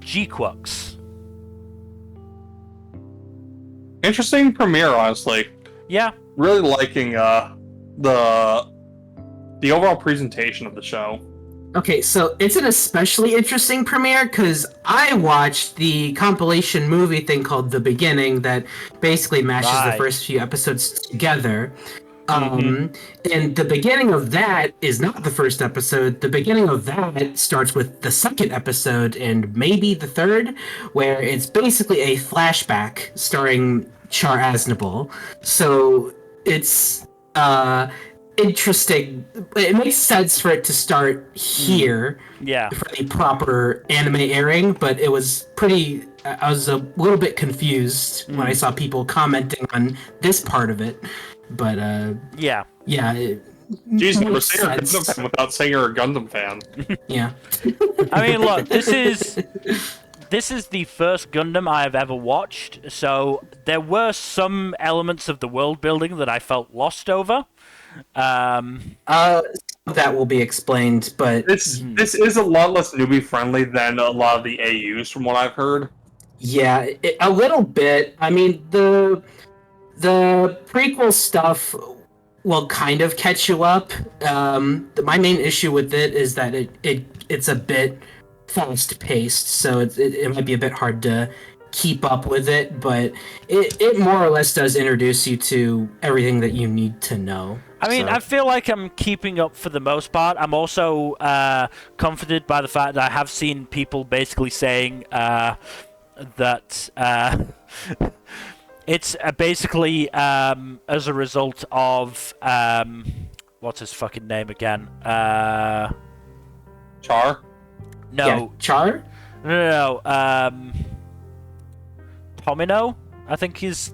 GQuuuuuX. Interesting premiere, honestly. Yeah. Really liking the overall presentation of the show. Okay, so it's an especially interesting premiere because I watched the compilation movie thing called The Beginning that basically mashes the first few episodes together. And the beginning of that is not the first episode. The beginning of that starts with the second episode and maybe the third, where it's basically a flashback starring Char Aznable. So it's interesting. It makes sense for it to start here for the proper anime airing, but it was pretty... I was a little bit confused when I saw people commenting on this part of it. But yeah. Jeez, never say you're a Gundam fan without saying you're a Gundam fan. Yeah. I mean, look, this is the first Gundam I have ever watched, so there were some elements of the world building that I felt lost over. That will be explained, but this is a lot less newbie friendly than a lot of the AUs, from what I've heard. Yeah, a little bit. I mean, the prequel stuff will kind of catch you up. My main issue with it is that it's a bit fast-paced, so it might be a bit hard to keep up with it, but it more or less does introduce you to everything that you need to know. I mean, I feel like I'm keeping up for the most part. I'm also comforted by the fact that I have seen people basically saying that it's basically as a result of what's his fucking name again? Char? No. Yeah, Char? No. Tomino, I think is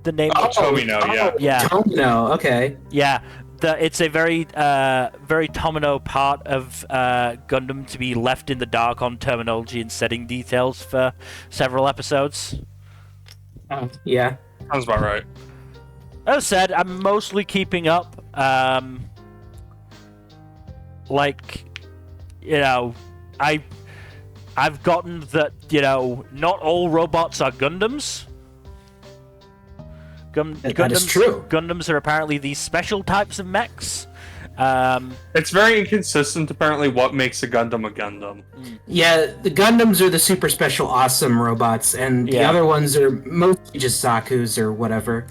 the name. Oh, Tomino, yeah. Yeah. Tomino, okay. Yeah. It's a very Tomino part of Gundam to be left in the dark on terminology and setting details for several episodes. Yeah. Sounds about right. As said, I'm mostly keeping up. I've gotten that, not all robots are Gundams. That is true. Gundams are apparently these special types of mechs. It's very inconsistent, apparently, what makes a Gundam a Gundam. Yeah, the Gundams are the super special awesome robots, and the other ones are mostly just Zaku's or whatever.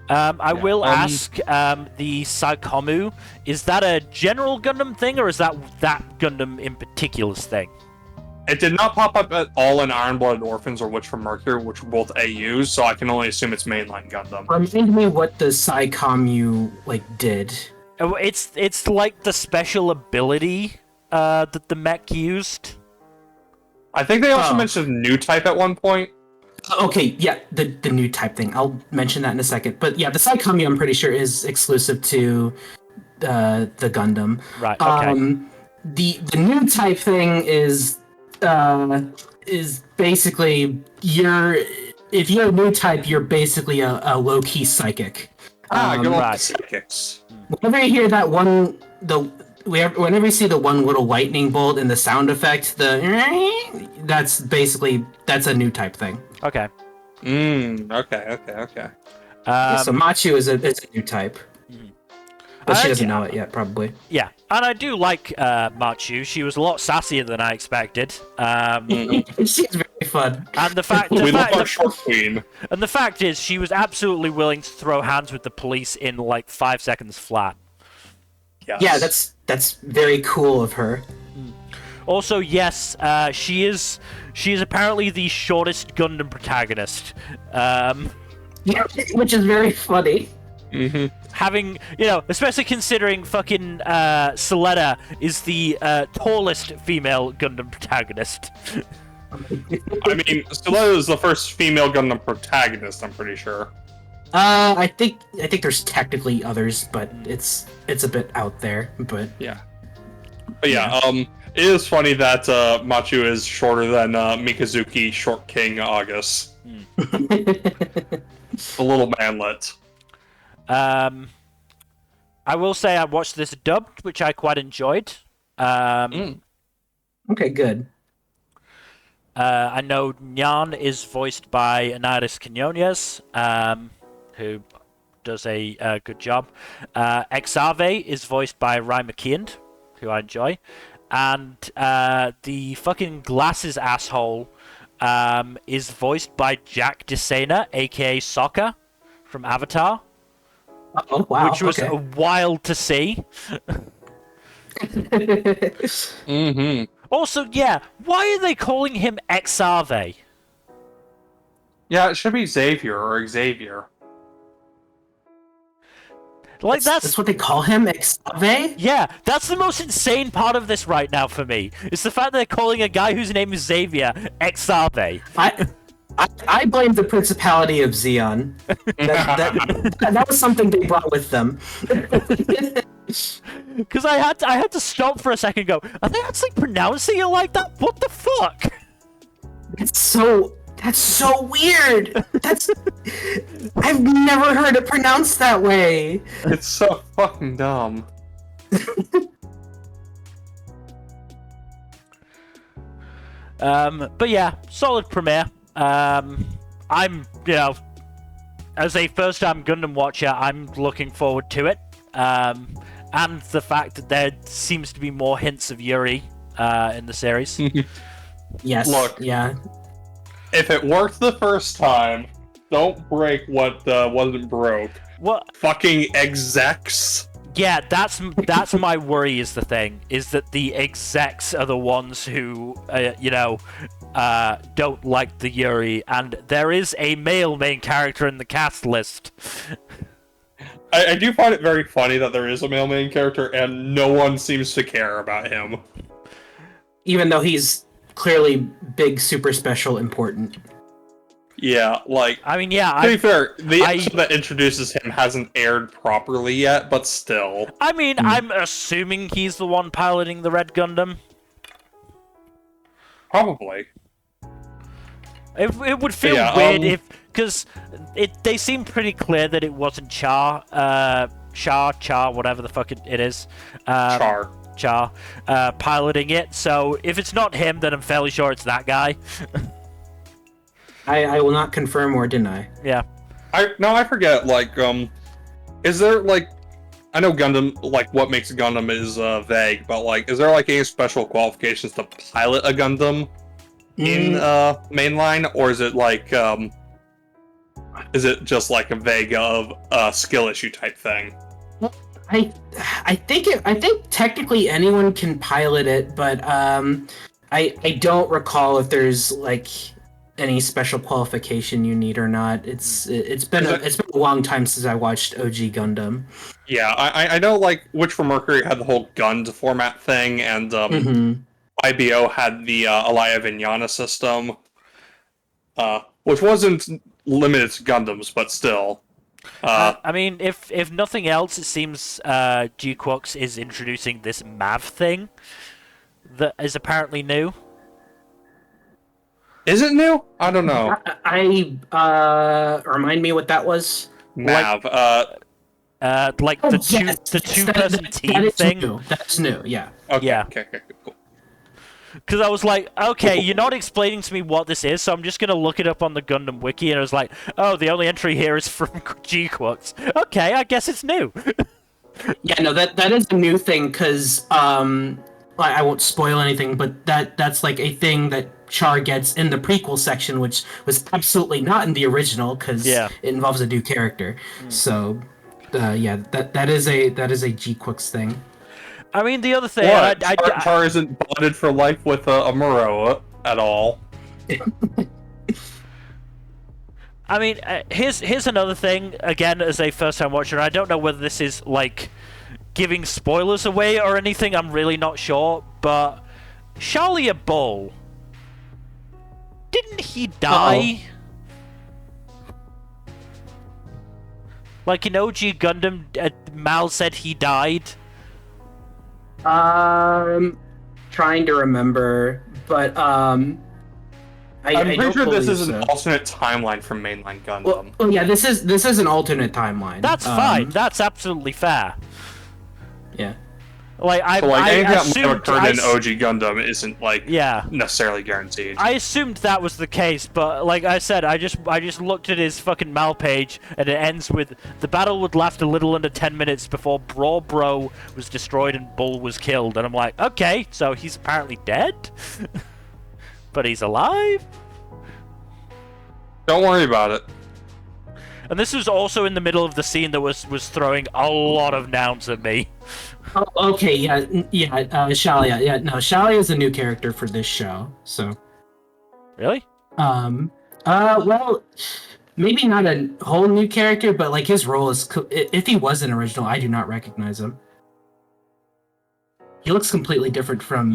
I will ask, the Saikomu, is that a general Gundam thing, or is that Gundam in particular's thing? It did not pop up at all in Iron Blooded Orphans or Witch from Mercury, which were both AUs, so I can only assume it's mainline Gundam. Remind me what the Psycommu did. Oh, it's like the special ability that the mech used. I think they also mentioned new type at one point. Okay, yeah, the new type thing. I'll mention that in a second. But yeah, the Psycommu, I'm pretty sure, is exclusive to the Gundam. Right. Okay. The new type thing is basically if you're a new type, you're basically a low key psychic. Good right. psychics. Whenever you hear that whenever you see the one little lightning bolt and the sound effect, that's a new type thing. Okay. Okay. So Machu is a new type. But she doesn't know it yet, probably. Yeah, and I do like Machu. She was a lot sassier than I expected. She's very fun. And the fact is, she was absolutely willing to throw hands with the police in like 5 seconds flat. Yes. Yeah, that's very cool of her. Also, yes, she is apparently the shortest Gundam protagonist. Yeah, which is very funny. Mm-hmm. Having, especially considering fucking Soletta is the tallest female Gundam protagonist. I mean, Soletta is the first female Gundam protagonist, I'm pretty sure. I think there's technically others, but it's a bit out there. But yeah. It is funny that Machu is shorter than Mikazuki Short King August. The little manlet. I will say I watched this dubbed, which I quite enjoyed. Okay, good. I know Nyan is voiced by Anaris Quinones, who does a good job. Exave is voiced by Rai McKeon, who I enjoy. And the fucking glasses asshole is voiced by Jack DeSena, aka Sokka, from Avatar. Oh, wow. Which was wild to see. Mm-hmm. Also, yeah, why are they calling him Exave? Yeah, it should be Xavier or Xavier. Like that's what they call him, Exave? Yeah, that's the most insane part of this right now for me. It's the fact that they're calling a guy whose name is Xavier Exave. I blame the Principality of Zeon. That was something they brought with them. Because I had to stop for a second and go, are they actually pronouncing it like that? What the fuck? That's so weird. I've never heard it pronounced that way. It's so fucking dumb. But yeah, solid premiere. I'm, as a first-time Gundam watcher, I'm looking forward to it. And the fact that there seems to be more hints of Yuri in the series. Yes. Look, yeah. If it worked the first time, don't break what wasn't broke. What? Fucking execs. Yeah, that's my worry. Is the thing is that the execs are the ones who don't like the Yuri, and there is a male main character in the cast list. I do find it very funny that there is a male main character and no one seems to care about him. Even though he's clearly big, super special, important. Yeah, like... I mean, yeah... To be fair, the episode that introduces him hasn't aired properly yet, but still. I mean, I'm assuming he's the one piloting the Red Gundam. Probably. It would feel weird if... Because they seem pretty clear that it wasn't Char, whatever the fuck it is. Char, piloting it. So if it's not him, then I'm fairly sure it's that guy. I will not confirm or deny. Yeah. I forget, like, is there, like, I know Gundam, like, what makes a Gundam is, vague, but, like, is there, like, any special qualifications to pilot a Gundam in, mainline, or is it, like, is it just, like, a vague skill issue type thing? I think technically anyone can pilot it, but I don't recall if there's like any special qualification you need or not. It's been a long time since I watched OG Gundam. Yeah, I know like Witch from Mercury had the whole Gund format thing, and IBO had the Alaya Vignana system, which wasn't limited to Gundams, but still. I mean, if nothing else, it seems GQuuuuuX is introducing this MAV thing that is apparently new. Is it new? I don't know. I remind me what that was. MAV. Like the two-person team thing. New. That's new. Yeah. Okay. Yeah. Okay. Cool. Because I was like, okay, you're not explaining to me what this is, so I'm just gonna look it up on the Gundam wiki, and I was like, oh, the only entry here is from GQuuuuuX. Okay, I guess it's new. Yeah, no, that is a new thing, because I won't spoil anything, but that's like a thing that Char gets in the prequel section, which was absolutely not in the original, because it involves a new character. So, yeah, that is a GQuuuuuX thing. I mean, the other thing... Char isn't bonded for life with Amuro at all. I mean, here's another thing, again, as a first-time watcher, I don't know whether this is, like, giving spoilers away or anything, I'm really not sure, but Shirley Bull, didn't he die? Like in OG Gundam, Mal said he died. Trying to remember, but I'm pretty sure this is an alternate timeline from mainline Gundam. Well, yeah, this is an alternate timeline. That's fine. That's absolutely fair. Yeah. Like I anything that might have assumed occurred in OG Gundam isn't like necessarily guaranteed. I assumed that was the case, but like I said, I just looked at his fucking Mal page, and it ends with the battle would last a little under 10 minutes before Bro was destroyed and Bull was killed, and I'm like, okay, so he's apparently dead, but he's alive. Don't worry about it. And this was also in the middle of the scene that was throwing a lot of nouns at me. Oh, okay, yeah, Shalia. Yeah, no, Shalia is a new character for this show, so. Really? Well, maybe not a whole new character, but like his role is, if he was an original, I do not recognize him. He looks completely different from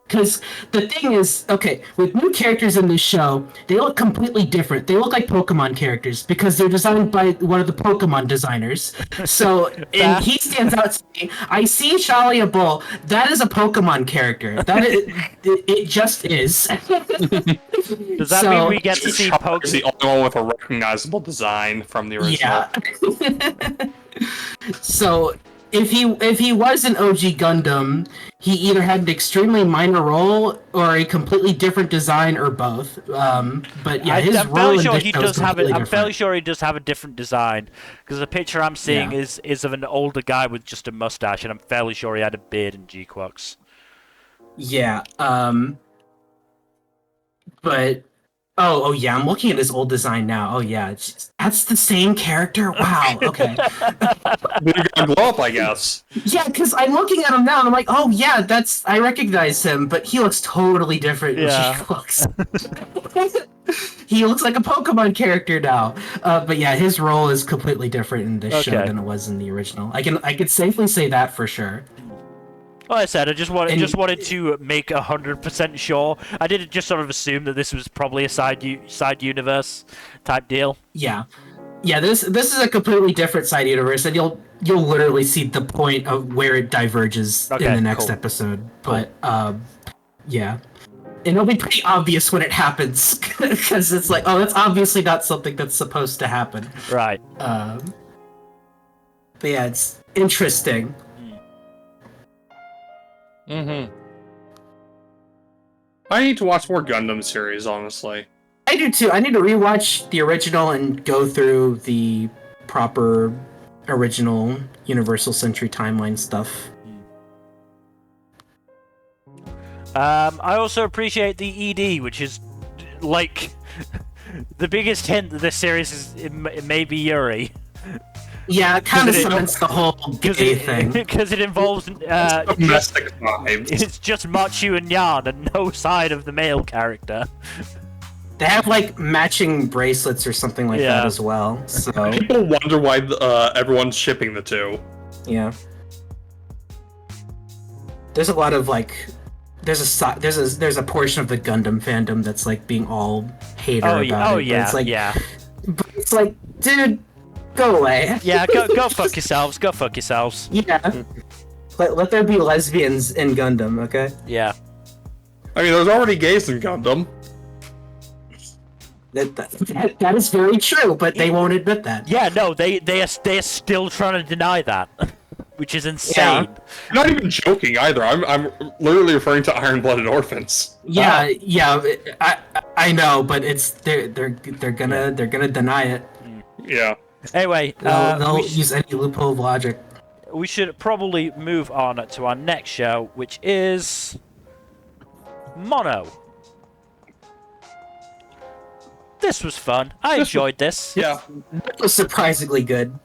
because the thing is, okay, with new characters in this show, they look completely different. They look like Pokemon characters because they're designed by one of the Pokemon designers. So, and he stands out to me. I see Shalia Bull. That is a Pokemon character. That is, it just is. Does that mean we get to see Pokemon? The only one with a recognizable design from the original. Yeah. So, if he was an OG Gundam, he either had an extremely minor role or a completely different design, or both. But yeah, his role in this show is completely different. I'm fairly sure he does have a different design, because the picture I'm seeing is of an older guy with just a mustache, and I'm fairly sure he had a beard in GQuuuuuX. Yeah. But oh yeah, I'm looking at his old design now. Oh yeah, that's the same character. Wow. Okay. You gotta glow up, I guess. Yeah, because I'm looking at him now and I'm like, oh yeah, I recognize him, but he looks totally different. Yeah. He looks like a Pokemon character now. But yeah, his role is completely different in this show than it was in the original. I could safely say that for sure. Like I said, I just wanted to make 100% sure. I did just sort of assume that this was probably a side universe type deal. Yeah. This is a completely different side universe, and you'll literally see the point of where it diverges in the next episode. But yeah, and it'll be pretty obvious when it happens, because it's like, oh, that's obviously not something that's supposed to happen. Right. But yeah, it's interesting. I need to watch more Gundam series, honestly. I do too. I need to rewatch the original and go through the proper original Universal Century Timeline stuff. I also appreciate the ED, which is like the biggest hint that this series is it may be Yuri. Yeah, it kind of Because cements the whole gay thing. Because it involves Domestic vibes. it's just Machu and Yan and no side of the male character. They have like matching bracelets or something like Yeah. that as well. So People wonder why everyone's shipping the two. yeah, there's a lot of like, there's a portion of the Gundam fandom that's like being all hater about it. But it's like, but it's like, dude, go away. Yeah, go fuck yourselves. Go fuck yourselves. Yeah. Let there be lesbians in Gundam, okay? Yeah. I mean, there's already gays in Gundam. That is very true, but they won't admit that. Yeah, no, they're still trying to deny that, which is insane. I'm not even joking either. I'm literally referring to iron-blooded orphans. Yeah, I know, but it's they're gonna deny it. Yeah. Anyway, They'll use any loophole of logic. we should probably move on to our next show, which is Mono. This was fun. I enjoyed this. Yeah. That was surprisingly good.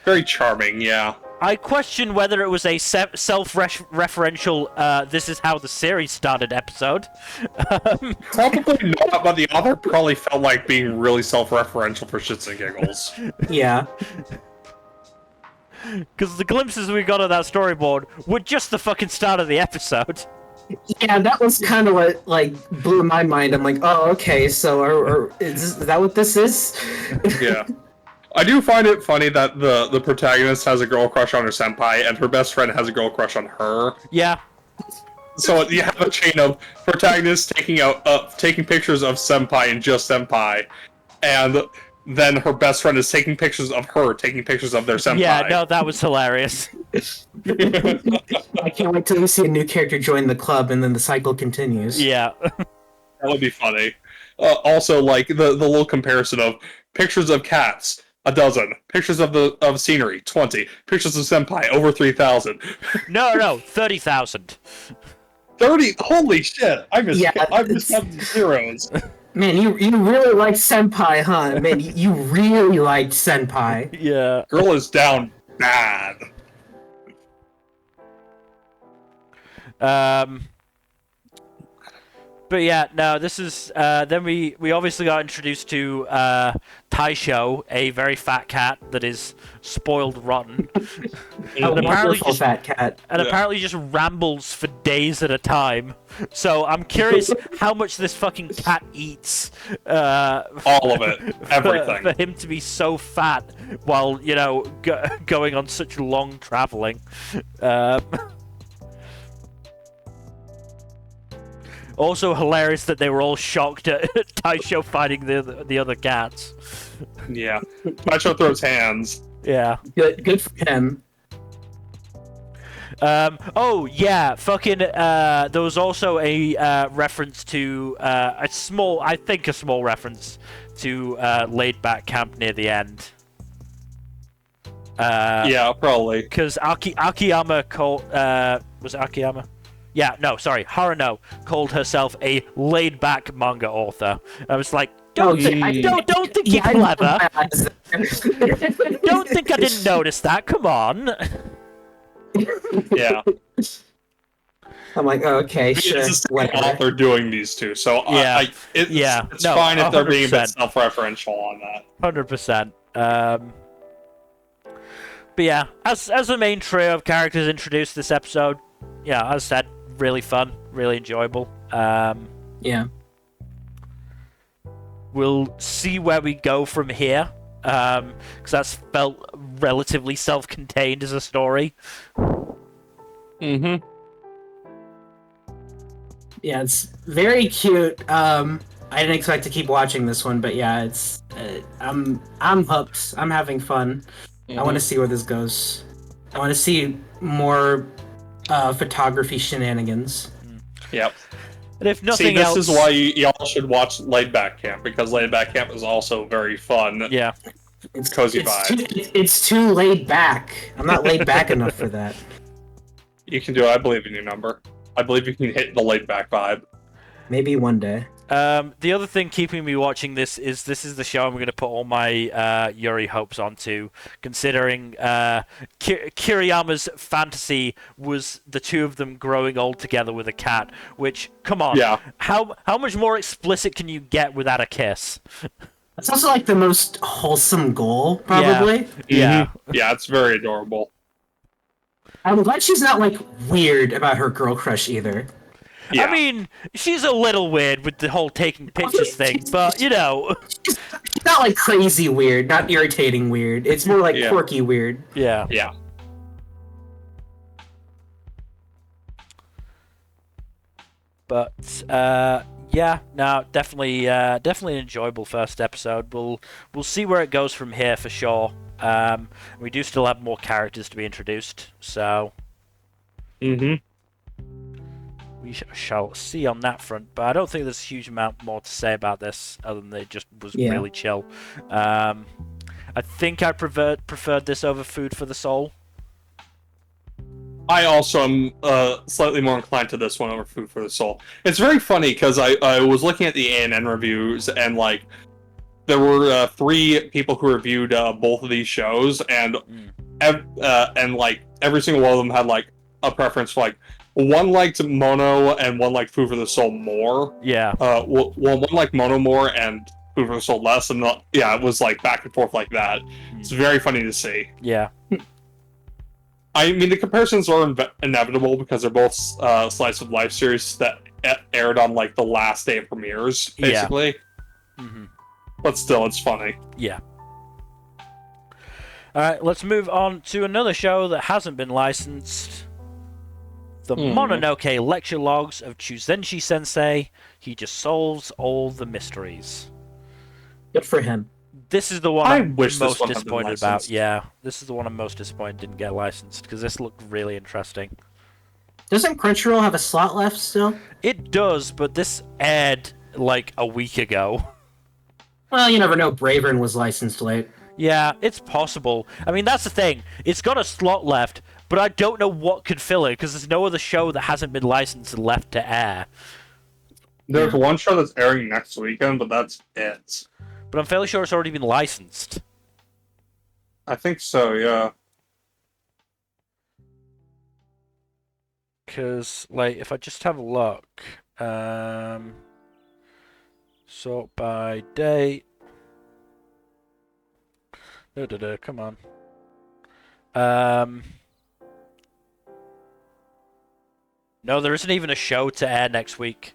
Very charming, yeah. I question whether it was a self-referential, this is how the series started episode. Probably not, but the author probably felt like being really self-referential for shits and giggles. Yeah. Because the glimpses we got of that storyboard were just the fucking start of the episode. Yeah, that was kind of what like blew my mind. I'm like, oh, okay, so is that what this is? Yeah. I do find it funny that the protagonist has a girl crush on her senpai, and her best friend has a girl crush on her. Yeah. So you have a chain of protagonists taking pictures of senpai and just senpai, and then her best friend is taking pictures of her taking pictures of their senpai. Yeah, no, that was hilarious. I can't wait till you see a new character join the club, and then the cycle continues. Yeah. That would be funny. Also, like the little comparison of pictures of cats, 12, pictures of scenery, 20, pictures of senpai, over 3,000. No, 30,000. 30? Holy shit! I missed some zeros. Man, you really like senpai, huh? Man, you really liked senpai. Yeah. Girl is down bad. But yeah, no, this is, then we obviously got introduced to, Taisho, a very fat cat that is spoiled rotten. A wonderful fat cat. And apparently just rambles for days at a time. So I'm curious how much this fucking cat eats. All of it. Everything. For him to be so fat while, you know, going on such long traveling. Also hilarious that they were all shocked at Taisho fighting the other cats. Yeah. Macho throws hands. Yeah. Good for him. Oh yeah, fucking. There was also a reference to a small reference to Laid Back Camp near the end. Yeah, probably. Because Akiyama called was it Akiyama? Yeah, no, sorry, Harano called herself a laid-back manga author. I was like, don't think you're clever. Don't think I didn't notice that. Come on. Yeah. I'm like, oh, okay, sure. It's the whatever. author doing these two, so Yeah. it's No, fine if they're being a 100%. bit self-referential on that. 100%. But yeah, as the main trio of characters introduced this episode, yeah, as I said, really fun, really enjoyable. Yeah. We'll see where we go from here, because that's felt relatively self-contained as a story. Mm-hmm. Yeah, it's very cute. I didn't expect to keep watching this one, but yeah, it's I'm hooked. I'm having fun. I want to see where this goes. I want to see more photography shenanigans. Yep. And if nothing else, this is why y'all should watch Laid Back Camp, because Laid Back Camp is also very fun. yeah, It's cozy vibe. It's too laid back. I'm not laid back enough for that. You can do it. I believe in your number. I believe you can hit the laid back vibe. Maybe one day. The other thing keeping me watching this is the show I'm going to put all my Yuri hopes onto, considering Kiriyama's fantasy was the two of them growing old together with a cat, which, come on, Yeah. how much more explicit can you get without a kiss? It's also like the most wholesome goal, probably. Yeah. Yeah, it's very adorable. I'm glad she's not like weird about her girl crush either. Yeah. I mean, she's a little weird with the whole taking pictures thing, but, you know. She's not like crazy weird, not irritating weird. It's more like Yeah. quirky weird. Yeah. Yeah. But, yeah, no, definitely an enjoyable first episode. We'll see where it goes from here for sure. We do still have more characters to be introduced, so Mm-hmm. we shall see on that front. But I don't think there's a huge amount more to say about this, other than it just was really chill. I think I preferred this over Food for the Soul. I also am slightly more inclined to this one over Food for the Soul. It's very funny because I was looking at the ANN reviews and like there were 3 people who reviewed both of these shows and like every single one of them had like a preference for like one liked Mono and one liked Food for the Soul more. Yeah. Well, one liked Mono more and Food for the Soul less, and it was like back and forth like that. It's very funny to see. Yeah. I mean, the comparisons are inevitable because they're both slice of life series that aired on like the last day of premieres, basically. Yeah. Mm-hmm. But still, it's funny. Yeah. Alright, let's move on to another show that hasn't been licensed. The Mononoke lecture logs of Chuzenji-sensei. He just solves all the mysteries. Good for him. This is the one I I'm wish this most one had been disappointed about. licensed. Yeah, this is the one I'm most disappointed didn't get licensed, because this looked really interesting. Doesn't Crunchyroll have a slot left still? It does, but this aired like a week ago. Well, you never know. Bravern was licensed late. Yeah, it's possible. I mean, that's the thing. It's got a slot left, but I don't know what could fill it, because there's no other show that hasn't been licensed and left to air. There's one show that's airing next weekend, but that's it. But I'm fairly sure it's already been licensed. I think so, yeah. Because, like, if I just have a look, sort by date. Come on. No, there isn't even a show to air next week.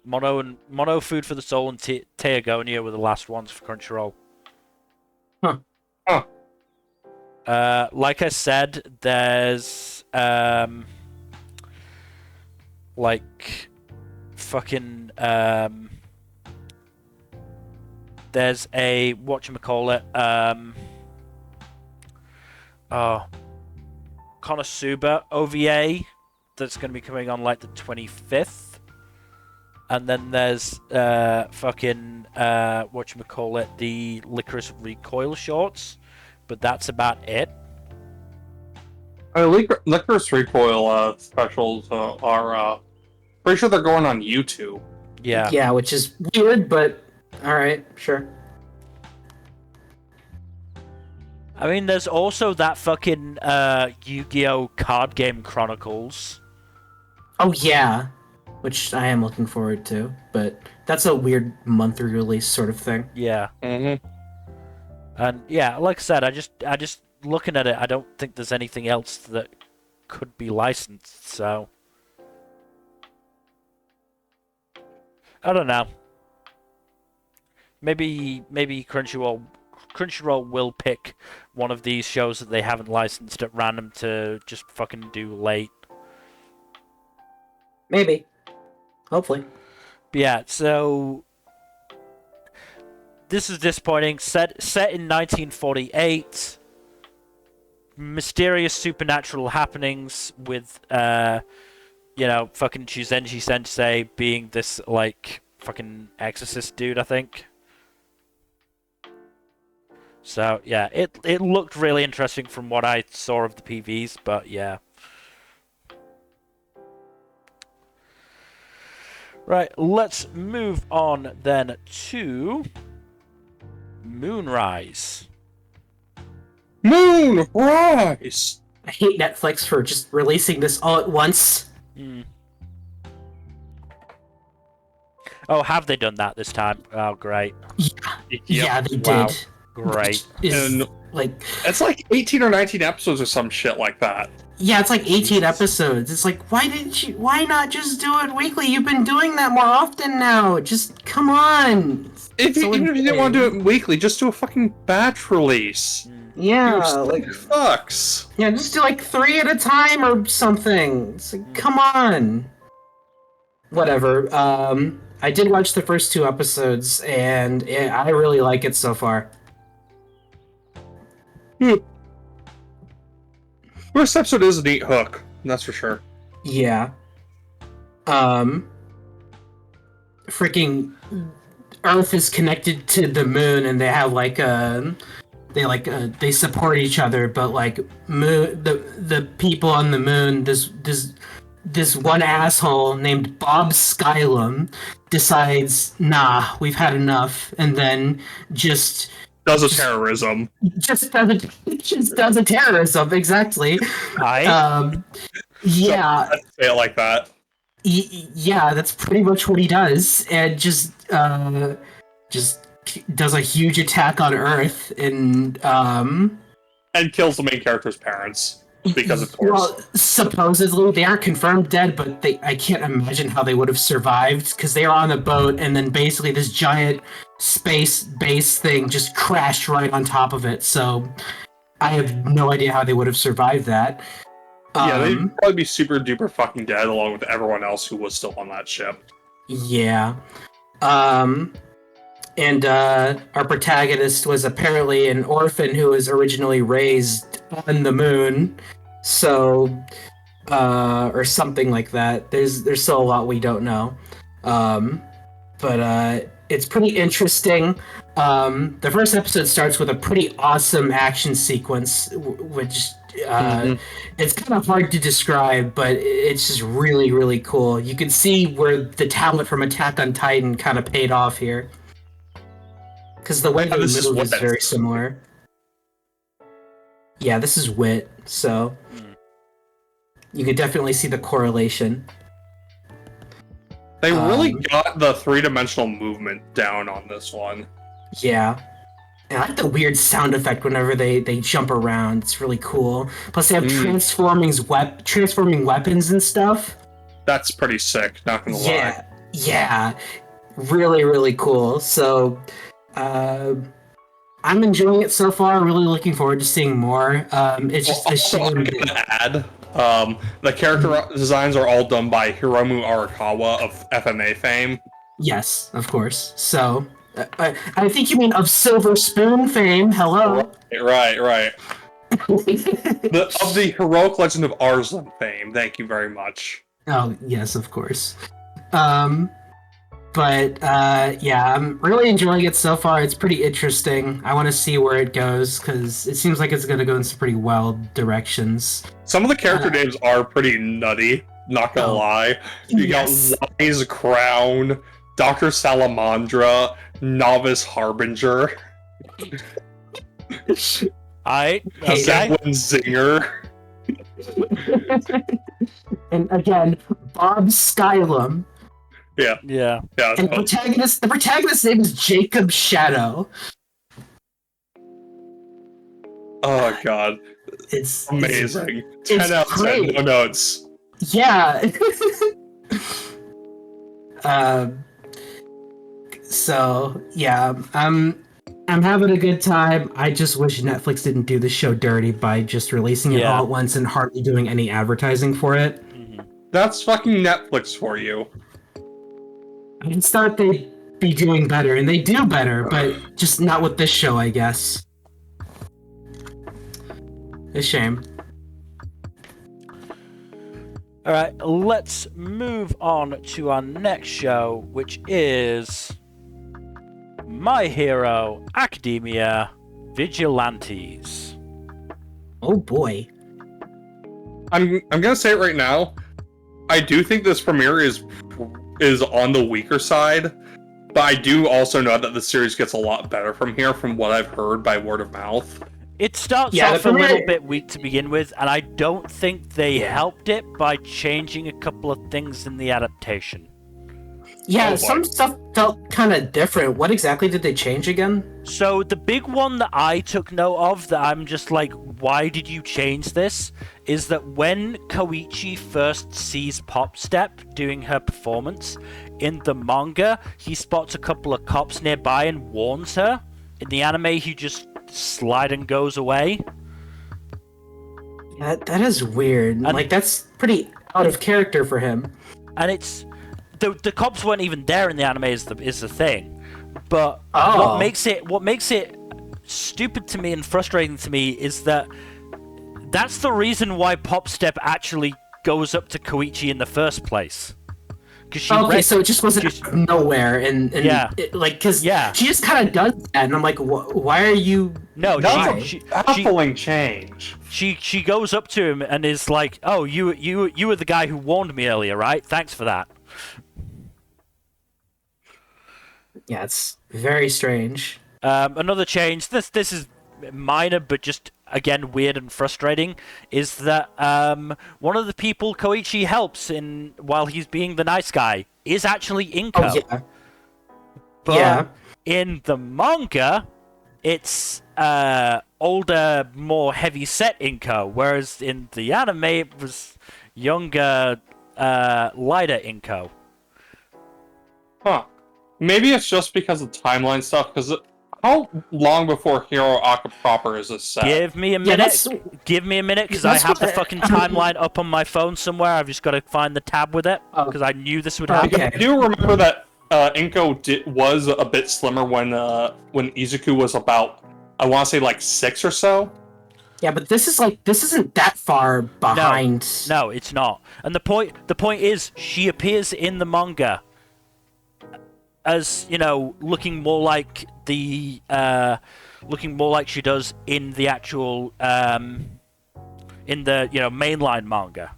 Mono Food for the Soul and Teogonia were the last ones for Crunchyroll. Huh. Like I said, there's like fucking there's a whatchamacallit Konosuba OVA that's going to be coming on like the 25th. And then there's fucking whatchamacallit, the Licorice Recoil shorts, but that's about it. Licorice Recoil specials are pretty sure they're going on YouTube. Yeah. Yeah, which is weird, but alright, sure. I mean, there's also that fucking Yu-Gi-Oh! Card Game Chronicles. Oh yeah, which I am looking forward to, but that's a weird monthly release sort of thing. Yeah. Mm-hmm. And yeah, like I said, I just looking at it, I don't think there's anything else that could be licensed, so I don't know. Maybe Crunchyroll will pick one of these shows that they haven't licensed at random to just fucking do late. Maybe. Hopefully. But yeah, so this is disappointing. Set in 1948. Mysterious supernatural happenings with fucking Chuzenji-sensei being this like fucking exorcist dude, I think. So yeah, it looked really interesting from what I saw of the PVs, but yeah. Right, let's move on then to Moonrise. Moonrise! I hate Netflix for just releasing this all at once. Oh, have they done that this time? Oh, great. Yeah, they Wow. did. Great. And Like, it's like 18 or 19 episodes or some shit like that. yeah, it's like 18 episodes. It's like, why not just do it weekly? You've been doing that more often now. Just, come on. Even if you didn't want to do it weekly, just do a fucking batch release. Yeah, like fucks. Yeah, just do like 3 at a time or something. It's like, come on. Whatever. I did watch the first 2 episodes, and I really like it so far. First episode is a neat hook, that's for sure. Yeah. Freaking Earth is connected to the moon, and they have like they support each other, but like the people on the moon, this one asshole named Bob Skylum decides, nah, we've had enough, and then just does a terrorism. Just does a terrorism, exactly. Aye. Yeah. So, let's say it like that. Yeah, that's pretty much what he does, and just does a huge attack on Earth, and kills the main character's parents. Because of course. Well, supposedly they aren't confirmed dead, but I can't imagine how they would have survived, because they are on a boat, and then basically this giant space base thing just crashed right on top of it. So I have no idea how they would have survived that. Yeah, they'd probably be super duper fucking dead, along with everyone else who was still on that ship. Yeah. And our protagonist was apparently an orphan who was originally raised on the moon, so or something like that. There's still a lot we don't know, but it's pretty interesting. The first episode starts with a pretty awesome action sequence, which it's kind of hard to describe, but it's just really, really cool. You can see where the talent from Attack on Titan kind of paid off here. Because the way they move is very similar. Yeah, this is Wit, so you could definitely see the correlation. They really got the 3-dimensional movement down on this one. Yeah. And I like the weird sound effect whenever they jump around. It's really cool. Plus they have transforming weapons and stuff. That's pretty sick, not gonna lie. Yeah. Really, really cool. So I'm enjoying it so far. Really looking forward to seeing more. It's just a shame. I'm gonna add, the character designs are all done by Hiromu Arakawa of FMA fame. Yes, of course. So I think you mean of Silver Spoon fame. Hello. Right. Of the heroic legend of Arslan fame. Thank you very much. Oh yes, of course. But yeah, I'm really enjoying it so far. It's pretty interesting. I want to see where it goes, because it seems like it's going to go in some pretty wild directions. Some of the character names are pretty nutty, not gonna lie. You got Wise Crown, Dr. Salamandra, Novice Harbinger, Zeppelin Zinger. And again, Bob Skylum. Yeah. And the protagonist's name is Jacob Shadow. Oh god. It's amazing. 10 out of 10, no notes. Yeah. So yeah, I'm having a good time. I just wish Netflix didn't do the show dirty by just releasing it all at once and hardly doing any advertising for it. That's fucking Netflix for you. I just thought they'd be doing better, and they do better, but just not with this show, I guess. A shame. Alright, let's move on to our next show, which is My Hero Academia Vigilantes. Oh boy. I'm gonna say it right now. I do think this premiere is is on the weaker side, but I do also know that the series gets a lot better from here, from what I've heard by word of mouth. It starts off a little bit weak to begin with, and I don't think they helped it by changing a couple of things in the adaptation. Yeah, some stuff felt kind of different. What exactly did they change again? So the big one that I took note of that I'm just like, why did you change this? Is that when Koichi first sees Popstep doing her performance, in the manga, he spots a couple of cops nearby and warns her. In the anime, he just slide and goes away. That is weird. And, like, that's pretty out of character for him. And it's... The cops weren't even there in the anime is the thing. But what makes it stupid to me and frustrating to me is that that's the reason why Popstep actually goes up to Koichi in the first place. So it just wasn't out of nowhere, and yeah, because she just kind of does that, and I'm like, why are you? No, she baffling change. She goes up to him and is like, "Oh, you were the guy who warned me earlier, right? Thanks for that." Yeah, it's very strange. Another change. This is minor, but just again weird and frustrating. Is that one of the people Koichi helps in while he's being the nice guy is actually Inko. Oh, yeah. But in the manga, it's older, more heavy-set Inko, whereas in the anime it was younger, lighter Inko. Huh. Maybe it's just because of timeline stuff, because how long before Hero Aka proper is this set? Give me a minute. Give me a minute, because I have the fucking timeline up on my phone somewhere. I've just got to find the tab with it, because I knew this would happen. I do remember that Inko was a bit slimmer when Izuku was about, I want to say, like 6 or so. Yeah, but this isn't that far behind. No, it's not. And the point is, she appears in the manga as, you know, looking more like she does in the actual in the, you know, mainline manga.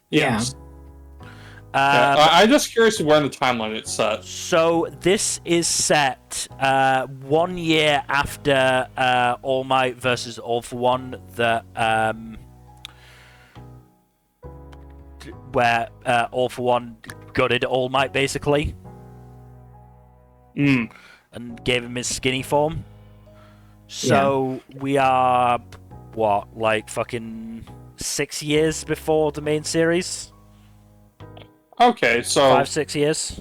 Yes. I'm just curious where in the timeline it's set. So this is set 1 year after All Might versus All for One, where All for One gutted All Might basically. And gave him his skinny form. So we are, what, like fucking 6 years before the main series? Okay, so 5-6 years.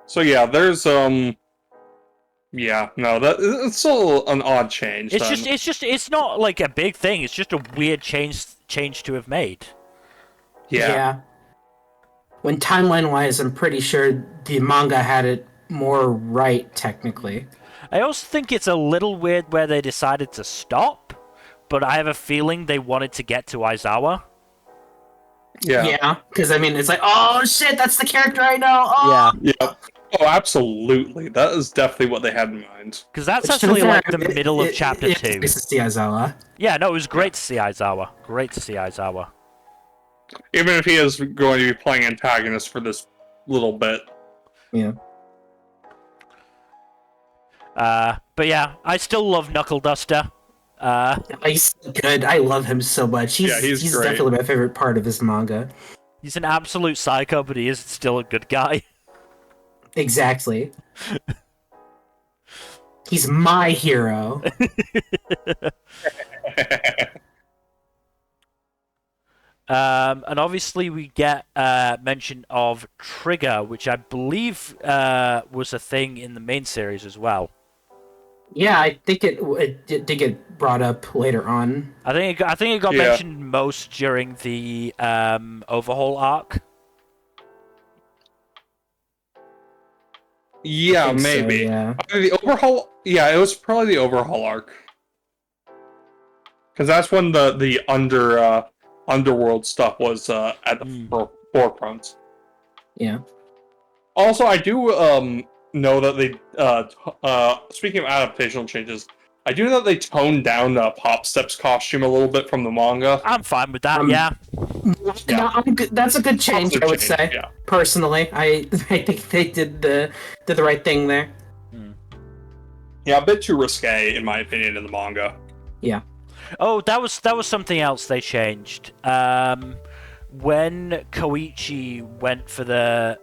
So yeah, there's it's still an odd change. It's not like a big thing. It's just a weird change to have made. Yeah. When timeline-wise, I'm pretty sure the manga had it more right, technically. I also think it's a little weird where they decided to stop, but I have a feeling they wanted to get to Aizawa. Yeah, because I mean, it's like, oh shit, that's the character I know. Oh! Yeah. Oh, absolutely. That is definitely what they had in mind. Because that's actually like the middle of chapter 2. It's to see Aizawa. Yeah, no, it was great to see Aizawa. Great to see Aizawa. Even if he is going to be playing antagonist for this little bit. Yeah. But yeah, I still love Knuckle Duster. He's good. I love him so much. He's definitely my favorite part of this manga. He's an absolute psycho, but he is still a good guy. Exactly. He's my hero. And obviously we get mention of Trigger, which I believe was a thing in the main series as well. Yeah, I think it did get brought up later on. I think it got mentioned most during the overhaul arc. Yeah, maybe. So, yeah. The overhaul. Yeah, it was probably the overhaul arc, because that's when the underworld stuff was at the forefront. Yeah. Also, I do know that they speaking of adaptational changes, I do know they toned down Pop Step's costume a little bit from the manga. I'm fine with that. Yeah. No, that's a good change, I would say. Yeah. Personally, I think they did the right thing there. Yeah, a bit too risque, in my opinion, in the manga. Yeah. Oh, that was something else they changed. When Koichi went for the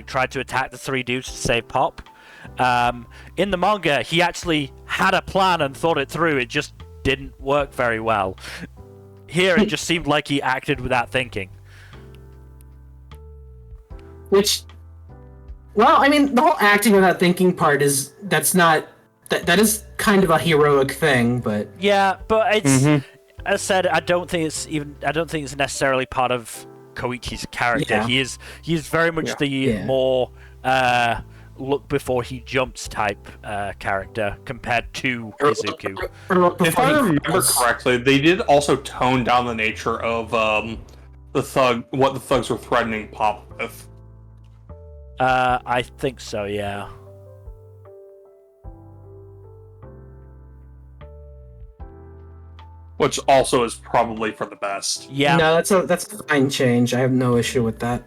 tried to attack the three dudes to save Pop. In the manga, he actually had a plan and thought it through. It just didn't work very well. Here, it just seemed like he acted without thinking. Which, well, I mean, the whole acting without thinking part is that is kind of a heroic thing, but yeah, but it's as I said, I don't think it's necessarily part of Koichi's character. Yeah. He is very much the more look before he jumps type character compared to Izuku. If I remember correctly, they did also tone down the nature of what the thugs were threatening Pop with. I think so, yeah. Which also is probably for the best. Yeah. No, that's a fine change. I have no issue with that.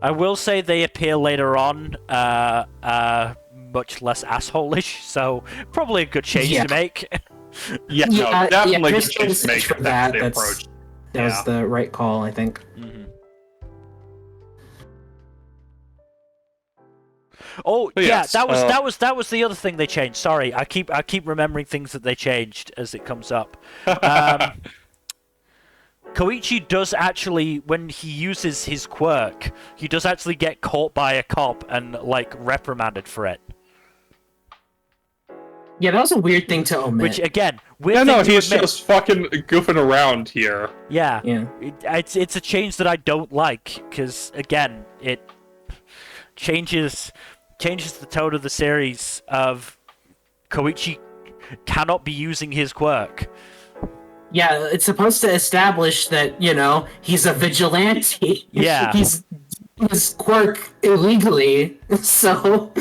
I will say they appear later on, much less asshole-ish, so probably a good change to make. Definitely good change change to make for that that. approach. That was the right call, I think. Mm-hmm. Oh But yeah, yes, that was the other thing they changed. Sorry, I keep remembering things that they changed as it comes up. Koichi does actually, when he uses his quirk, he does actually get caught by a cop and reprimanded for it. Yeah, that was a weird thing to omit. Which again, weird thing to he's admit. just fucking goofing around here. Yeah. Yeah. It's a change that I don't like because again, it changes the tone of the series of Koichi cannot be using his quirk. Yeah, it's supposed to establish that, he's a vigilante. Yeah. He's his quirk illegally, so...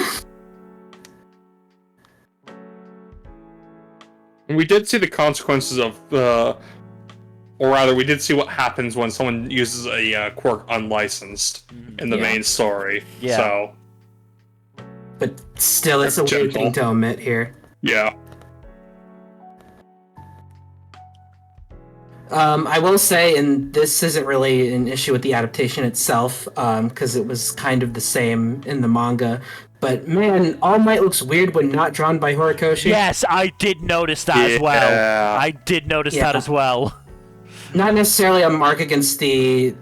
We did see the consequences of, or rather, we did see what happens when someone uses a quirk unlicensed in the main story. Yeah. So... But still, it's a weird thing to omit here. Yeah. I will say, and this isn't really an issue with the adaptation itself, because it was kind of the same in the manga, but man, All Might looks weird when not drawn by Horikoshi. Yes, I did notice that as well. I did notice that as well. Not necessarily a mark against the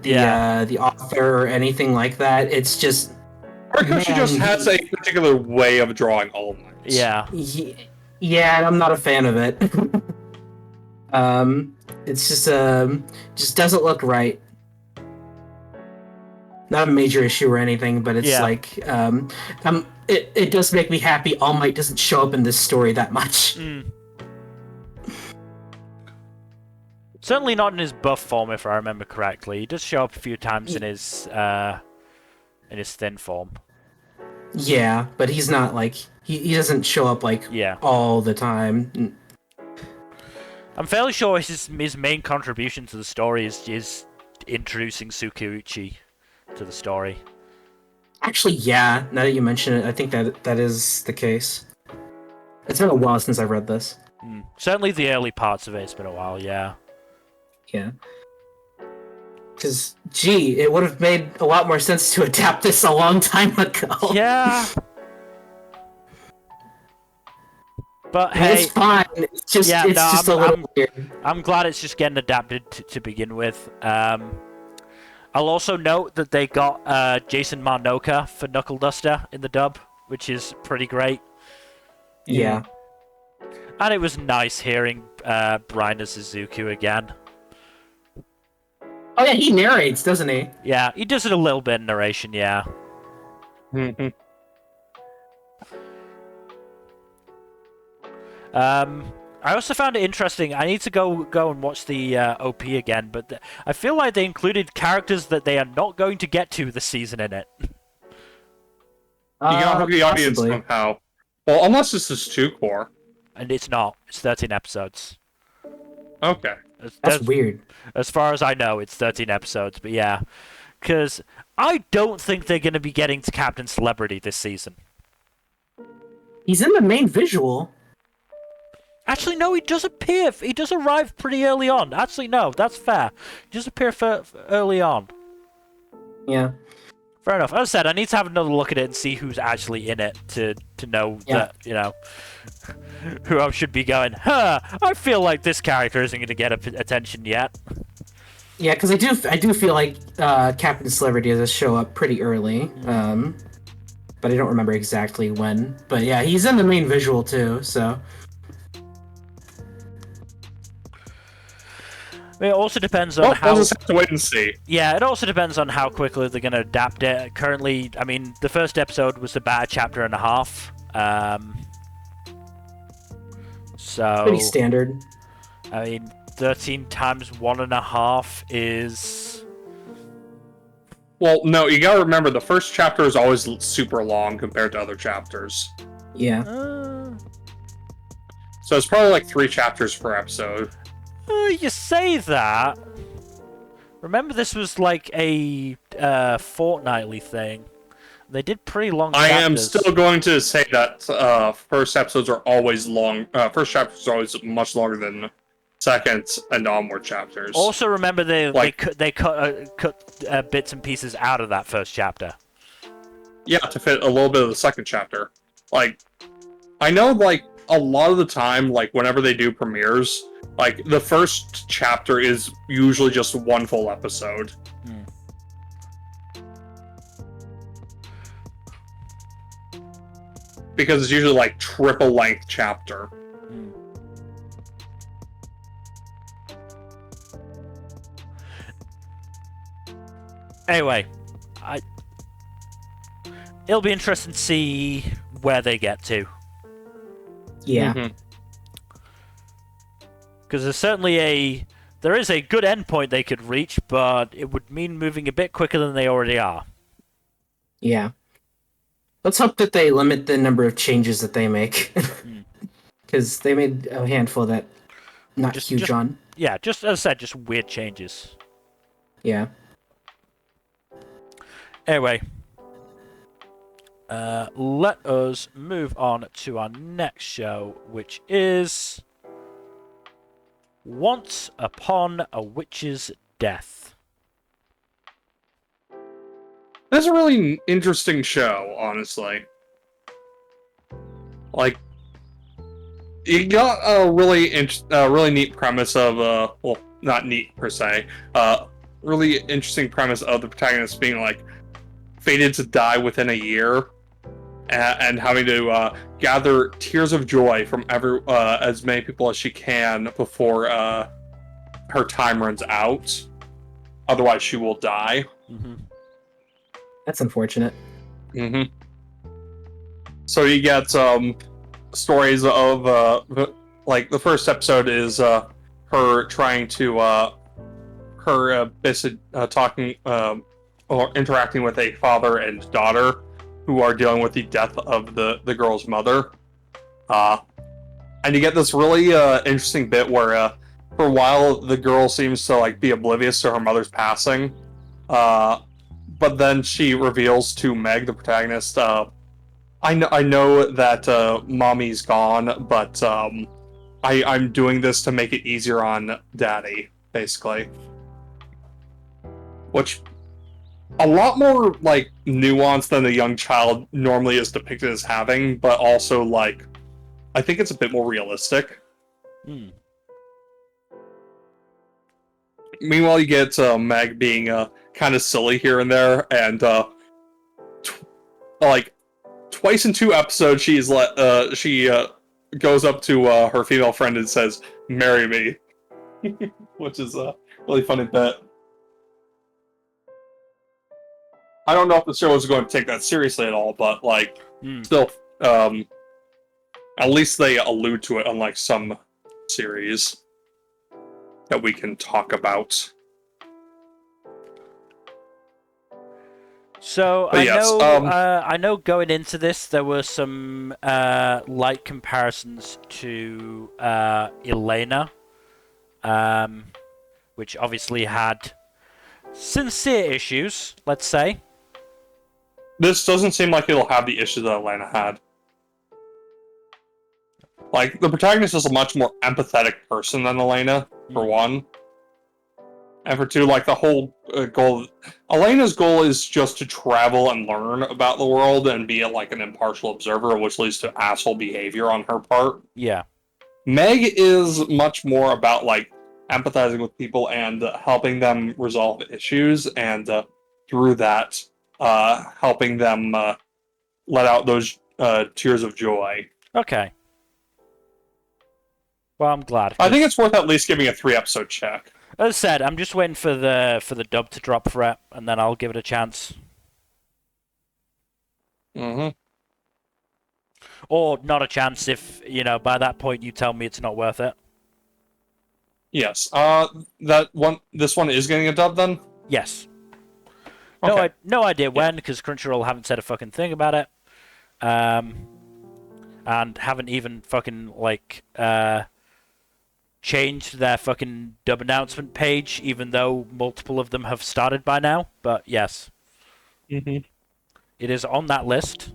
author or anything like that. It's just Horikoshi just has a particular way of drawing All Might. Yeah. Yeah, and I'm not a fan of it. It's just doesn't look right. Not a major issue or anything, but it's it does make me happy All Might doesn't show up in this story that much. Certainly not in his buff form, if I remember correctly. He does show up a few times in his thin form. Yeah, but he's not he doesn't show up all the time. I'm fairly sure his main contribution to the story is introducing Tsukauchi to the story. Actually, yeah. Now that you mention it, I think that is the case. It's been a while since I read this. Certainly the early parts of it. It's been a while, yeah. Yeah. Because, it would have made a lot more sense to adapt this a long time ago. Yeah. But hey, it's fine. It's just a little weird. I'm glad it's just getting adapted to begin with. I'll also note that they got Jason Mononoke for Knuckle Duster in the dub, which is pretty great. Yeah. And it was nice hearing Brian as Suzuku again. Oh yeah, he narrates, doesn't he? Yeah, he does it a little bit in narration, yeah. I also found it interesting. I need to go and watch the OP again, but I feel like they included characters that they are not going to get to this season in it. You gotta hook the audience Possibly. somehow. Well, unless this is 2 core. And it's not. It's 13 episodes. Okay. That's weird. As far as I know, it's 13 episodes, but yeah. Because I don't think they're going to be getting to Captain Celebrity this season. He's in the main visual. Actually, no, he does appear. He does arrive pretty early on. Actually, no, that's fair. He does appear early on. Yeah. Fair enough. As I said, I need to have another look at it and see who's actually in it to know that, you know, who I should be going, I feel like this character isn't going to get attention yet. Yeah, because I do feel like Captain Celebrity does show up pretty early, but I don't remember exactly when. But yeah, he's in the main visual too, so... It also depends on how... We'll just have to wait and see. Yeah, it also depends on how quickly they're going to adapt it. Currently, I mean, the first episode was about a chapter and a half. So... Pretty standard. I mean, 13 times 1.5 is... Well, no, you gotta remember, the first chapter is always super long compared to other chapters. Yeah. So it's probably like 3 chapters per episode. You say that. Remember, this was like a fortnightly thing. They did pretty long chapters. I am still going to say that first episodes are always long. First chapters are always much longer than second and onward chapters. Also, remember they cut bits and pieces out of that first chapter. Yeah, to fit a little bit of the second chapter. Like, I know, like, a lot of the time, like, whenever they do premieres, like, the first chapter is usually just one full episode. Because it's usually, like, triple-length chapter. Anyway, it'll be interesting to see where they get to. Yeah. Because there's certainly there is a good endpoint they could reach, but it would mean moving a bit quicker than they already are. Yeah. Let's hope that they limit the number of changes that they make. Because they made a handful that not huge on. Yeah, just as I said, just weird changes. Yeah. Anyway, let us move on to our next show, which is Once Upon a Witch's Death. That's a really interesting show, honestly. Like, you got a really neat premise of, well, not neat per se, really interesting premise of the protagonist being, like, fated to die within a year, and having to gather tears of joy from as many people as she can before her time runs out. Otherwise, she will die. That's unfortunate. So you get stories of like the first episode is her trying to talking or interacting with a father and daughter who are dealing with the death of the girl's mother. And you get this really interesting bit where for a while the girl seems to like be oblivious to her mother's passing. But then she reveals to Meg, the protagonist, I know that mommy's gone, but I'm doing this to make it easier on daddy, basically. Which, a lot more, like, nuance than a young child normally is depicted as having, but also, like, I think it's a bit more realistic. Meanwhile, you get Meg being kind of silly here and there, and like twice in 2 episodes, she goes up to her female friend and says, "Marry me," which is a really funny bit. I don't know if the show is going to take that seriously at all, but like, still, at least they allude to it, unlike some series that we can talk about. So But I know going into this there were some light comparisons to Elena, which obviously had sincere issues, let's say. This doesn't seem like it'll have the issues that Atlanta had. Like, the protagonist is a much more empathetic person than Elena, for one. And for two, like, the whole goal... Elena's goal is just to travel and learn about the world and be, like, an impartial observer, which leads to asshole behavior on her part. Yeah. Meg is much more about, like, empathizing with people and helping them resolve issues, and through that, helping them let out those tears of joy. Okay. Well, I'm glad. I think it's worth at least giving a 3-episode check. As I said, I'm just waiting for the dub to drop for it, and then I'll give it a chance. Mm-hmm. Or not a chance if, by that point you tell me it's not worth it. Yes. This one is getting a dub then? Yes. Okay. No idea when, because Crunchyroll haven't said a fucking thing about it. And haven't even fucking, changed their fucking dub announcement page, even though multiple of them have started by now. But yes. Mm-hmm. It is on that list.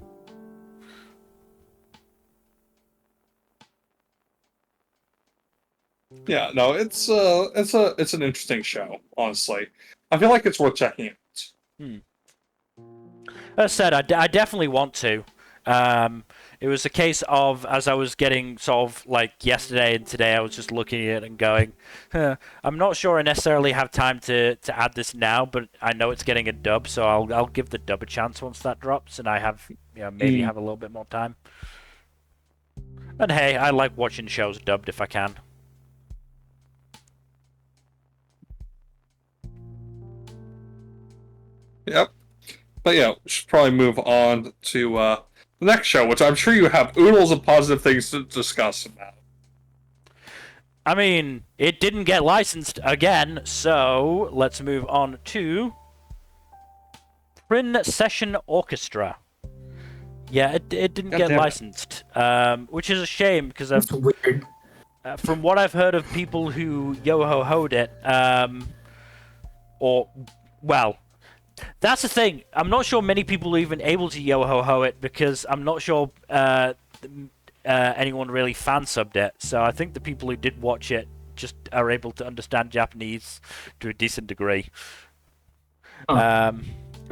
Yeah, no, it's an interesting show, honestly. I feel like it's worth checking out. As I said, I definitely want to. It was a case of, as I was getting sort of yesterday and today, I was just looking at it and going, I'm not sure I necessarily have time to add this now, but I know it's getting a dub, so I'll give the dub a chance once that drops, and I have maybe have a little bit more time. And hey, I like watching shows dubbed if I can. Yep. But yeah, we should probably move on to the next show, which I'm sure you have oodles of positive things to discuss about. I mean, it didn't get licensed again, so let's move on to Princession Orchestra. Yeah, it didn't get licensed, which is a shame because That's weird. From what I've heard of people who yo-ho-hoed it, that's the thing. I'm not sure many people are even able to yo-ho-ho it because I'm not sure anyone really fan-subbed it. So I think the people who did watch it just are able to understand Japanese to a decent degree. Good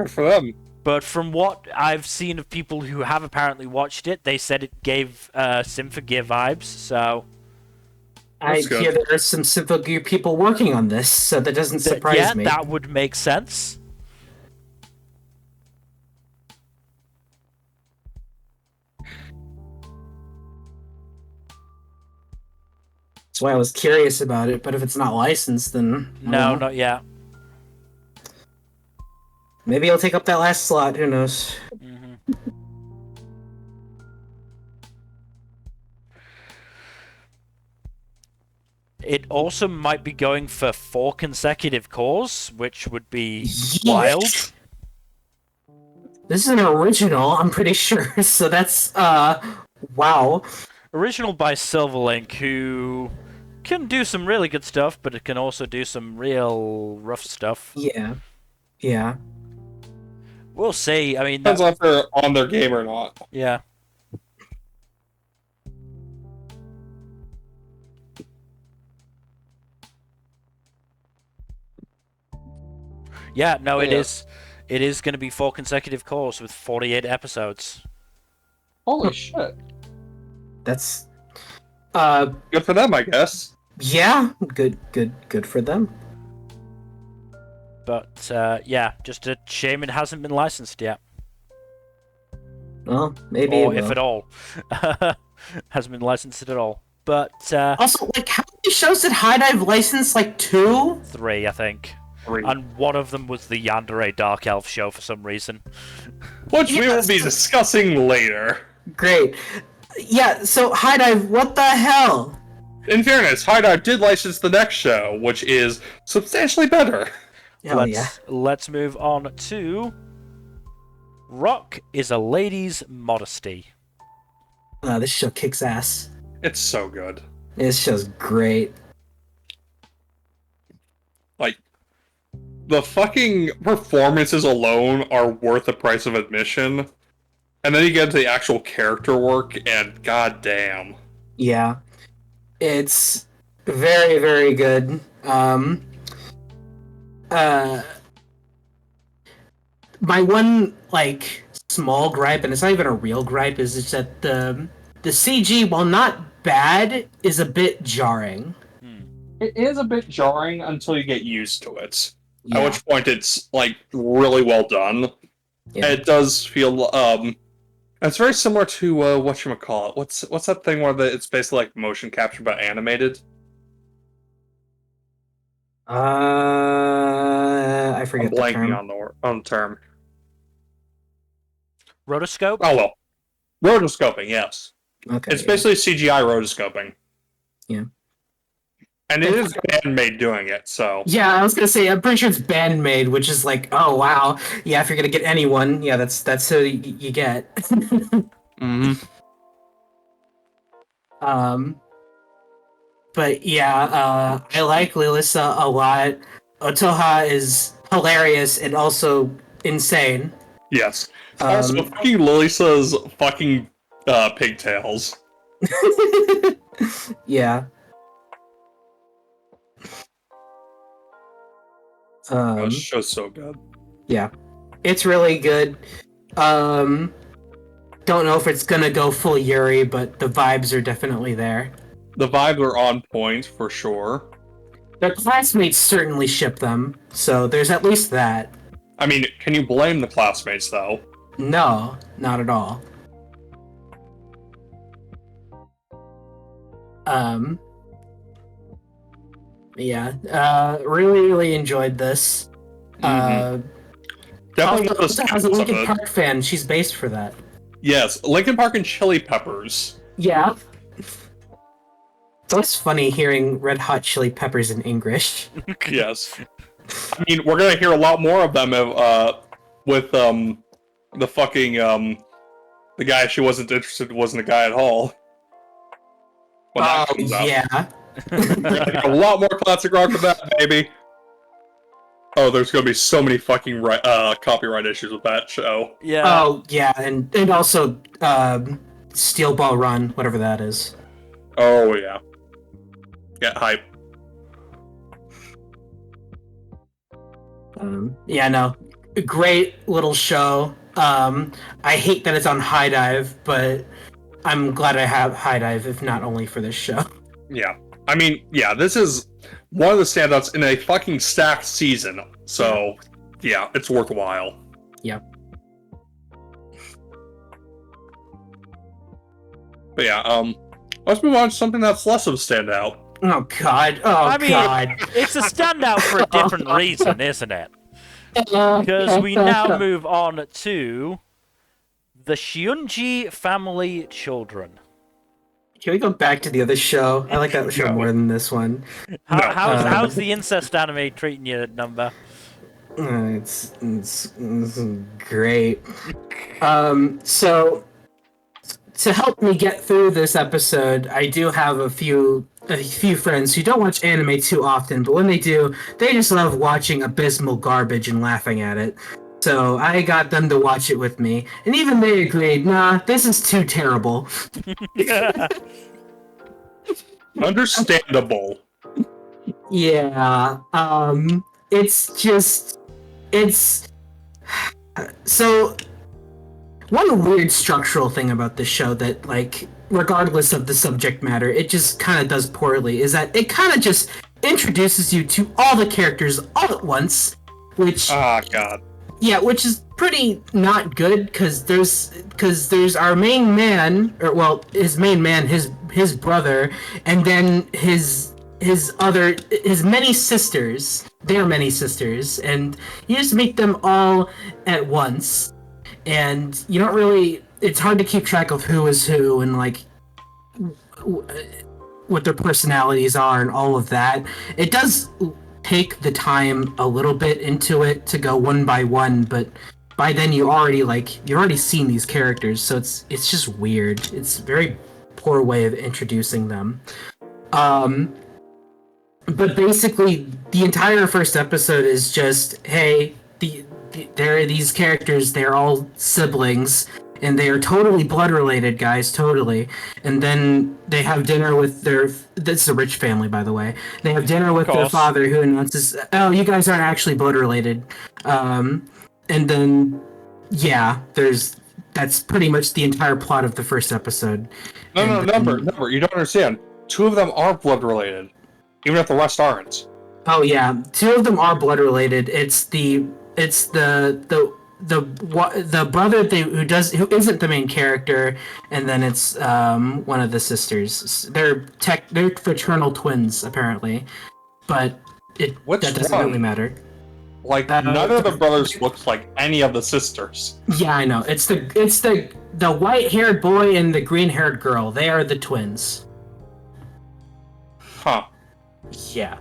for them. But from what I've seen of people who have apparently watched it, they said it gave Symphogear vibes, so... I hear there are some Symphogear people working on this, so that doesn't surprise me. Yeah, that would make sense. That's why I was curious about it, but if it's not licensed, then... No, not yet. Maybe I'll take up that last slot, who knows. Mm-hmm. It also might be going for 4 consecutive cores, which would be wild. This is an original, I'm pretty sure, so that's, wow. Original by Silverlink, who can do some really good stuff, but it can also do some real rough stuff. Yeah. Yeah. We'll see. I mean, depends on if they're on their game or not. Yeah. Yeah, no, it is. It is going to be 4 consecutive cores with 48 episodes. Holy shit. That's good for them, I guess. Yeah, good for them. But yeah, just a shame it hasn't been licensed yet. Well, maybe or if at all. Hasn't been licensed at all. But also, how many shows did High-Dive license? 2? 3, I think. 3. And one of them was the Yandere Dark Elf show for some reason. Which we will be discussing later. Great. Yeah, so High-Dive, what the hell? In fairness, High-Dive did license the next show, which is substantially better. Hell yeah. Let's move on to Rock is a lady's modesty. This show kicks ass. It's so good. This show's great. Like, the fucking performances alone are worth the price of admission. And then you get into the actual character work, and goddamn. Yeah. It's very, very good. My one, like, small gripe, and it's not even a real gripe, is just that the CG, while not bad, is a bit jarring. It is a bit jarring until you get used to it. Yeah. At which point it's, like, really well done. Yeah. It does feel, it's very similar to, whatchamacallit. What's that thing where it's basically like motion capture but animated? I forget I'm the blanking term. on the term. Rotoscope? Oh well. Rotoscoping, yes. Okay. It's basically CGI rotoscoping. Yeah. And it is man-made doing it, so... Yeah, I was gonna say, I'm pretty sure it's band-made, which is like, oh wow, yeah, if you're gonna get anyone, yeah, that's who you get. Mm-hmm. But yeah, I like Lilisa a lot. Otoha is hilarious and also insane. Yes. Also, fucking Lisa's fucking pigtails. Yeah. That show's so good. Yeah. It's really good. Don't know if it's gonna go full Yuri, but the vibes are definitely there. The vibes are on point, for sure. Their classmates certainly ship them, so there's at least that. I mean, can you blame the classmates, though? No, not at all. Yeah, really enjoyed this. Definitely Also has a Linkin Park fan. She's based for that. Yes, Linkin Park and Chili Peppers. Yeah. It's always funny hearing Red Hot Chili Peppers in English. Yes. I mean, we're gonna hear a lot more of them with the fucking the guy she wasn't interested in wasn't a guy at all. When that comes out. Yeah. We're gonna get a lot more classic rock with that, baby. Oh, there's gonna be so many fucking copyright issues with that show. Yeah. Oh, yeah, and also Steel Ball Run, whatever that is. Oh yeah. Get hype. Yeah, no. Great little show. I hate that it's on High Dive, but I'm glad I have High Dive, if not only for this show. Yeah. I mean, yeah, this is one of the standouts in a fucking stacked season. So, yeah, it's worthwhile. Yeah. But yeah, let's move on to something that's less of a standout. Oh god. Oh god. It's a standout for a different reason, isn't it? Because we now move on to the Shiunji family children. Can we go back to the other show? I like that show more than this one. How's the incest anime treating you, Nmbr? It's great. So to help me get through this episode, I do have a few friends who don't watch anime too often, but when they do, they just love watching abysmal garbage and laughing at it. So I got them to watch it with me, and even they agreed, nah, this is too terrible. Understandable. Yeah, so one weird structural thing about this show that, like, regardless of the subject matter, it just kind of does poorly, is that it kind of just introduces you to all the characters all at once, which... Ah, God. Yeah, which is pretty not good, because there's our main man, or, well, his main man, his brother, and then his many sisters, their many sisters, and you just meet them all at once, and you don't really, it's hard to keep track of who is who, and, like, what their personalities are, and all of that. It does take the time a little bit into it to go one by one, but by then you've already seen these characters, so it's just weird. It's a very poor way of introducing them. But basically, the entire first episode is just, hey, there are these characters, they're all siblings, and they are totally blood related, guys, totally. And then they have dinner with this is a rich family, by the way. They have dinner with their father, who announces, oh, you guys aren't actually blood related. And then, yeah, that's pretty much the entire plot of the first episode. No, Nmbr, you don't understand. 2 of them are blood related, even if the rest aren't. Oh yeah, 2 of them are blood related. It's the brother who isn't the main character, and then it's one of the sisters. They're fraternal twins apparently, but that doesn't really matter. Like none of the brothers looks like any of the sisters. Yeah, I know. It's the white-haired boy and the green-haired girl. They are the twins. Huh. Yeah.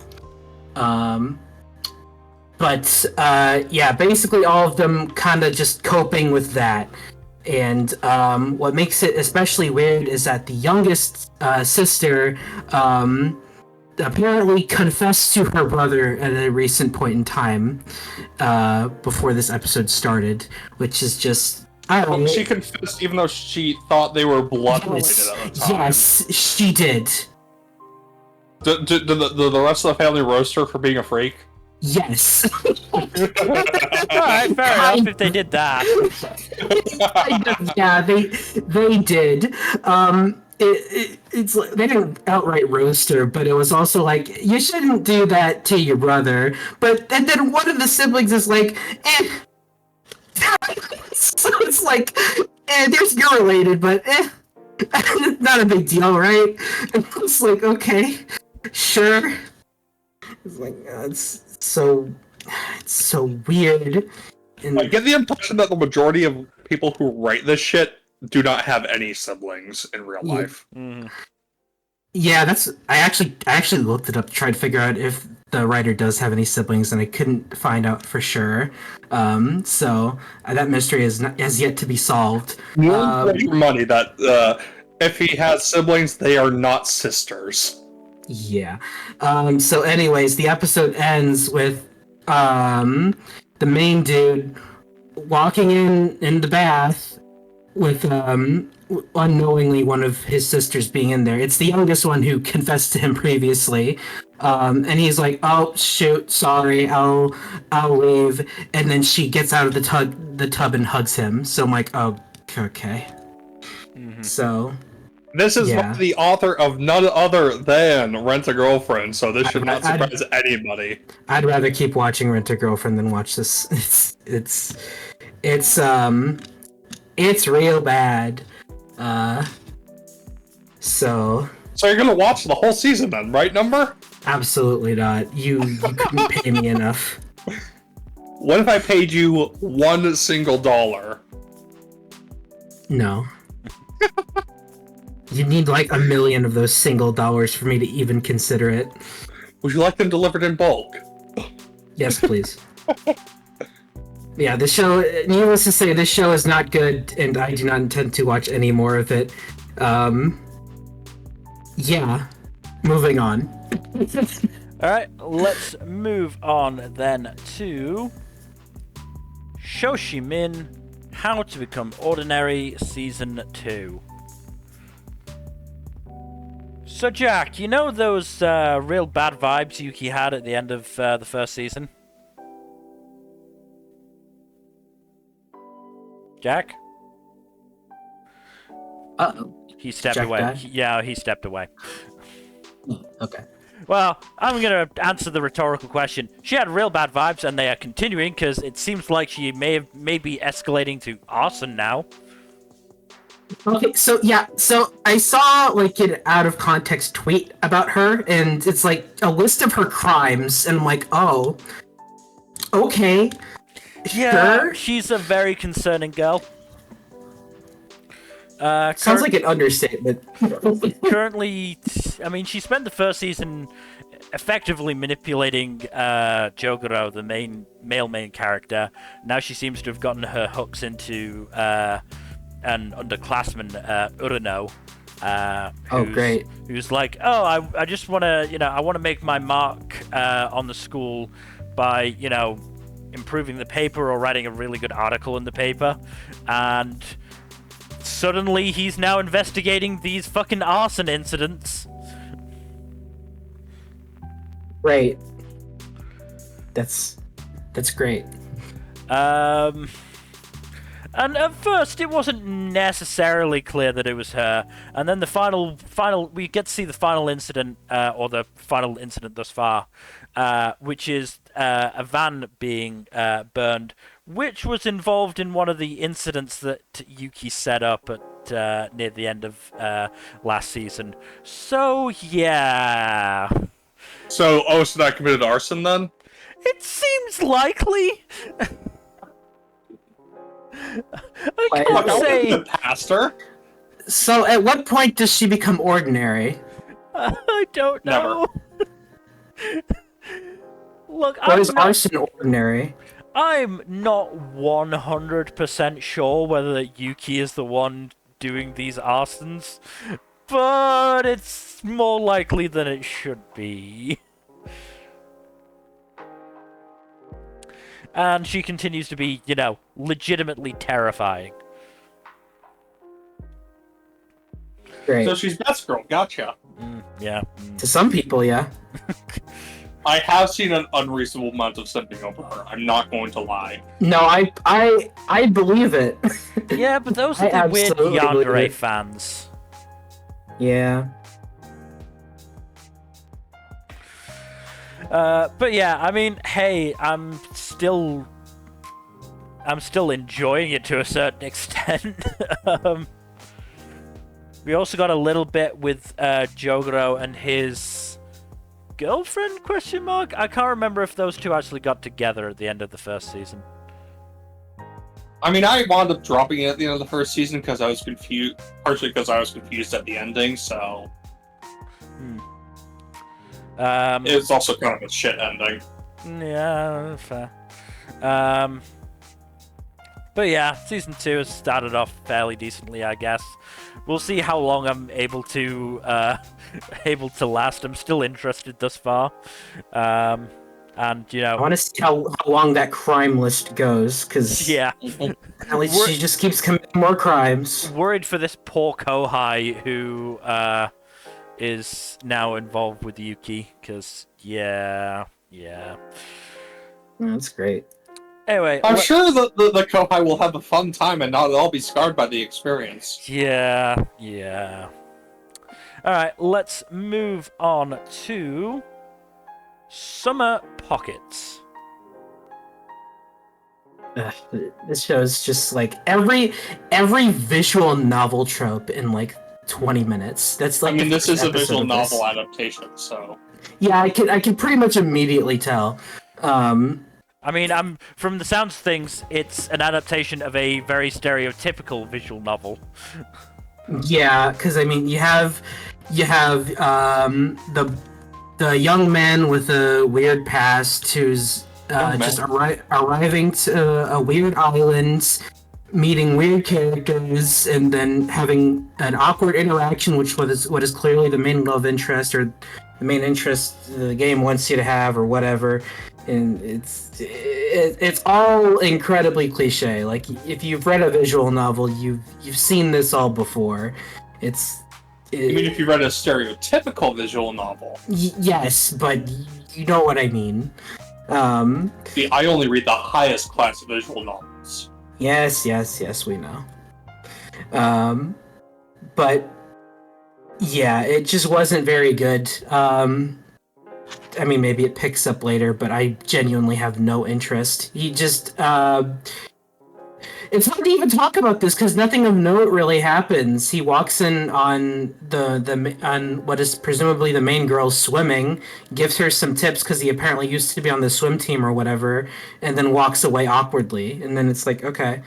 Yeah, basically all of them kind of just coping with that. And what makes it especially weird is that the youngest sister apparently confessed to her brother at a recent point in time before this episode started, which is just... I don't know. She confessed even though she thought they were blood-related at the time. Yes, she did. Did the rest of the family roast her for being a freak? Yes. Alright, fair enough if they did that. Yeah, they did. It's like, they didn't outright roast her, but it was also like, you shouldn't do that to your brother. And then one of the siblings is like, eh. So it's like, you're related, but not a big deal, right? And it's like, okay, sure. It's like, it's so weird. And I get the impression that the majority of people who write this shit do not have any siblings in real life. Mm. Yeah, I actually looked it up to try to figure out if the writer does have any siblings, and I couldn't find out for sure. So that mystery has yet to be solved. Your money that if he has siblings, they are not sisters. Yeah. So anyways, the episode ends with the main dude walking in the bath with unknowingly one of his sisters being in there. It's the youngest one who confessed to him previously. And he's like, "Oh shoot, sorry, I'll leave." And then she gets out of the tub and hugs him. So I'm like, "Oh, okay." Mm-hmm. So this is yeah. the author of none other than Rent a Girlfriend, so this should not surprise anybody. I'd rather keep watching Rent a Girlfriend than watch this. It's real bad. So you're gonna watch the whole season then, right, Nmbr? Absolutely not. You couldn't pay me enough. What if I paid you $1 single? No. You need like 1 million of those single dollars for me to even consider it. Would you like them delivered in bulk? Yes, please. Yeah, the show, needless to say, this show is not good, and I do not intend to watch any more of it. Yeah, moving on. Alright, let's move on then to Shoshimin, How to Become Ordinary, Season 2. So Jack, you know those real bad vibes Yuki had at the end of the first season? Jack? Uh-oh. He stepped Jack away. died? He stepped away. Okay. Well, I'm gonna answer the rhetorical question. She had real bad vibes, and they are continuing because it seems like she may be escalating to arson now. Okay, so I saw like an out of context tweet about her, and it's like a list of her crimes, and I'm like, oh, okay. Yeah, sure. She's a very concerning girl. Sounds like an understatement. Currently, I mean, she spent the first season effectively manipulating Jogoro, the male main character. Now she seems to have gotten her hooks into an underclassman, Urano. Great. Who's like, I just want to, I want to make my mark on the school by, improving the paper or writing a really good article in the paper. And suddenly he's now investigating these fucking arson incidents. Great. That's great. And at first, it wasn't necessarily clear that it was her. And then the final, we get to see the final incident, or the final incident thus far, which is a van being burned, which was involved in one of the incidents that Yuki set up at near the end of last season. So yeah. So Osuna committed arson then? It seems likely. I can't say. The pastor? So, at what point does she become ordinary? I don't know. Never. Look, Or is arson ordinary? I'm not 100% sure whether Yuki is the one doing these arsons, but it's more likely than it should be. And she continues to be, legitimately terrifying. Great. So she's best girl, gotcha. Yeah. To some people, yeah. I have seen an unreasonable amount of simping over her. I'm not going to lie. No, I believe it. Yeah, but those are the weird Yandere fans. Yeah. But yeah, I mean, hey, I'm still enjoying it to a certain extent. We also got a little bit with Jogoro and his girlfriend, question mark? I can't remember if those two actually got together at the end of the first season. I mean, I wound up dropping it at the end of the first season because I was confused, partially because I was confused at the ending, so... It's also kind of a shit ending. Yeah, fair. But yeah, season 2 has started off fairly decently, I guess. We'll see how long I'm able to last. I'm still interested thus far. And I want to see how long that crime list goes, because yeah, at least she just keeps committing more crimes. Worried for this poor Kohai who is now involved with Yuki, because yeah. That's great. Anyway, I'm sure the Kohai will have a fun time and not at all be scarred by the experience. Yeah. Alright, let's move on to Summer Pockets. This show is just like every visual novel trope in like 20 minutes. That's like, I mean, this is a visual novel novel adaptation, so... Yeah, I can pretty much immediately tell. I mean, from the sounds of things, it's an adaptation of a very stereotypical visual novel. Yeah, because I mean, you have the young man with a weird past who's just arriving to a weird island, meeting weird characters, and then having an awkward interaction, which was what is clearly the main love interest or the main interest the game wants you to have, or whatever. And it's all incredibly cliche. Like, if you've read a visual novel, you've seen this all before. I mean, if you read a stereotypical visual novel? Yes, but you know what I mean. See, I only read the highest class of visual novels. Yes, we know. But yeah, it just wasn't very good. I mean, maybe it picks up later, but I genuinely have no interest. He just, it's hard to even talk about this because nothing of note really happens. He walks in on on what is presumably the main girl swimming, gives her some tips because he apparently used to be on the swim team or whatever, and then walks away awkwardly. And then it's like, okay,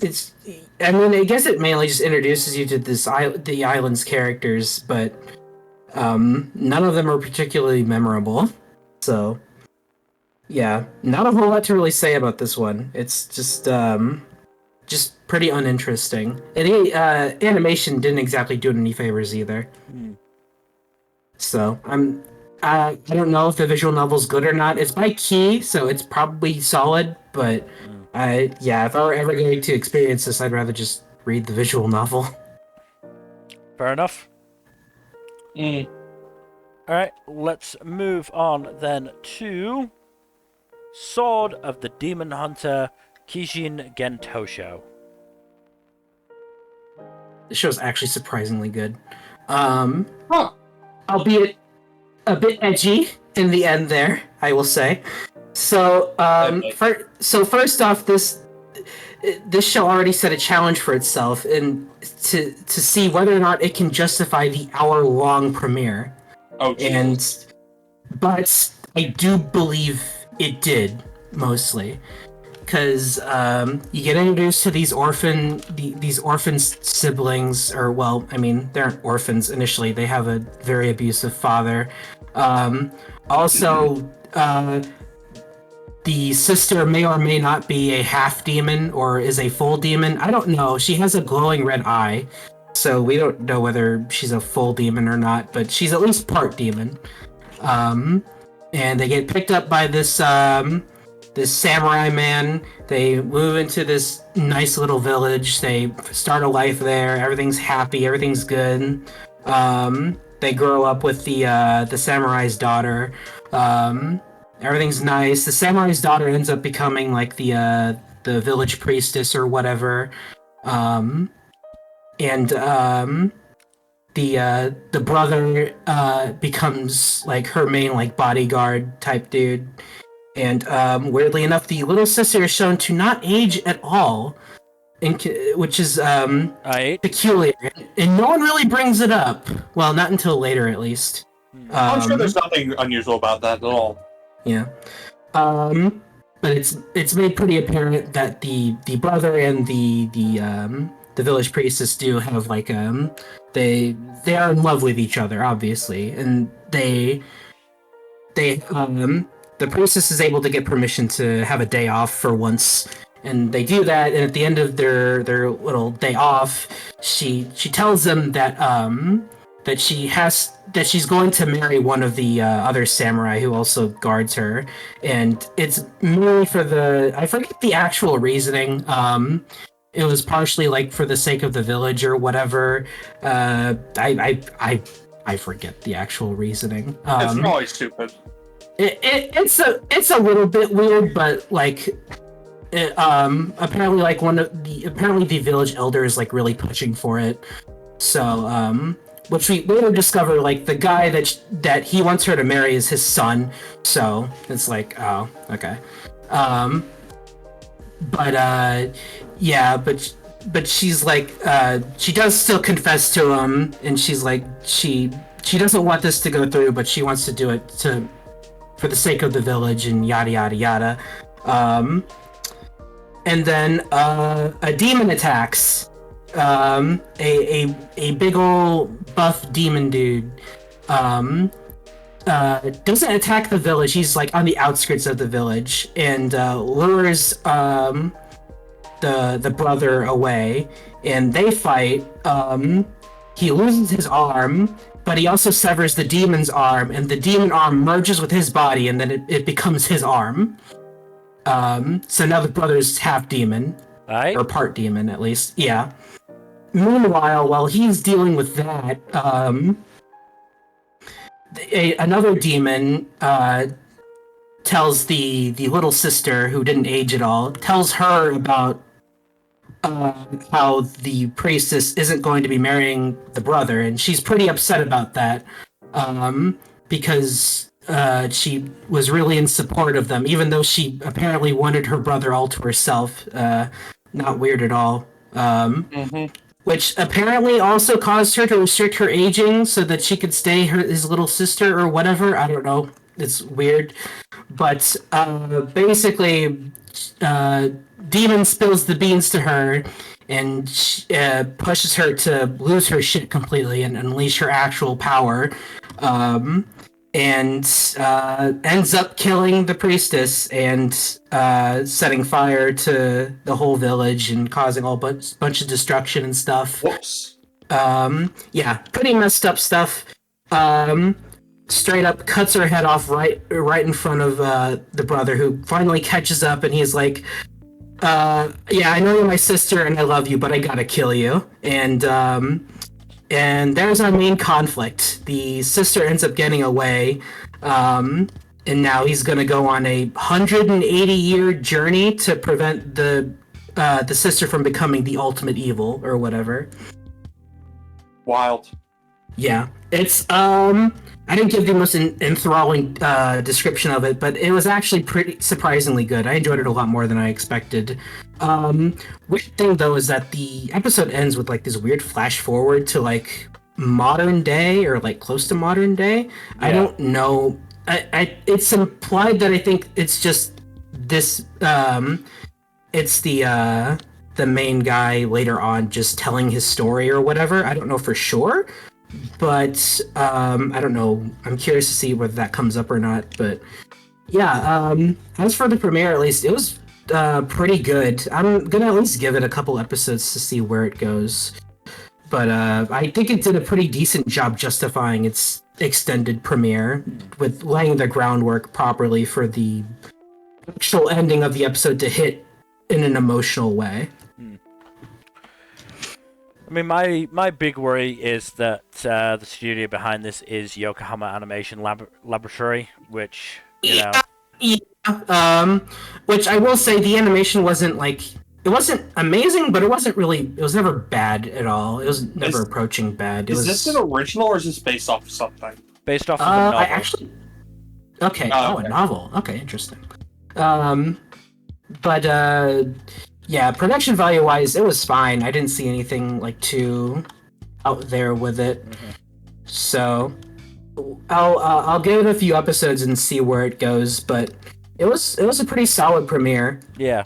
it's. I mean, I guess it mainly just introduces you to the island's characters, but none of them are particularly memorable. So, yeah, not a whole lot to really say about this one. It's just pretty uninteresting. And the animation didn't exactly do it any favors either. So I don't know if the visual novel's good or not. It's by Key, so it's probably solid. But if I were ever going to experience this, I'd rather just read the visual novel. Fair enough. Alright, let's move on then to Sword of the Demon Hunter, Kijin Gentosho. The show's actually surprisingly good. Albeit a bit edgy in the end there, I will say. So, first off, this show already set a challenge for itself, and to see whether or not it can justify the hour-long premiere. Oh, geez. But I do believe it did, mostly. Because you get introduced to these orphan siblings, or well, I mean, they aren't orphans initially. They have a very abusive father. Also, the sister may or may not be a half demon or is a full demon. I don't know. She has a glowing red eye, so we don't know whether she's a full demon or not. But she's at least part demon. And they get picked up by this samurai man. They move into this nice little village. They start a life there. Everything's happy. Everything's good. They grow up with the samurai's daughter. Everything's nice. The samurai's daughter ends up becoming like the village priestess or whatever. The brother becomes like her main like bodyguard type dude. And weirdly enough, the little sister is shown to not age at all, which is peculiar. And no one really brings it up. Well, not until later, at least. I'm sure there's nothing unusual about that at all. Yeah. But it's made pretty apparent that the brother and the village priestess do have like they are in love with each other, obviously, and the priestess is able to get permission to have a day off for once, and they do that. And at the end of their little day off, she tells them that she's going to marry one of the other samurai who also guards her, and it's merely for I forget the actual reasoning. It was partially like for the sake of the village or whatever. I forget the actual reason. It's probably stupid. It's a little bit weird, but like apparently like apparently the village elder is like really pushing for it. So which we later discover like the guy that he wants her to marry is his son. So it's like, oh, okay. But she's like she does still confess to him, and she's like she doesn't want this to go through, but she wants to do it for the sake of the village and yada yada yada. And then a demon attacks. A big old buff demon dude doesn't attack the village. He's like on the outskirts of the village and lures the brother away, and they fight. He loses his arm, but he also severs the demon's arm, and the demon arm merges with his body, and then it becomes his arm. So now the brother's half demon, or part demon at least. Yeah. Meanwhile, while he's dealing with that, another demon tells the little sister, who didn't age at all, tells her about how the priestess isn't going to be marrying the brother, and she's pretty upset about that, because she was really in support of them, even though she apparently wanted her brother all to herself. Not weird at all. Which apparently also caused her to restrict her aging so that she could stay his little sister or whatever. I don't know. It's weird. But basically, demon spills the beans to her and pushes her to lose her shit completely and unleash her actual power. And ends up killing the priestess and setting fire to the whole village and causing a bunch of destruction and stuff. Whoops. Yeah, pretty messed up stuff. Straight up cuts her head off right in front of the brother, who finally catches up, and he's like, yeah, I know you're my sister and I love you, but I gotta kill you. And there's our main conflict. The sister ends up getting away, and now he's gonna go on a 180-year journey to prevent the sister from becoming the ultimate evil or whatever. Wild. Yeah, it's I didn't give the most enthralling description of it, but it was actually pretty surprisingly good. I enjoyed it a lot more than I expected. Weird thing though is that the episode ends with like this weird flash forward to like modern day or like close to modern day. Yeah. I don't know. It's implied that I think it's just this. It's the main guy later on just telling his story or whatever. I don't know for sure. But I don't know. I'm curious to see whether that comes up or not. But yeah, as for the premiere, at least it was pretty good. I'm gonna at least give it a couple episodes to see where it goes. But I think it did a pretty decent job justifying its extended premiere with laying the groundwork properly for the actual ending of the episode to hit in an emotional way. I mean, my big worry is that the studio behind this is Yokohama Animation Laboratory, which, you know... Yeah, which I will say the animation wasn't, like... It wasn't amazing, but it wasn't really... It was never bad at all. It was never approaching bad. Is this an original, or is this based off of something? Based off of a novel. I actually... Okay, okay. A novel. Okay, interesting. But, yeah, production value-wise, it was fine. I didn't see anything, like, too out there with it. Mm-hmm. So, I'll give it a few episodes and see where it goes, but it was a pretty solid premiere. Yeah.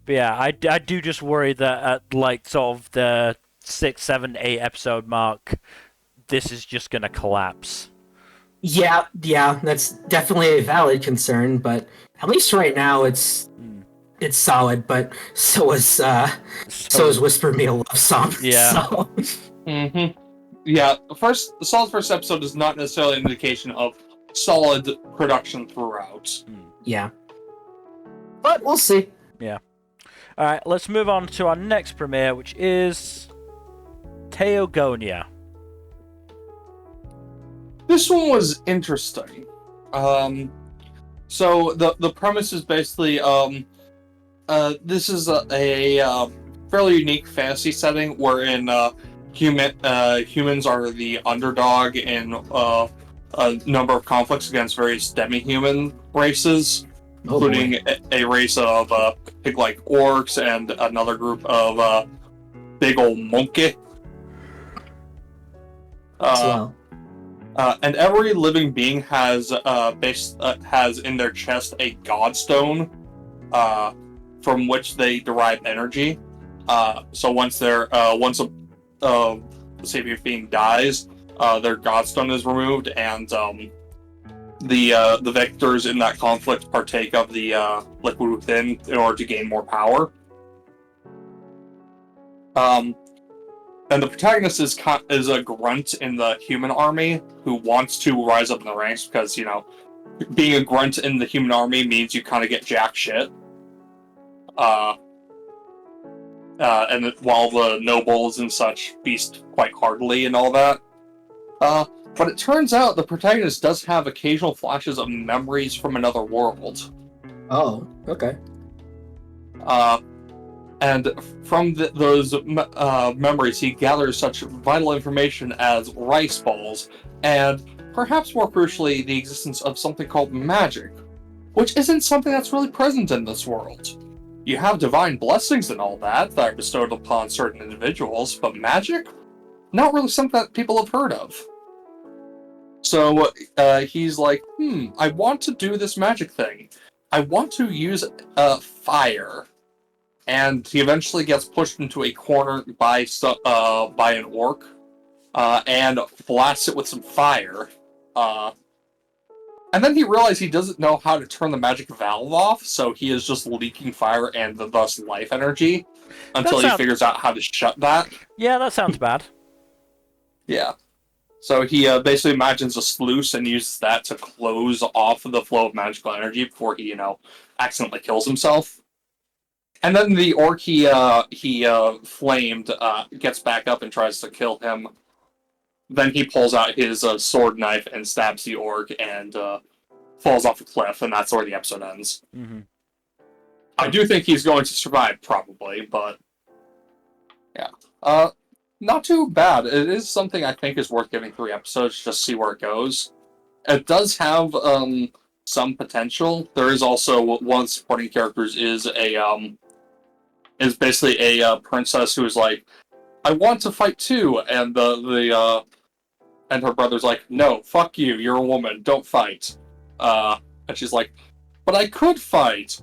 But yeah, I do just worry that at, like, sort of the 6, 7, 8 episode mark, this is just gonna collapse. Yeah, that's definitely a valid concern, but at least right now it's solid. But so is Whisper Me a Love Song. Yeah. So. Mm-hmm. Yeah. The solid first episode is not necessarily an indication of solid production throughout. Yeah. But we'll see. Yeah. All right, let's move on to our next premiere, which is Teogonia. This one was interesting. So the premise is basically this is a fairly unique fantasy setting wherein humans are the underdog in a number of conflicts against various demi-human races, including a race of pig-like orcs and another group of big ol' monkey. And every living being has in their chest a godstone, from which they derive energy. So once a sapient being dies, their godstone is removed, and the victors in that conflict partake of the liquid within in order to gain more power. And the protagonist is a grunt in the human army who wants to rise up in the ranks because, you know, being a grunt in the human army means you kind of get jack shit. And while the nobles and such feast quite heartily and all that. But it turns out the protagonist does have occasional flashes of memories from another world. Oh, okay. And from those memories, he gathers such vital information as rice balls, and perhaps more crucially, the existence of something called magic, which isn't something that's really present in this world. You have divine blessings and all that are bestowed upon certain individuals, but magic? Not really something that people have heard of. So he's like, I want to do this magic thing. I want to use fire. And he eventually gets pushed into a corner by an orc, and blasts it with some fire. And then he realizes he doesn't know how to turn the magic valve off, so he is just leaking fire and thus life energy until he figures out how to shut that. Yeah, that sounds bad. Yeah. So he basically imagines a sluice and uses that to close off the flow of magical energy before he, accidentally kills himself. And then the orc he flamed gets back up and tries to kill him. Then he pulls out his sword knife and stabs the orc and falls off a cliff, and that's where the episode ends. Mm-hmm. I do think he's going to survive, probably, but yeah. Not too bad. It is something I think is worth giving 3 episodes just to see where it goes. It does have some potential. There is also one of the supporting characters is basically a princess who is like, I want to fight too, and and her brother's like, no, fuck you, you're a woman, don't fight. And she's like, but I could fight.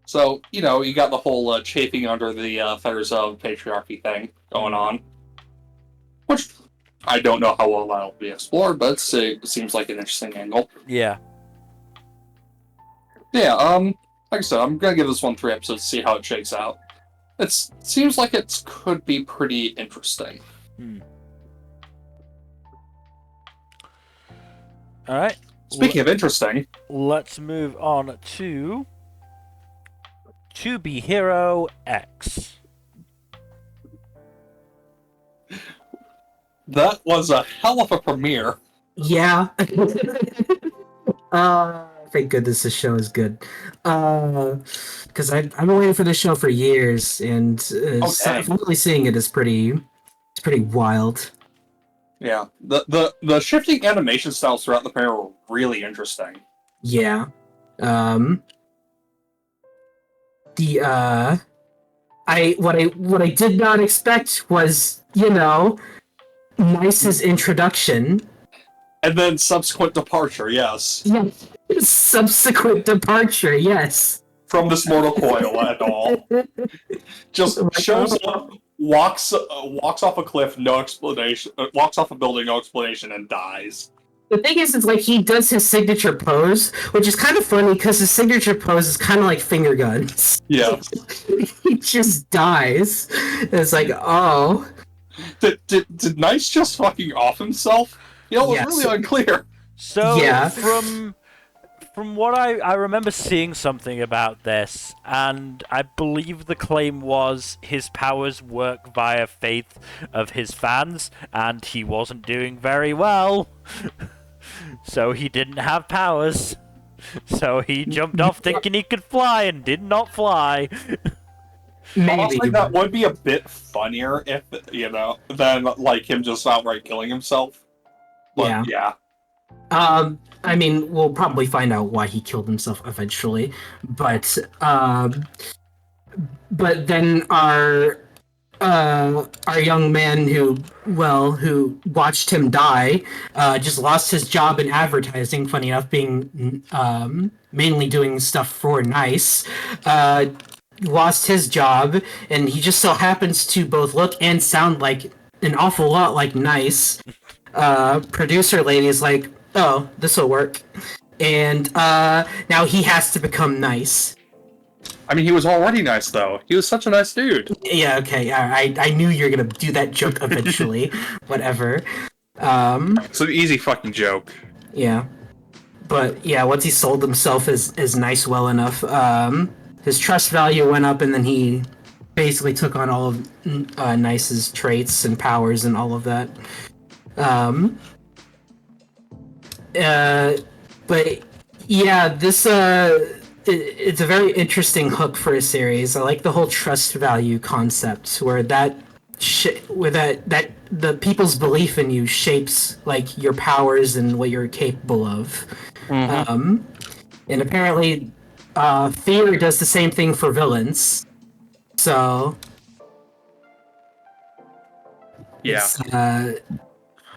So, you got the whole chafing under the feathers of patriarchy thing going on. Which, I don't know how well that'll be explored, but it seems like an interesting angle. Yeah. Yeah, like I said, I'm gonna give this one 3 episodes to see how it shakes out. It seems like it could be pretty interesting. Alright. Speaking of interesting... Let's move on to Be Hero X. That was a hell of a premiere. Yeah. Thank goodness this show is good. Because I've been waiting for this show for years, and finally seeing it is pretty wild. Yeah, the shifting animation styles throughout the premiere were really interesting. Yeah. What I did not expect was, Nice's introduction. And then subsequent departure, yes. Yes. Subsequent departure, yes. From this mortal coil at all. Just shows up, walks off a cliff, no explanation, walks off a building, no explanation, and dies. The thing is, it's like he does his signature pose, which is kind of funny because his signature pose is kind of like finger guns. Yeah. He just dies. It's like, oh. Did Nice just fucking off himself? It was really unclear. So, from what I remember seeing something about this, and I believe the claim was his powers work via faith of his fans, and he wasn't doing very well. So he didn't have powers. So he jumped off thinking he could fly and did not fly. Maybe. Honestly, that would be a bit funnier if, than like him just outright killing himself. But, yeah. I mean, we'll probably find out why he killed himself eventually, but then our young man who watched him die, just lost his job in advertising, funny enough, being mainly doing stuff for Nice, lost his job, and he just so happens to both look and sound like an awful lot like Nice. Producer lady is like, oh, this'll work. And now he has to become Nice. I mean, he was already nice, though. He was such a nice dude. Yeah, okay. I knew you were going to do that joke eventually. Whatever. It's an easy fucking joke. Yeah. But, yeah, once he sold himself as Nice well enough, his trust value went up, and then he basically took on all of Nice's traits and powers and all of that. But yeah, this it's a very interesting hook for a series. I like the whole trust value concept, where that the people's belief in you shapes like your powers and what you're capable of. Mm-hmm. And apparently, fear does the same thing for villains. So yeah.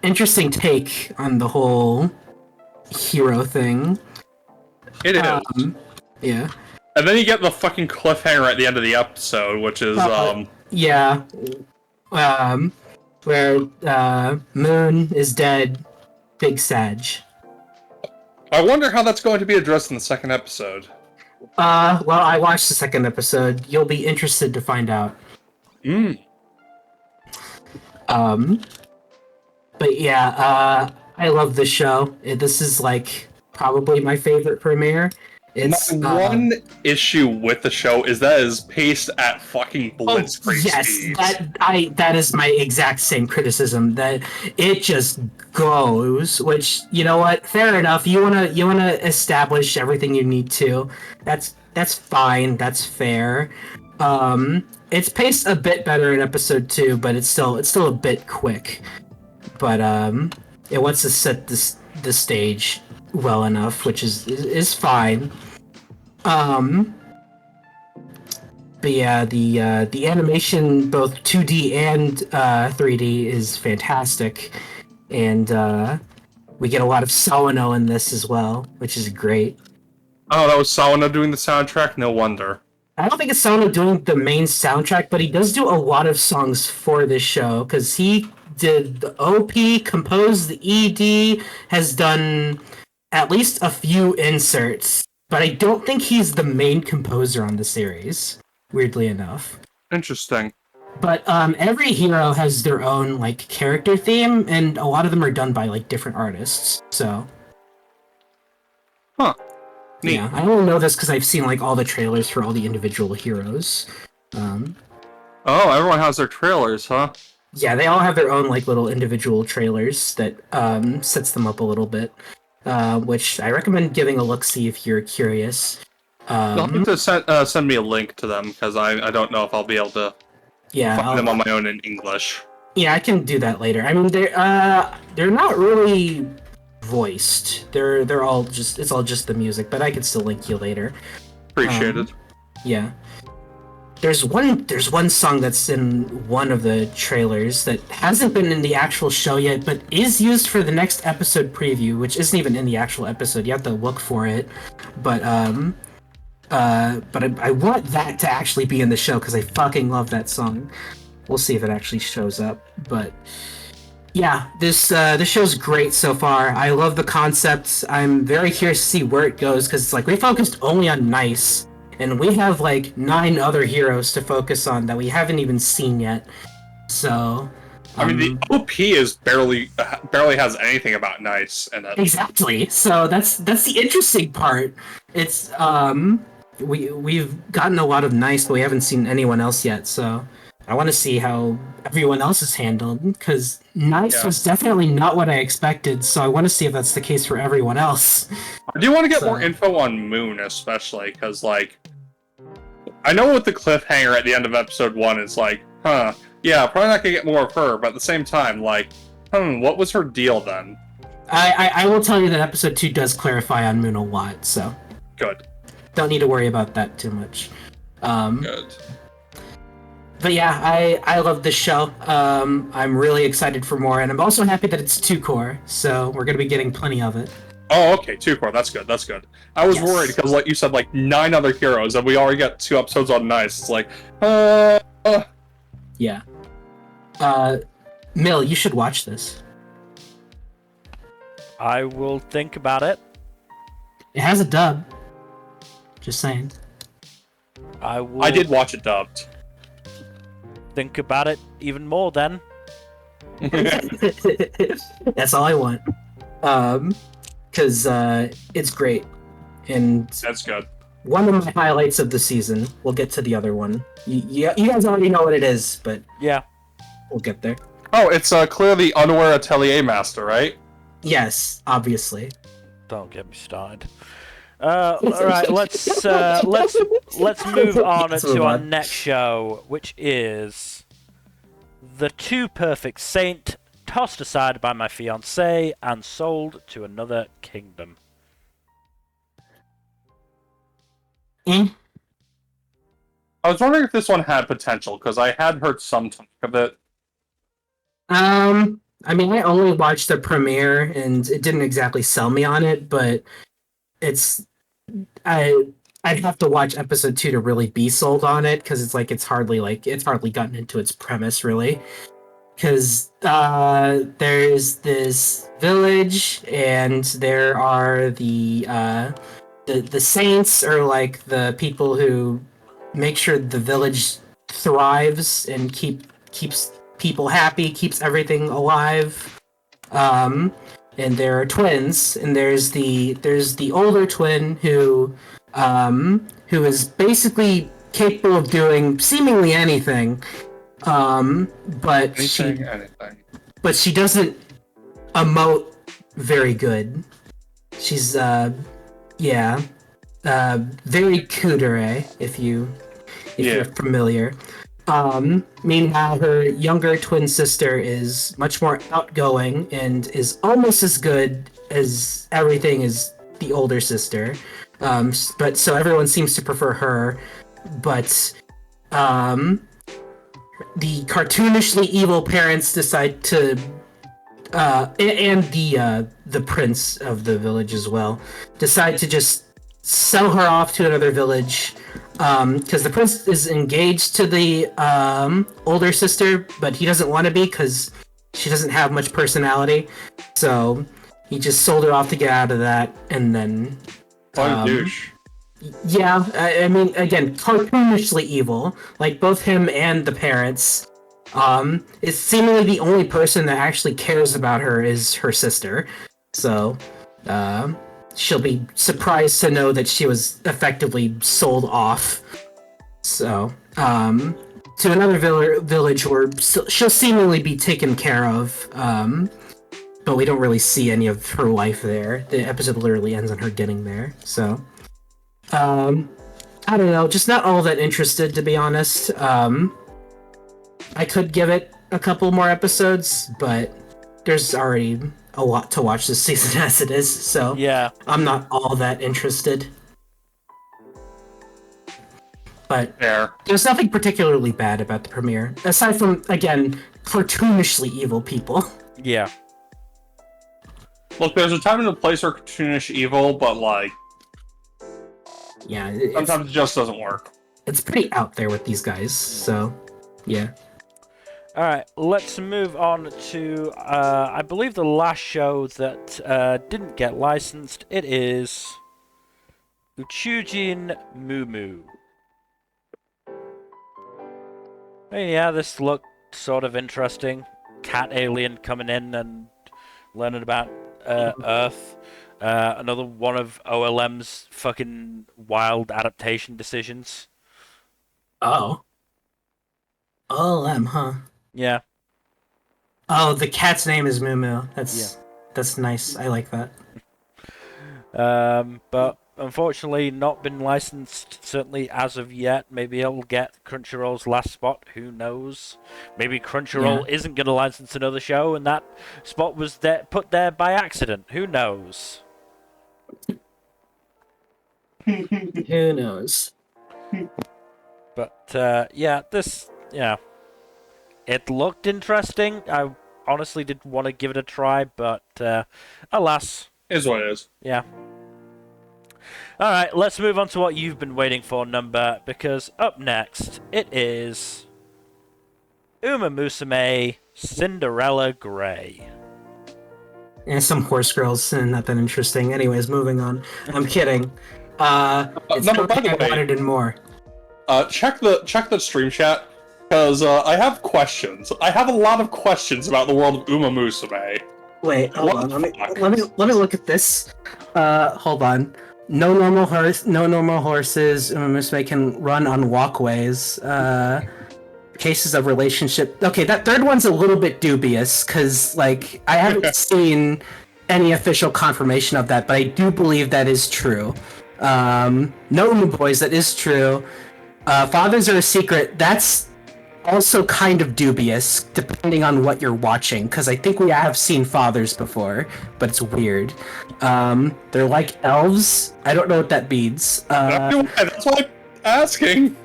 interesting take on the whole hero thing. It is. Yeah. And then you get the fucking cliffhanger at the end of the episode, which is, Yeah. Where, Moon is dead, Big Sag. I wonder how that's going to be addressed in the second episode. Well, I watched the second episode. You'll be interested to find out. But yeah, I love this show. This is, like, probably my favorite premiere. It's one issue with the show is that it is paced at fucking blitzkrieg speeds. That is my exact same criticism. That it just goes. Which, you know what? Fair enough. You wanna establish everything you need to. That's fine. That's fair. It's paced a bit better in episode 2, but it's still a bit quick. But it wants to set the stage well enough, which is fine. But yeah, the animation, both 2D and 3D, is fantastic, and we get a lot of Sawano in this as well, which is great. Oh, that was Sawano doing the soundtrack? No wonder. I don't think it's Sawano doing the main soundtrack, but he does do a lot of songs for this show, because he did the OP, composed the ED, has done at least a few inserts, but I don't think he's the main composer on the series, weirdly enough. Interesting. But every hero has their own, like, character theme, and a lot of them are done by, like, different artists, so... Huh. Neat. Yeah, I only know this because I've seen, like, all the trailers for all the individual heroes. Oh, everyone has their trailers, huh? Yeah, they all have their own, like, little individual trailers that sets them up a little bit, which I recommend giving a look-see if you're curious. You'll have to send me a link to them, because I don't know if I'll be able to find them on my own in English. Yeah, I can do that later. I mean, they're not really voiced. They're all just, it's all just the music, but I can still link you later. Appreciated. Yeah. There's one song that's in one of the trailers that hasn't been in the actual show yet, but is used for the next episode preview, which isn't even in the actual episode. You have to look for it. But I want that to actually be in the show because I fucking love that song. We'll see if it actually shows up. But yeah, this show's great so far. I love the concepts. I'm very curious to see where it goes because it's like we focused only on Nice. And we have, like, 9 other heroes to focus on that we haven't even seen yet. So... I mean, the OP is barely has anything about Nice in it. Exactly. So that's the interesting part. It's, we've gotten a lot of Nice, but we haven't seen anyone else yet, so... I want to see how everyone else is handled, because Nice was definitely not what I expected, so I want to see if that's the case for everyone else. I do want to get more info on Moon, especially, because, like, I know with the cliffhanger at the end of episode 1, it's like, yeah, probably not going to get more of her, but at the same time, like, what was her deal then? I will tell you that episode 2 does clarify on Moon a lot, so... Good. Don't need to worry about that too much. Good. But yeah, I love this show. I'm really excited for more, and I'm also happy that it's 2-core, so we're going to be getting plenty of it. Oh, okay, 2-core, that's good, that's good. I was worried, because, like you said, like, 9 other heroes, and we already got 2 episodes on Nice. It's like, Yeah. Mill, you should watch this. I will think about it. It has a dub. Just saying. I did watch it dubbed. Think about it even more then. That's all I want. Because it's great. And that's good. One of my highlights of the season. We'll get to the other one. You guys already know what it is, but yeah, we'll get there. Oh, it's clearly Unaware Atelier Master, right? Yes, obviously. Don't get me started. All right, let's move on to our next show, which is The Too Perfect Saint, tossed aside by my fiancé and sold to another kingdom. I was wondering if this one had potential, because I had heard some talk of it. I mean, I only watched the premiere, and it didn't exactly sell me on it, but it's I I'd have to watch episode 2 to really be sold on it because it's hardly gotten into its premise really. Because there's this village, and there are the saints, or like the people who make sure the village thrives and keeps people happy, keeps everything alive. Um, and there are twins, and there's the older twin who is basically capable of doing seemingly anything. But Anything. she doesn't emote very good. She's very kudere if you're familiar. Meanwhile, her younger twin sister is much more outgoing and is almost as good as everything as the older sister. But so everyone seems to prefer her. But the cartoonishly evil parents decide to, and the prince of the village as well, decide to just sell her off to another village, because the prince is engaged to the older sister, but he doesn't want to be because she doesn't have much personality. So he just sold her off to get out of that, and then. What a douche. Yeah, I mean, again, cartoonishly evil. Like, both him and the parents. It's seemingly the only person that actually cares about her is her sister. So, she'll be surprised to know that she was effectively sold off. So, to another village where she'll seemingly be taken care of. But we don't really see any of her life there. The episode literally ends on her getting there. So. I don't know, just not all that interested, to be honest. I could give it a couple more episodes, but there's already a lot to watch this season as it is, so Yeah. I'm not all that interested. But there's nothing particularly bad about the premiere, aside from, again, cartoonishly evil people. Yeah. Look, there's a time and a place for cartoonish evil, but like, Yeah, sometimes it just doesn't work. it's pretty out there with these guys, so yeah. Alright, let's move on to, I believe the last show that didn't get licensed. It is Uchuujin MuuMuu. Hey, yeah, this looked sort of interesting. Cat alien coming in and learning about Earth. Another one of OLM's fucking wild adaptation decisions. Oh. OLM, huh? Yeah. Oh, the cat's name is MuuMuu. That's nice. I like that. But unfortunately not been licensed, certainly as of yet. Maybe it'll get Crunchyroll's last spot, who knows? Maybe Crunchyroll isn't going to license another show and that spot was put there by accident. Who knows? Who knows? But, it looked interesting. I honestly did want to give it a try, but, alas. Is what it is. Yeah. Alright, let's move on to what you've been waiting for, Nmbr, because up next, it is Musume Cinderella Grey. And some horse girls, and not that interesting. Anyways, moving on. I'm kidding. It's Nmbr, by the I way, wanted in more. check the stream chat, because I have questions. I have a lot of questions about the world of Musume. Wait, hold on. Let me look at this. Hold on. No normal horses. Musume can run on walkways. Cases of relationship. Okay, that third one's a little bit dubious because, like, I haven't seen any official confirmation of that, but I do believe that is true. No boys, that is true. Fathers are a secret. That's also kind of dubious, depending on what you're watching, because I think we have seen fathers before, but it's weird. They're like elves. I don't know what that means. That's why I'm asking.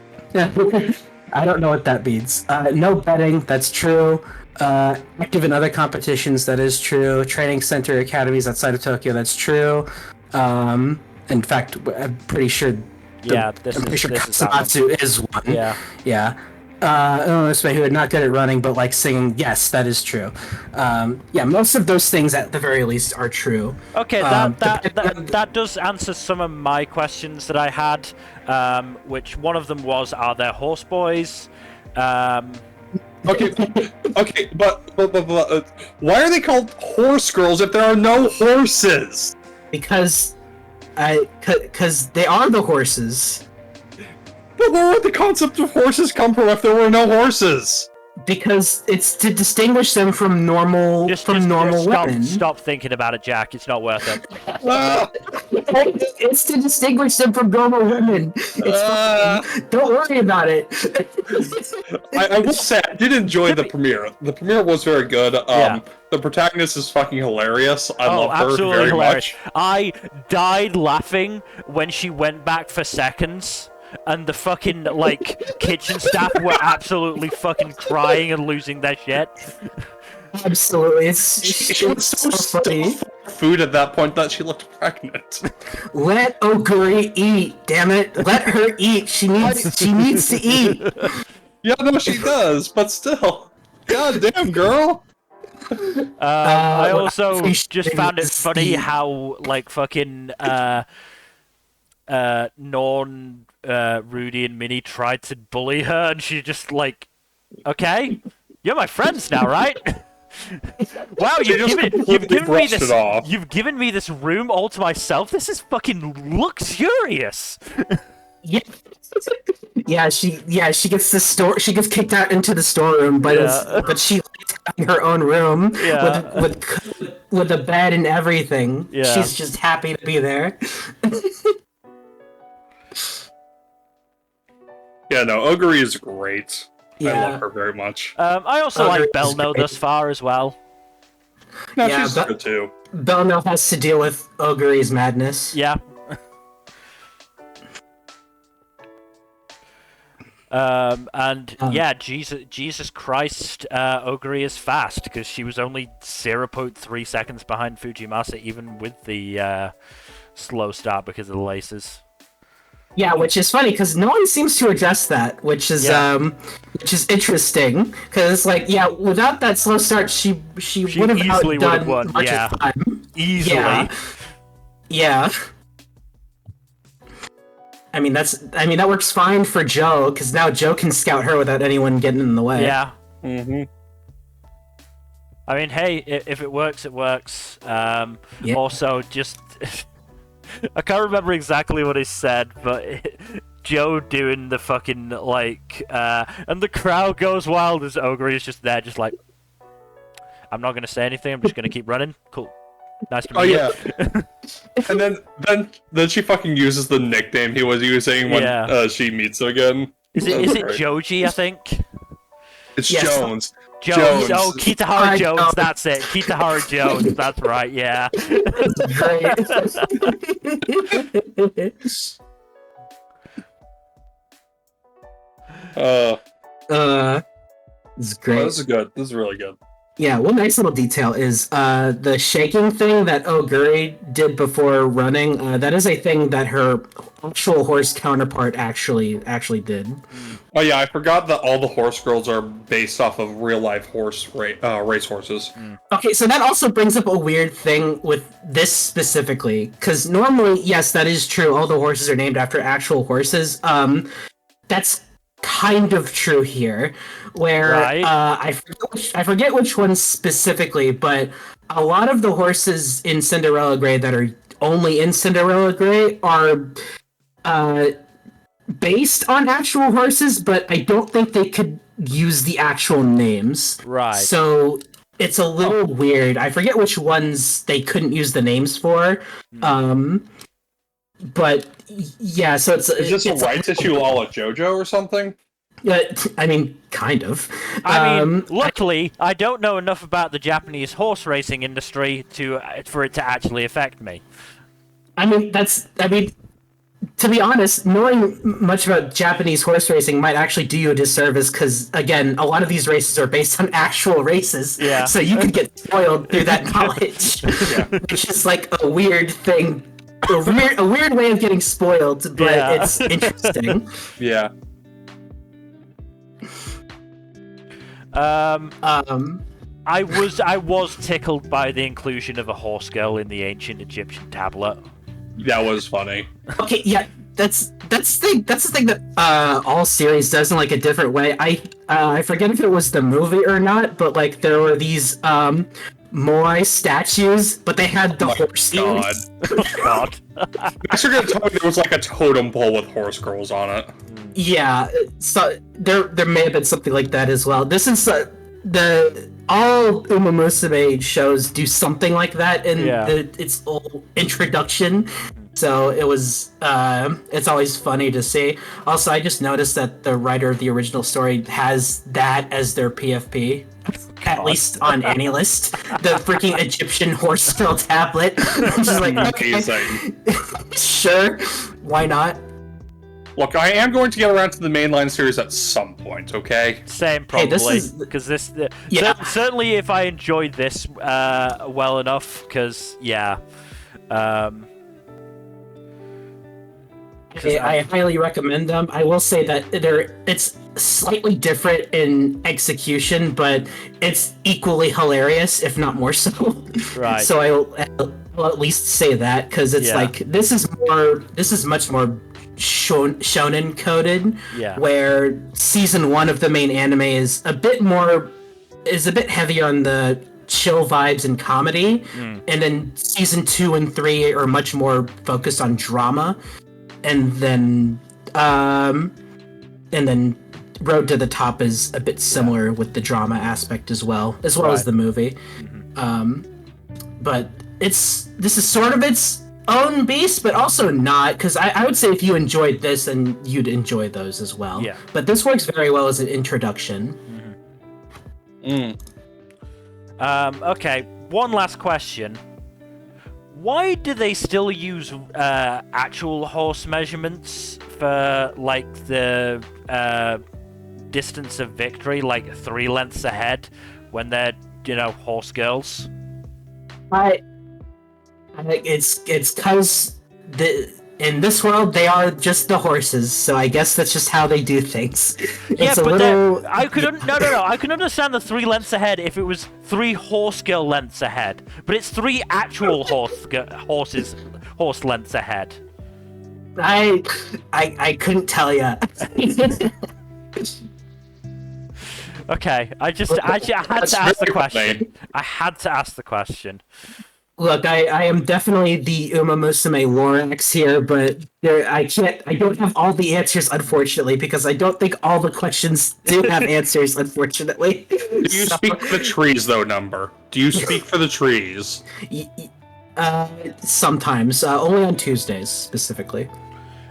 I don't know what that means. No betting, that's true. Active in other competitions, that is true. Training center academies outside of Tokyo, that's true. In fact, I'm pretty sure. Katsumatsu is one. Yeah. Yeah. Who are not good at running, but like singing. Yes, that is true. Most of those things at the very least are true. Okay, that does answer some of my questions that I had. Which one of them was, are there horse boys? Okay, but why are they called horse girls if there are no horses? Because they are the horses. But where would the concept of horses come from if there were no horses? Because it's to distinguish them from normal women. Stop thinking about it, Jack. It's not worth it. It's to distinguish them from normal women. Don't worry about it. I will say I did enjoy the premiere. The premiere was very good. The protagonist is fucking hilarious. I love her very much. I died laughing when she went back for seconds. And the fucking, kitchen staff were absolutely fucking crying and losing their shit. Absolutely, she was so funny. Food at that point that she looked pregnant. Let Oguri eat, damn it! Let her eat. She needs to eat. Yeah, no, she does, but still, god damn, girl. I also just found it funny how fucking Norn, Rudy, and Minnie tried to bully her, and she just okay, you're my friends now, right? Wow, you've given me this room all to myself. This is fucking luxurious. Yeah, she gets She gets kicked out into the storeroom, but she likes having her own room with a bed and everything. Yeah. She's just happy to be there. Yeah, no, Oguri is great. Yeah. I love her very much. I also like Belno thus far as well. No, she's good too. Belno has to deal with Oguri's madness. Yeah. Jesus Christ, Oguri is fast, because she was only 0.3 seconds behind Fujimasa, even with the slow start because of the laces. Yeah, which is funny because no one seems to address that, which is interesting. Because without that slow start, she would have outdone won. Much of time. Easily. Yeah. I mean that works fine for Joe because now Joe can scout her without anyone getting in the way. Yeah. Mm-hmm. I mean, hey, if it works, it works. Also, just. I can't remember exactly what he said, but Joe doing the fucking, and the crowd goes wild as Oguri is just there, just I'm not going to say anything, I'm just going to keep running. Cool. Nice to meet you. And then she fucking uses the nickname he was using when she meets him again. Is it Joji, I think? It's Jones. Jones. Oh, Kitahara Jones, that's it. Kitahara Jones, that's right, yeah. This is great. Oh, this is good. This is really good. Yeah, one nice little detail is the shaking thing that Oguri did before running. That is a thing that her actual horse counterpart actually did. Oh yeah, I forgot that all the horse girls are based off of real life race horses. Okay, so that also brings up a weird thing with this specifically, because normally, yes, that is true. All the horses are named after actual horses. That's kind of true here, where I forget which one specifically, but a lot of the horses in Cinderella Grey that are only in Cinderella Grey are based on actual horses, but I don't think they could use the actual names. Right. So it's a little weird. I forget which ones they couldn't use the names for. But yeah, so it's just a rights issue a la JoJo or something. I mean, kind of. Luckily, I don't know enough about the Japanese horse racing industry for it to actually affect me. to be honest, knowing much about Japanese horse racing might actually do you a disservice because, again, a lot of these races are based on actual races. Yeah. So you could get spoiled through that knowledge, Yeah. which is like a weird thing, a weird way of getting spoiled, but it's interesting. Yeah. I was tickled by the inclusion of a horse girl in the ancient Egyptian tablet. That was funny. Okay, yeah, that's the thing that all series does in like a different way. I forget if it was the movie or not, but like there were these Moai statues, but they had the horse God. ears. God. Actually, gonna tell me there was like a totem pole with horse girls on it. Yeah, so there may have been something like that as well. This is all Musume shows do something like that in its whole introduction. So it was it's always funny to see. Also, I just noticed that the writer of the original story has that as their PFP. At least on AniList, the freaking Egyptian horse girl tablet. Which is like, okay, sure, why not? Look, I am going to get around to the mainline series at some point, okay? Same, probably. Hey, Because certainly if I enjoyed this well enough, because, yeah. I highly recommend them. I will say that it's slightly different in execution, but it's equally hilarious, if not more so. Right. So I'll at least say that, because it's like, this is much more shonen coded, where season 1 of the main anime is a bit heavier on the chill vibes and comedy, and then season 2 and 3 are much more focused on drama, and then Road to the Top is a bit similar with the drama aspect as well as the movie. But this is sort of its own beast, but also not, because I would say if you enjoyed this, then you'd enjoy those as well. Yeah. But this works very well as an introduction. Okay, one last question. Why do they still use actual horse measurements for, like, the distance of victory, like 3 lengths ahead, when they're, horse girls? I think it's because in this world they are just the horses, so I guess that's just how they do things. Yeah, but I could I could understand the 3 lengths ahead if it was 3 horse girl lengths ahead, but it's 3 actual horse lengths ahead. I couldn't tell you. Okay, I had to ask the question. I had to ask the question. Look, I am definitely the Musume Lorax here, but I don't have all the answers, unfortunately, because I don't think all the questions do have answers, unfortunately. Do you speak for the trees, though, Nmbr? Do you speak for the trees? Sometimes, only on Tuesdays, specifically.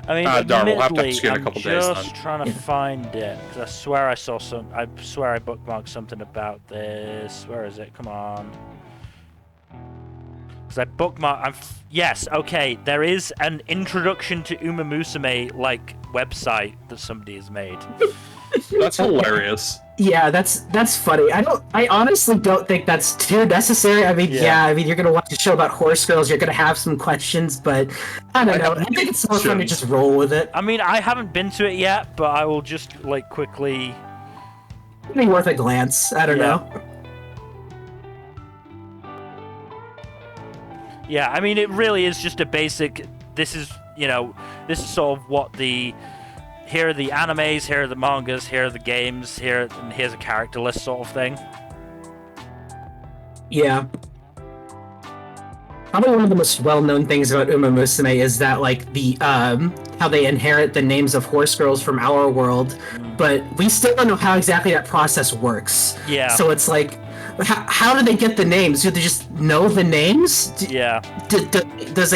I mean, darn, we'll have to admittedly, see in a couple days, I'm just then. trying to find it, because I swear I saw I swear I bookmarked something about this. Where is it? Come on. Because I bookmarked... Yes, okay, there is an introduction to Musume, like, website that somebody has made. That's hilarious. Yeah, that's funny. I honestly don't think that's too necessary. I mean, you're gonna watch a show about horse girls, you're gonna have some questions, but I don't know. I think it's more fun to just roll with it. I mean, I haven't been to it yet, but I will just, like, quickly... It'd be worth a glance. I don't know. Yeah, I mean, it really is just a basic... This is sort of what the... Here are the animes, here are the mangas, here are the games, and here's a character list sort of thing. Yeah. Probably one of the most well-known things about Musume is that, like, the how they inherit the names of horse girls from our world, but we still don't know how exactly that process works. Yeah. So it's like, how do they get the names? Do they just know the names? Yeah. Does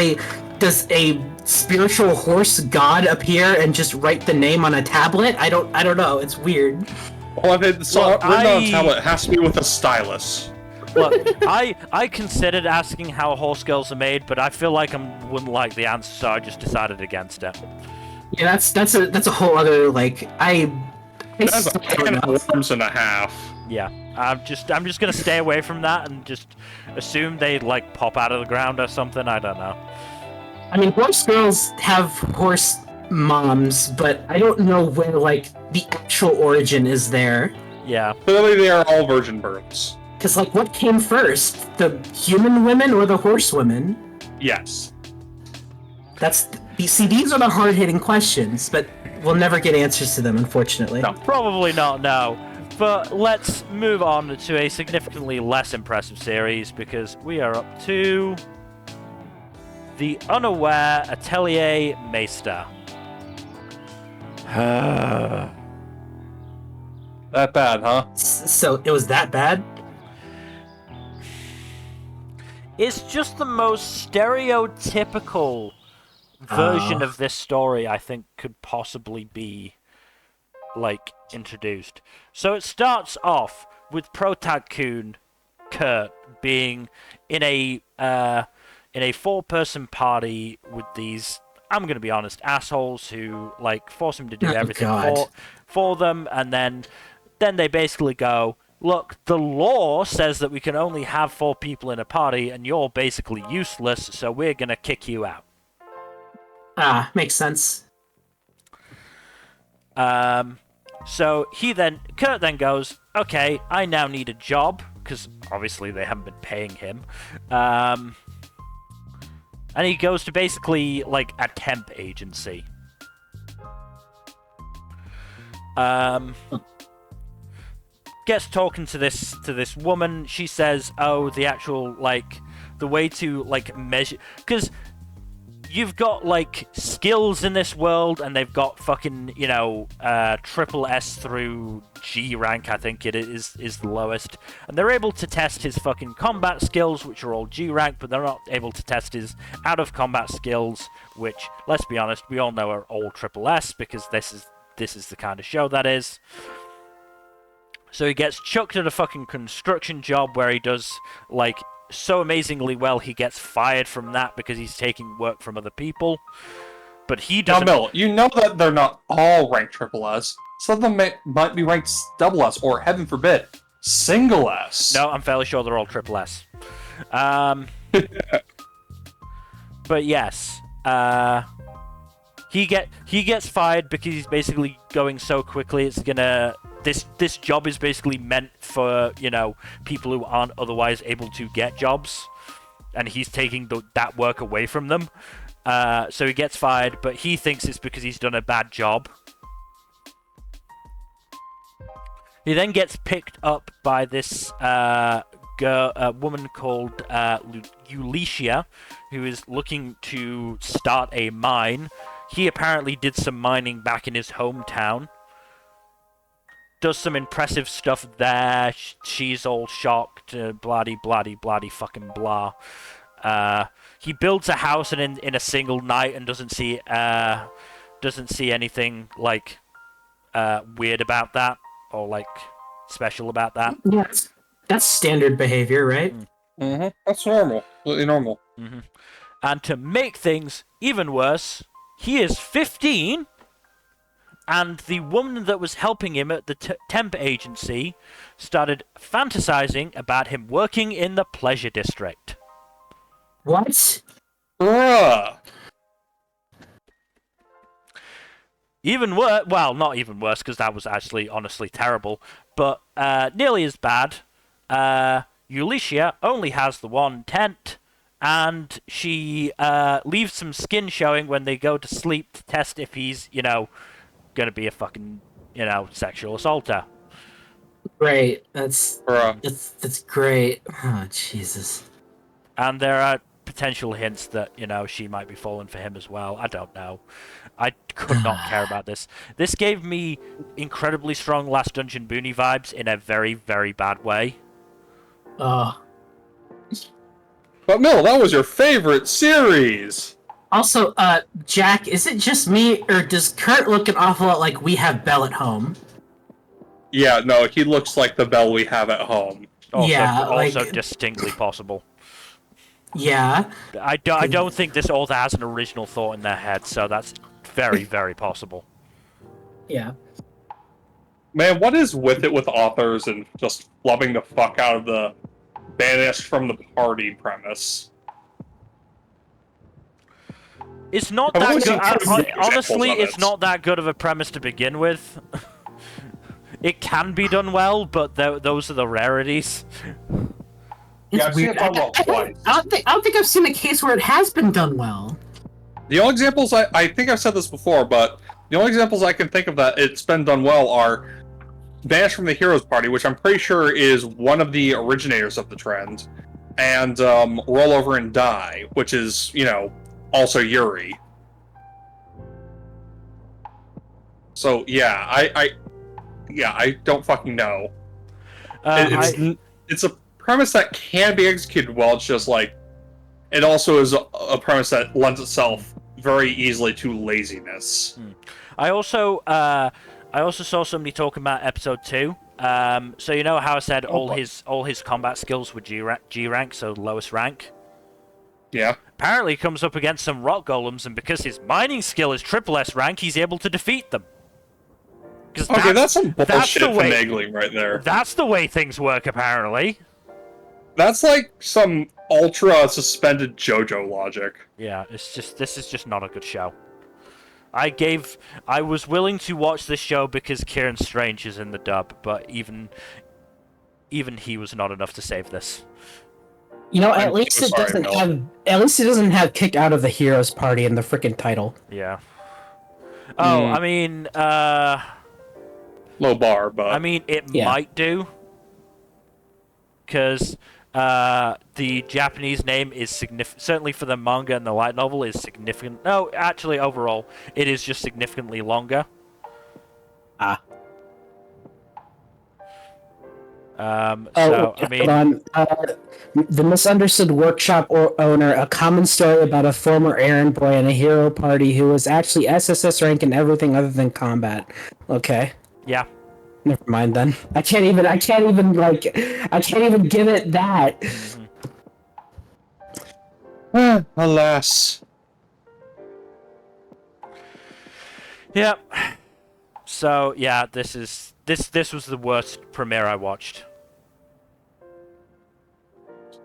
a spiritual horse god appear and just write the name on a tablet? I don't know. It's weird. Well, if it's written on a tablet, it has to be with a stylus. Look, I considered asking how horse girls are made, but I feel like I wouldn't like the answer, so I just decided against it. Yeah, that's a whole other like That's a can of worms and a half. Yeah, I'm just gonna stay away from that and just assume they like pop out of the ground or something. I don't know. I mean, horse girls have horse moms, but I don't know where like the actual origin is there. Yeah. Clearly, they are all virgin births. Because like, what came first, the human women or the horse women? Yes. These are the hard-hitting questions, but we'll never get answers to them, unfortunately. No. Probably not, no. But let's move on to a significantly less impressive series, because we are up to the Unaware Atelier Meister. That bad, huh? So it was that bad? It's just the most stereotypical version of this story I think could possibly be, like, introduced. So it starts off with Protag-kun, Kurt, being in a 4-person party with these, I'm gonna be honest, assholes who, like, force him to do everything for them, and then they basically go, look, the law says that we can only have 4 people in a party, and you're basically useless, so we're gonna kick you out. Makes sense. So Kurt then goes, okay, I now need a job, because obviously they haven't been paying him. And he goes to basically, like, a temp agency. Gets talking to this woman. She says, oh, the actual, like, the way to, like, measure, because you've got, like, skills in this world, and they've got fucking, you know, triple S through G rank, I think it is the lowest, and they're able to test his fucking combat skills, which are all G rank, but they're not able to test his out of combat skills, which, let's be honest, we all know are all triple S, because this is the kind of show that is. So he gets chucked at a fucking construction job where he does, like, so amazingly well, he gets fired from that because he's taking work from other people. But he doesn't... Now, Mill, you know that they're not all ranked triple S. Some of them might be ranked double S, or heaven forbid, single S. No, I'm fairly sure they're all triple S. But yes, he gets fired because he's basically going so quickly. It's gonna... This job is basically meant for, you know, people who aren't otherwise able to get jobs, and he's taking that work away from them. So he gets fired, but he thinks it's because he's done a bad job. He then gets picked up by this woman called Ulicia, who is looking to start a mine. He apparently did some mining back in his hometown. Does some impressive stuff there. She's all shocked. Bloody fucking blah. He builds a house in a single night and doesn't see anything like weird about that or like special about that. Yeah, that's standard behavior, right? Mm-hmm. That's normal. Completely normal. Mm-hmm. And to make things even worse, he is 15. And the woman that was helping him at the temp agency started fantasizing about him working in the pleasure district. What? Bruh. Even worse, well, not even worse, because that was actually honestly terrible, but nearly as bad. Ulicia only has the one tent, and she leaves some skin showing when they go to sleep to test if he's, you know, gonna be a fucking, you know, sexual assaulter. Great. That's great. Oh, Jesus. And there are potential hints that, you know, she might be falling for him as well. I don't know. I could not care about this. This gave me incredibly strong Last Dungeon Boonie vibes in a very, very bad way. But Mill, that was your favorite series! Also, Jack, is it just me, or does Kurt look an awful lot like We Have Belle at Home? Yeah, no, he looks like the Belle we have at home. Also distinctly possible. Yeah. I don't think this author has an original thought in their head, so that's very, very possible. Yeah. Man, what is with it with authors and just loving the fuck out of the banished from the party premise? It's not that good. Honestly, it's not that good of a premise to begin with. It can be done well, but those are the rarities. Yeah, I've seen it done well twice. I don't think I've seen a case where it has been done well. The only examples I think I've said this before, but the only examples I can think of that it's been done well are Banished from the Heroes Party, which I'm pretty sure is one of the originators of the trend, and Roll Over and Die, which is, also Yuri. So yeah, I don't fucking know. It's a premise that can be executed well. It's just like it also is a premise that lends itself very easily to laziness. I also saw somebody talking about episode 2. So you know how I said all his combat skills were G rank, so lowest rank. Yeah. Apparently, he comes up against some rock golems, and because his mining skill is triple S rank, he's able to defeat them. Okay, that's some bullshit finagling right there. That's the way things work, apparently. That's like some ultra suspended JoJo logic. Yeah, this is just not a good show. I was willing to watch this show because Kieran Strange is in the dub, but even he was not enough to save this. At least it doesn't have kick out of the Heroes Party in the freaking title. Yeah. Oh, I mean, low bar, but I mean it might do. Because the Japanese name is significant, certainly for the manga and the light novel, is significant. No, actually, overall, it is just significantly longer. The Misunderstood Workshop owner, a common story about a former errand boy in a hero party who was actually SSS rank in everything other than combat. Okay. Yeah. Never mind then. I can't even give it that. Alas. Yep. So yeah, this was the worst premiere I watched.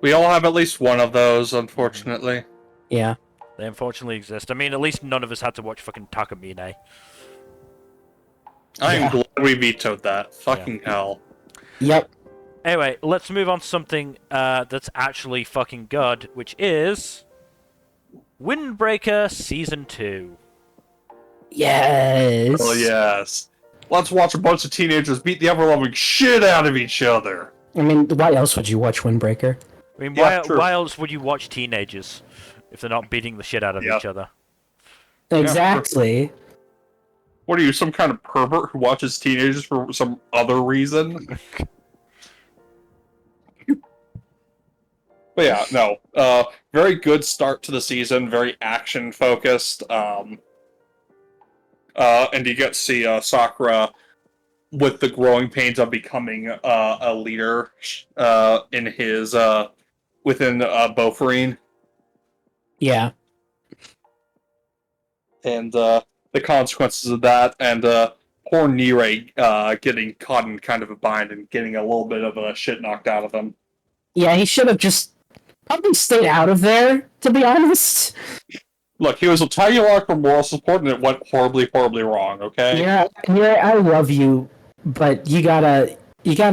We all have at least one of those, unfortunately. Yeah. They unfortunately exist. I mean, at least none of us had to watch fucking Takamine. I'm glad we vetoed that. Fucking hell. Yep. Anyway, let's move on to something that's actually fucking good, which is Windbreaker Season 2. Yes. Oh, yes. Let's watch a bunch of teenagers beat the ever-loving shit out of each other. I mean, why else would you watch Windbreaker? I mean, why else would you watch teenagers if they're not beating the shit out of each other? Exactly. Yeah. What are you, some kind of pervert who watches teenagers for some other reason? But yeah, no. Very good start to the season, very action-focused. And you get to see Sakura with the growing pains of becoming a leader in his within Bofarine. Yeah. And the consequences of that, and poor Nire getting caught in kind of a bind and getting a little bit of shit knocked out of him. Yeah, he should have just probably stayed out of there, to be honest. Look, he was a tiny rock for moral support, and it went horribly, horribly wrong. Okay. Yeah, I love you, but you gotta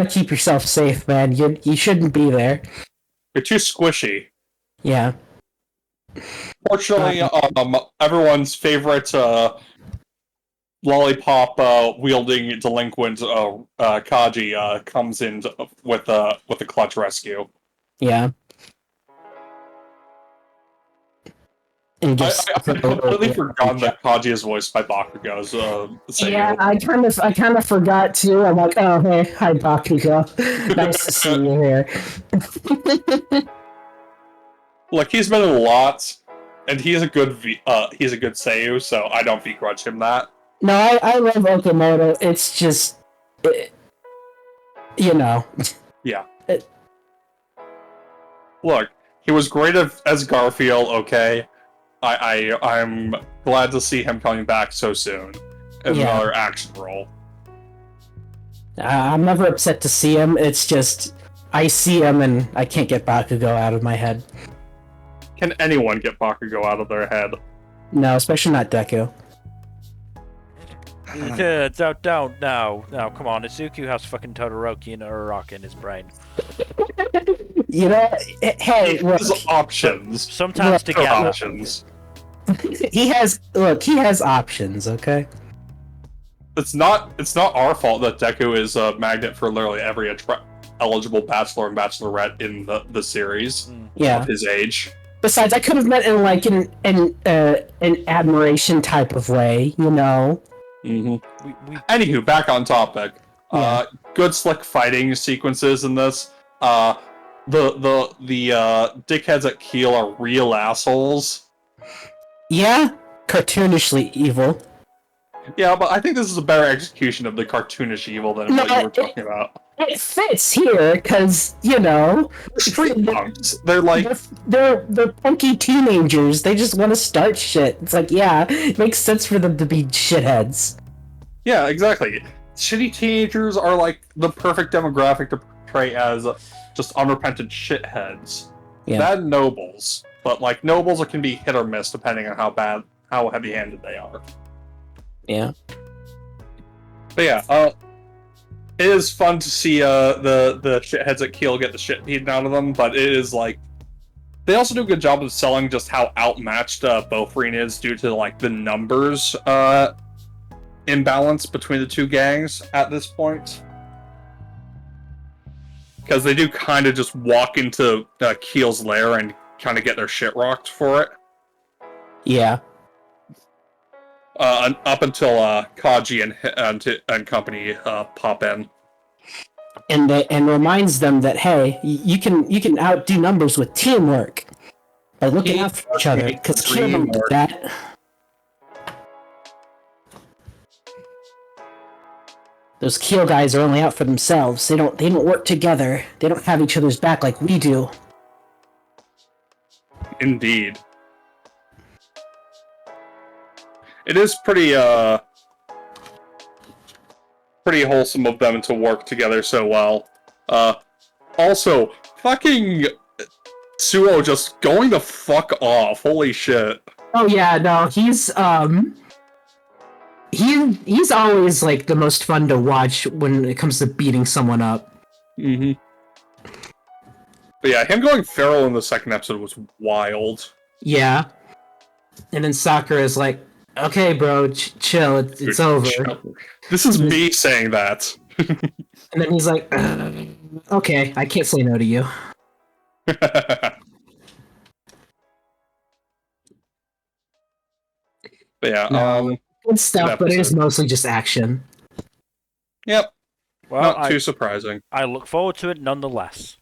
keep yourself safe, man. You shouldn't be there. You're too squishy. Yeah. Fortunately, everyone's favorite lollipop wielding delinquent Kaji comes in with a clutch rescue. Yeah. I completely forgot that Kaji is voiced by Bakugo's yeah, I kind of forgot too. I'm like, oh hey, hi Bakugo. Nice to see you here. Look, he's been in a lot, and he's a good Seiyu, so I don't begrudge him that. No, I love Okamoto. It's just, Yeah. Look, he was great as Garfield. Okay, I'm glad to see him coming back so soon in another action role. I'm never upset to see him. It's just I see him and I can't get Bakugo out of my head. Can anyone get Bakugo out of their head? No, especially not Deku. Yeah, don't, no, come on. Izuku has fucking Todoroki and Uraraka in his brain. You know, hey, look. There's options. Sometimes together. Options. He has options, okay? It's not our fault that Deku is a magnet for literally every eligible bachelor and bachelorette in the series of his age. Besides, I could have met in like an admiration type of way, you know. Anywho, back on topic. Good slick fighting sequences in this. The dickheads at Kiel are real assholes. Yeah, cartoonishly evil. Yeah, but I think this is a better execution of the cartoonish evil than what you were talking about. It fits here because you know street punks. They're like they're punky teenagers. They just want to start shit. It's like it makes sense for them to be shitheads. Yeah, exactly. Shitty teenagers are like the perfect demographic to portray as just unrepentant shitheads. Yeah. Bad nobles, but like nobles can be hit or miss depending on how heavy-handed they are. Yeah. But yeah, it is fun to see the shitheads at Kiel get the shit beaten out of them, but it is like they also do a good job of selling just how outmatched Bofreen is due to like the numbers imbalance between the two gangs at this point. Because they do kind of just walk into Kiel's lair and kind of get their shit rocked for it. Yeah. Up until Kaji and company pop in. And reminds them that hey, you can outdo numbers with teamwork by looking out for each other. Because Kiel don't do that. Those Kiel guys are only out for themselves. They don't work together. They don't have each other's back like we do. Indeed. It is pretty wholesome of them to work together so well. Also, fucking Suo just going the fuck off. Holy shit. Oh yeah, no, he's always like the most fun to watch when it comes to beating someone up. But yeah, him going feral in the second episode was wild. Yeah. And then Sakura is like, okay, bro, chill, it's over. Chill. This is me saying that. And then he's like, okay, I can't say no to you. But yeah, good stuff, but it is mostly just action. Yep. Well, not too surprising. I look forward to it nonetheless.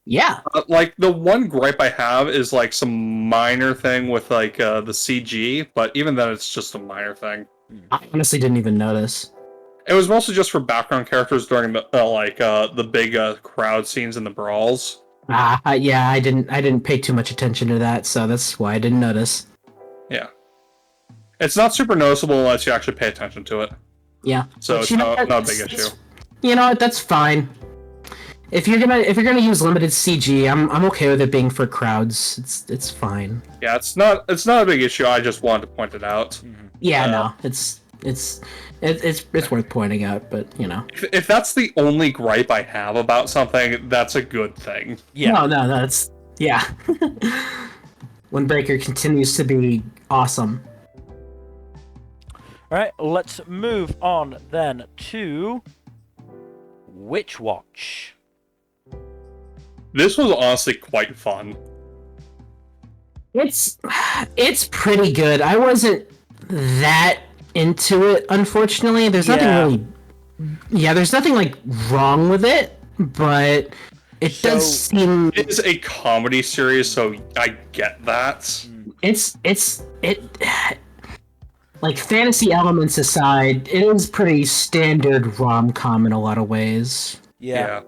Yeah. Like, the one gripe I have is, like, some minor thing with, like, the CG, but even then it's just a minor thing. I honestly didn't even notice. It was mostly just for background characters during the big crowd scenes and the brawls. Yeah, I didn't pay too much attention to that, so that's why I didn't notice. Yeah. It's not super noticeable unless you actually pay attention to it. Yeah. So it's not a big issue. You know what, that's fine. If you're gonna use limited CG, I'm okay with it being for crowds. It's fine. Yeah, it's not a big issue. I just wanted to point it out. Yeah, no, it's worth pointing out, but you know. If that's the only gripe I have about something, that's a good thing. Yeah. No, that's yeah. Windbreaker continues to be awesome. All right, let's move on then to Witch Watch. This was honestly quite fun. It's pretty good. I wasn't that into it, unfortunately. There's nothing like wrong with it, but it does seem it's a comedy series, so I get that. It's like fantasy elements aside, it is pretty standard rom-com in a lot of ways. Yeah.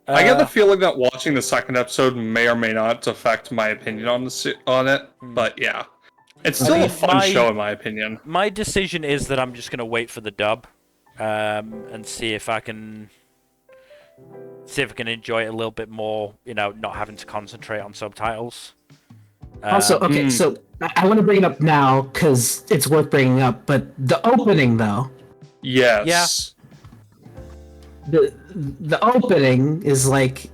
I get the feeling that watching the second episode may or may not affect my opinion on it, but yeah. It's still a fun show, in my opinion. My decision is that I'm just going to wait for the dub, and see if I can enjoy it a little bit more, not having to concentrate on subtitles. Also, okay, so I want to bring it up now, because it's worth bringing up, but the opening, though. Yes. The opening is like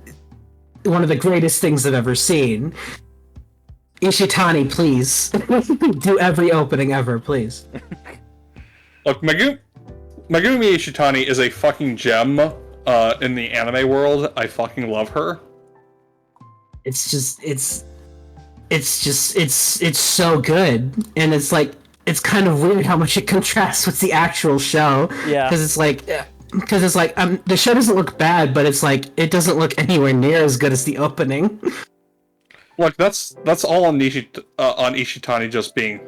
one of the greatest things I've ever seen. Ishitani, please do every opening ever, please. Look, Megumi Ishitani is a fucking gem in the anime world. I fucking love her. It's so good, and it's like it's kind of weird how much it contrasts with the actual show. Yeah, because it's like the show doesn't look bad, but it's like it doesn't look anywhere near as good as the opening. Look, that's all on Ishitani just being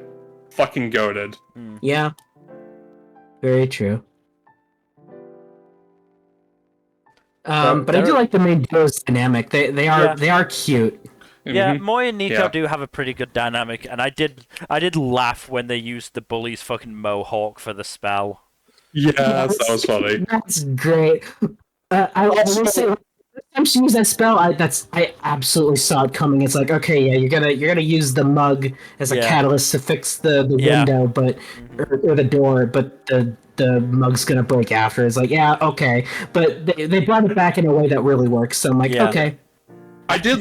fucking goated. Yeah, very true. But I do like the main duo's dynamic. They are cute. Yeah, Moi and Nico do have a pretty good dynamic, and I did laugh when they used the bully's fucking mohawk for the spell. Yeah, that was funny. That's great. I will say, the time she used that spell, I absolutely saw it coming. It's like, okay, yeah, you're gonna use the mug as a catalyst to fix the window, but or the door, but the mug's gonna break after. It's like, yeah, okay, but they brought it back in a way that really works. So I'm like, okay. I did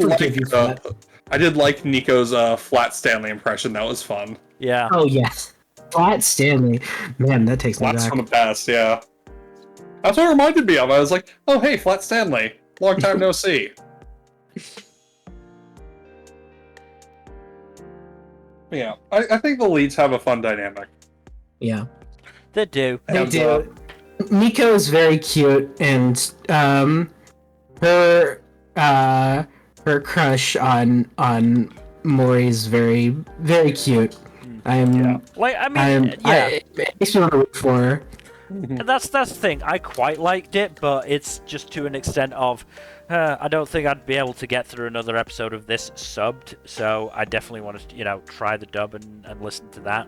like Nico's Flat Stanley impression. That was fun. Yeah. Oh yes, Flat Stanley. Man, that takes me back. Flat's from the past. Yeah. That's what it reminded me of. I was like, oh hey, Flat Stanley. Long time no see. Yeah, I think the leads have a fun dynamic. Yeah. They do. They do. Nico is very cute, and her crush on Mori is very, very cute. It makes me want to root for her. And that's the thing. I quite liked it, but it's just to an extent of I don't think I'd be able to get through another episode of this subbed. So I definitely want to, try the dub and listen to that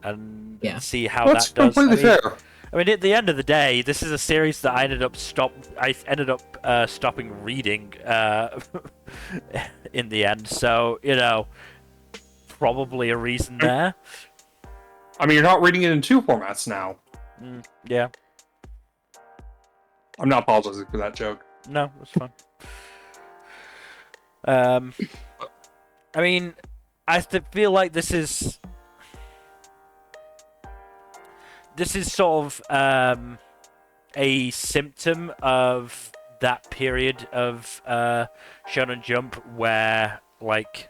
and see how that does. Completely fair. I mean, at the end of the day, this is a series that I ended up stopping reading in the end. So probably a reason there. I mean, you're not reading it in two formats now. Yeah. I'm not apologizing for that joke. No, it's fine. I mean, I feel like this is sort of a symptom of that period of Shonen Jump where like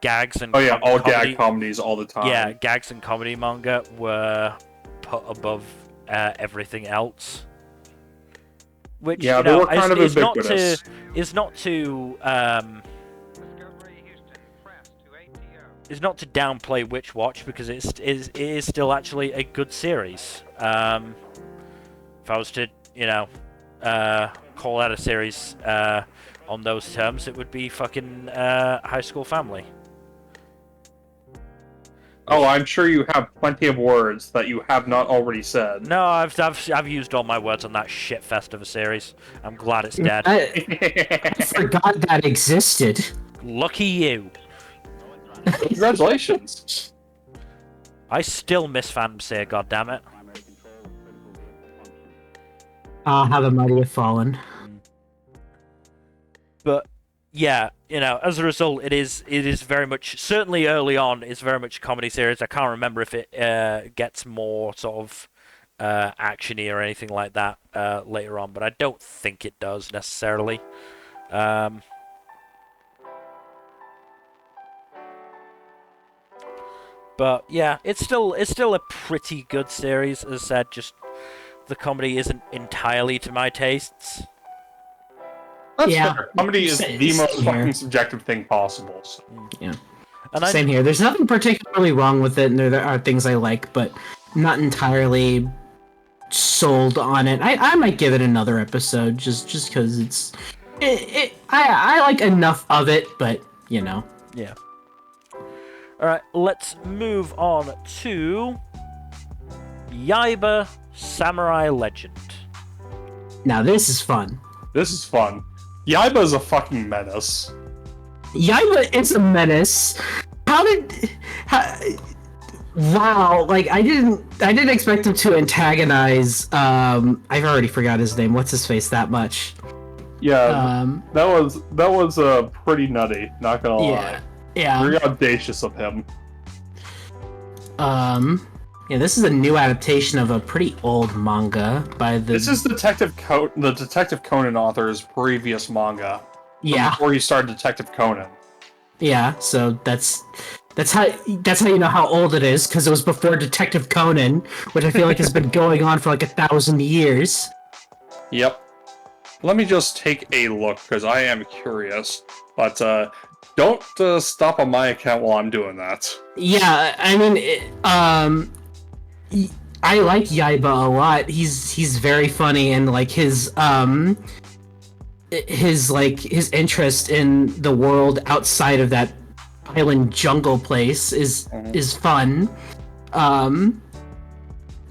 gags and gag comedies all the time. Yeah, gags and comedy manga were put above everything else. Which they were kind of ubiquitous. Is not to downplay Witch Watch because it is still actually a good series. If I was to call out a series on those terms, it would be fucking High School Family. Oh, I'm sure you have plenty of words that you have not already said. No, I've used all my words on that shitfest of a series. I'm glad it's dead. I forgot that existed. Lucky you. Congratulations. I still miss Fiancé, goddammit. How the mighty have fallen. But yeah, as a result, it is very much, certainly early on, it's very much a comedy series. I can't remember if it gets more sort of actiony or anything like that later on, but I don't think it does necessarily. But yeah, it's still a pretty good series. As I said, just the comedy isn't entirely to my tastes. That's fair. Comedy is the most fucking subjective thing possible. So. Yeah. And same here. There's nothing particularly wrong with it, and there are things I like, but not entirely sold on it. I might give it another episode just because I like enough of it, but you know. Yeah. Alright, let's move on to Yaiba Samurai Legend. Now this is fun. This is fun. Yaiba is a fucking menace. Yaiba is a menace. Wow, like I didn't expect him to antagonize I've already forgot his name. What's his face that much? Yeah, that was pretty nutty, not gonna lie. Yeah. Very audacious of him. Yeah, this is a new adaptation of a pretty old manga by the. This is the Detective Conan author's previous manga. Yeah. Before he started Detective Conan. Yeah, so that's how you know how old it is, because it was before Detective Conan, which I feel like has been going on for like 1,000 years. Yep. Let me just take a look, because I am curious. But don't stop on my account while I'm doing that. Yeah, I mean, I like Yaiba a lot. He's very funny, and like his interest in the world outside of that island jungle place is fun.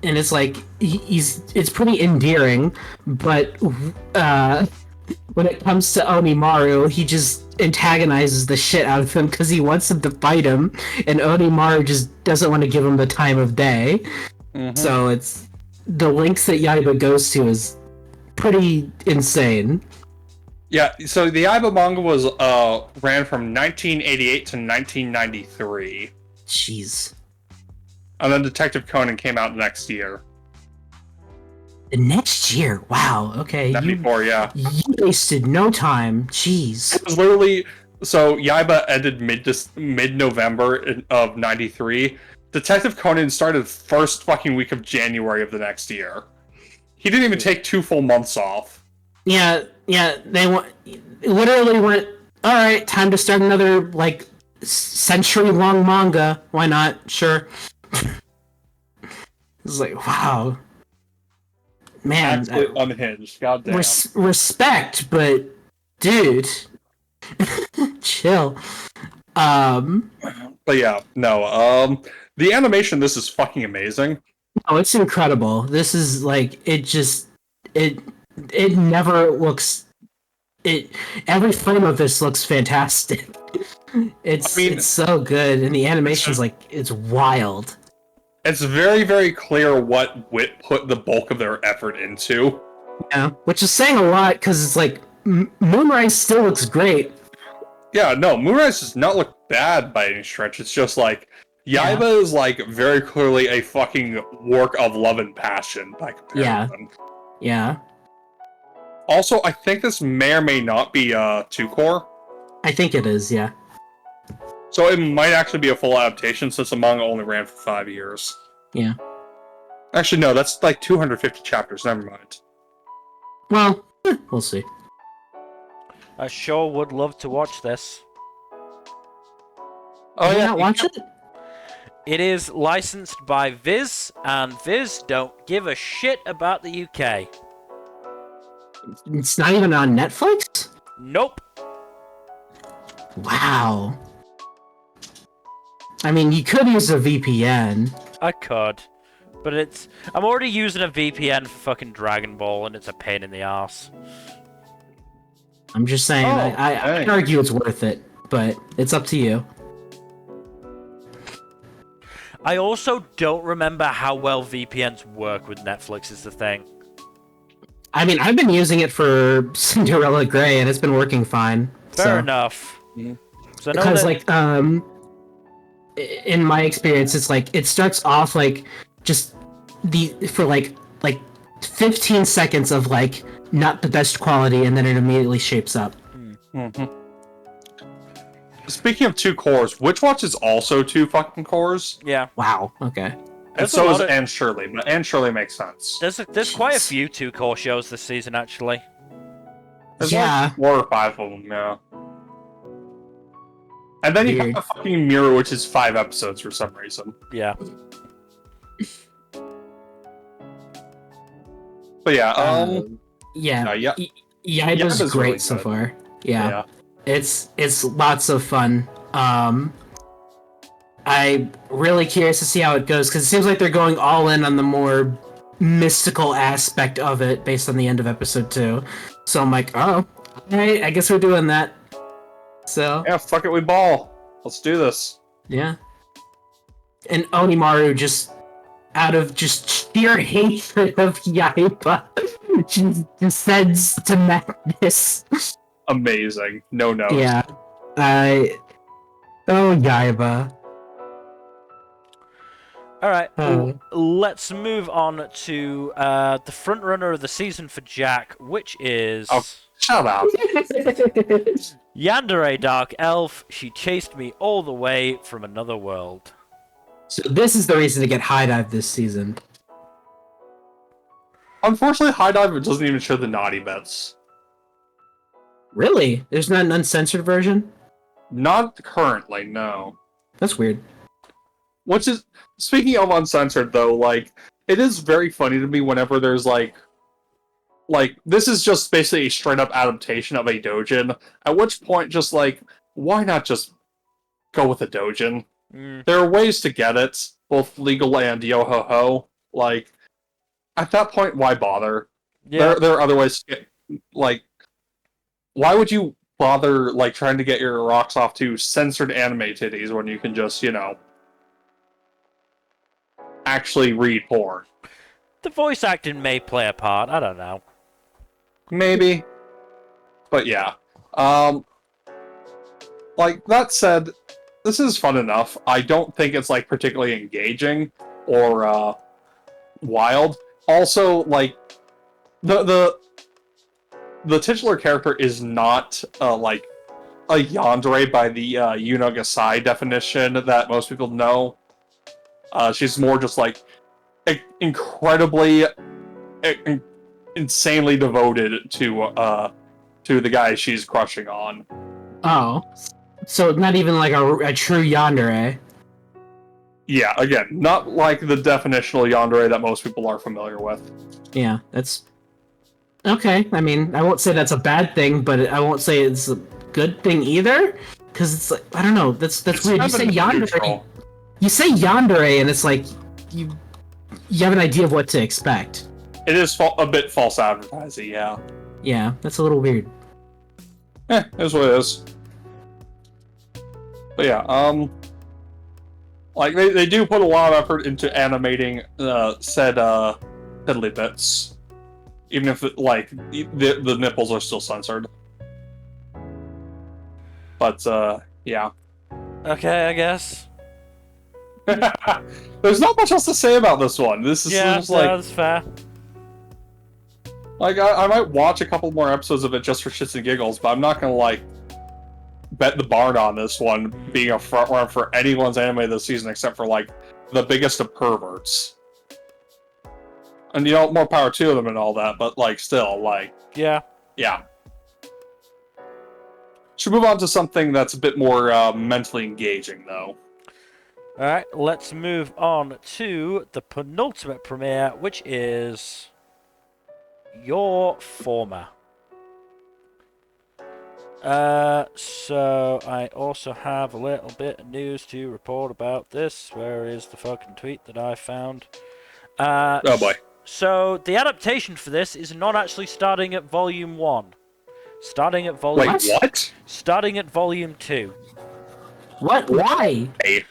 And it's like it's pretty endearing, but when it comes to Onimaru, he just antagonizes the shit out of him because he wants him to fight him, and Onimaru just doesn't want to give him the time of day. So it's the lengths that Yaiba goes to is pretty insane. Yeah, so the Yaiba manga was ran from 1988 to 1993. Jeez. And then Detective Conan came out next year. The next year? Wow, okay. 94, yeah. You wasted no time. Jeez. It was literally... So, Yaiba ended mid-November of 93. Detective Conan started first fucking week of January of the next year. He didn't even take 2 full months off. Yeah, they literally went, alright, time to start another, like, century-long manga. Why not? Sure. It's like, wow. Man. Absolutely unhinged. Goddamn. Respect, but, dude. Chill. But yeah, no, the animation, this is fucking amazing. Oh, it's incredible. This is, like, it never looks... Every frame of this looks fantastic. It's so good, and the animation's like, it's wild. It's very, very clear what Wit put the bulk of their effort into. Yeah, which is saying a lot, because it's like, Moonrise still looks great. Yeah, no, Moonrise does not look bad by any stretch. It's just like, Yaiba is like very clearly a fucking work of love and passion by comparison. Yeah. Also, I think this may or may not be 2-core. I think it is, yeah. So it might actually be a full adaptation since the manga only ran for 5 years. Yeah. Actually, no, that's like 250 chapters. Never mind. Well, we'll see. I sure would love to watch this. Oh, Did you yeah, not watch it? It is licensed by Viz, and Viz don't give a shit about the UK. It's not even on Netflix? Nope. Wow. I mean, you could use a VPN. I could. But I'm already using a VPN for fucking Dragon Ball, and it's a pain in the arse. I'm just saying, I'd argue it's worth it, but it's up to you. I also don't remember how well VPNs work with Netflix is the thing. I mean, I've been using it for Cinderella Grey, and it's been working fine. Fair enough. So because, like, in my experience, it's like, it starts off, like, just for, like 15 seconds of, like, not the best quality, and then it immediately shapes up. Speaking of 2 cores, Witch Watch is also 2 fucking cores. Yeah. Wow, okay. And so is Anne Shirley, but Anne Shirley makes sense. There's quite a few 2-core shows this season, actually. There's Yeah. like 4 or 5 of them, yeah. And then you have the fucking Miru, which is 5 episodes for some reason. Yeah. But yeah, yeah, yeah. Yaiba's Yaiba's great really so good. far. Yeah. It's lots of fun. I'm really curious to see how it goes because it seems like they're going all in on the more mystical aspect of it based on the end of episode 2. So I'm like, oh, alright, I guess we're doing that. So Yeah, fuck it, we ball. Let's do this. yeah. And Onimaru just out of just sheer hatred of Yaiba just descends to madness. Amazing. No notes. Yeah. Oh, Yaiba. All right, Oh. let's move on to the front runner of the season for Jack, which is Oh. Shut up. Yandere Dark Elf. She chased me all the way from another world. So this is the reason to get High Dive this season. Unfortunately, High Dive doesn't even show the naughty bits. Really? There's not an uncensored version? Not currently, no. That's weird. Which is, speaking of uncensored though, like, it is very funny to me whenever there's like, this is just basically a straight up adaptation of a doujin, at which point just like, why not just go with a doujin? There are ways to get it, both legal and yo-ho-ho. Like, at that point, why bother? Yeah. There are other ways to get, like, why would you bother, like, trying to get your rocks off to censored anime titties when you can just, you know, actually read porn? The voice acting may play a part. I don't know. Maybe. But yeah. Like, that said, this is fun enough. I don't think it's, like, particularly engaging or, wild. Also, like, the titular character is not, like, a yandere by the, Yunagasai definition that most people know. She's more just, like, incredibly, insanely devoted to the guy she's crushing on. Oh. So not even like a true yandere. Yeah, again, not like the definitional yandere that most people are familiar with. Yeah, that's... Okay, I mean, I won't say that's a bad thing, but I won't say it's a good thing either. Because it's like, I don't know, that's weird. You say yandere... Neutral. You say yandere, and it's like, you have an idea of what to expect. It is a bit false advertising, yeah. Yeah, that's a little weird. It is what it is. But yeah, like, they do put a lot of effort into animating, said, fiddly bits. Even if, like, the nipples are still censored. But, yeah. Okay, I guess. There's not much else to say about this one. This is Yeah, just like... that's fair. Like, I might watch a couple more episodes of it just for shits and giggles, but I'm not gonna, like, bet the barn on this one being a front runner for anyone's anime this season except for, like, the biggest of perverts. And, you know, more power to them and all that, but, like, still, like... Yeah. Yeah. Should move on to something that's a bit more, mentally engaging, though. Alright, let's move on to the penultimate premiere, which is... Your Former. So I also have a little bit of news to report about this. Where is the fucking tweet that I found? Oh boy. So the adaptation for this is not actually starting at Volume 1. Starting at Volume... Wait, what? Starting at Volume 2. What? Why? Hey.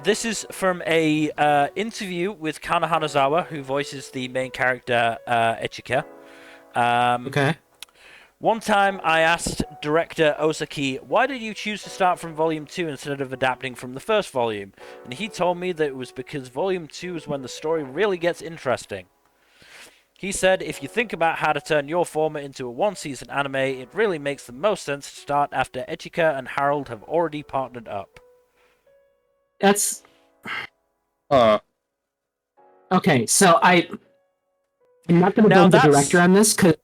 This is from a interview with Kana Hanazawa, who voices the main character, Ichika. Okay. One time I asked director Osaki, why did you choose to start from Volume 2 instead of adapting from the first volume? And he told me that it was because Volume 2 is when the story really gets interesting. He said, if you think about how to turn Your Former into a one-season anime, it really makes the most sense to start after Ichika and Harold have already partnered up. That's... Okay, so I'm not going to blame the director on this, because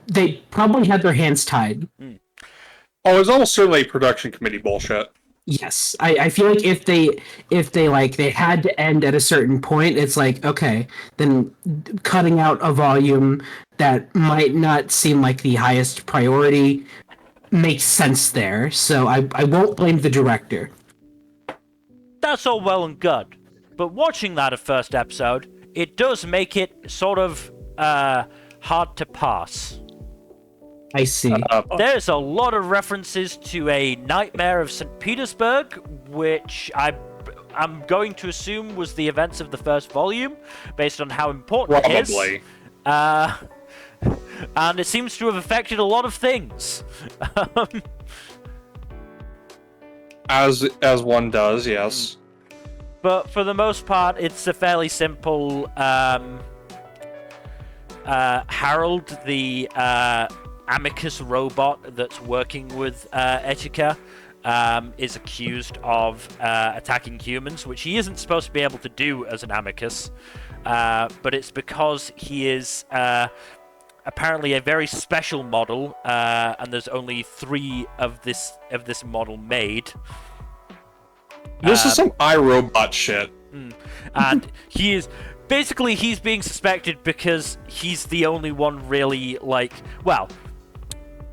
they probably had their hands tied. Oh, it's almost certainly production committee bullshit. Yes, I feel like if they like they had to end at a certain point, it's like okay, then cutting out a volume that might not seem like the highest priority makes sense there. So I won't blame the director. That's all well and good, but watching that first episode, it does make it sort of hard to pass. I see. There's a lot of references to a Nightmare of St. Petersburg, which I'm going to assume was the events of the first volume, based on how important it is. Probably. And it seems to have affected a lot of things. As one does, yes. But for the most part, it's a fairly simple. Harold, the amicus robot that's working with Echika, is accused of attacking humans, which he isn't supposed to be able to do as an amicus. But it's because he is apparently a very special model, and there's only 3 of this model made. This is some iRobot shit. And he's being suspected because he's the only one really,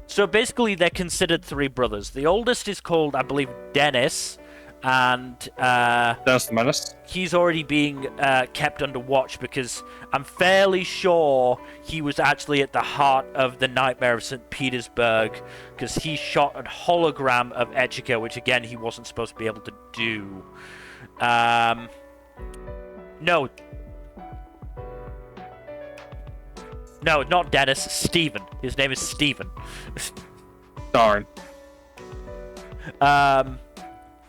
so basically they're considered 3 brothers. The oldest is called, I believe, Dennis, and Dennis the Menace. he's already being kept under watch because I'm fairly sure he was actually at the heart of the Nightmare of St. Petersburg, because he shot a hologram of Echika, which again he wasn't supposed to be able to do. No, not Dennis. Steven. His name is Steven. Darn.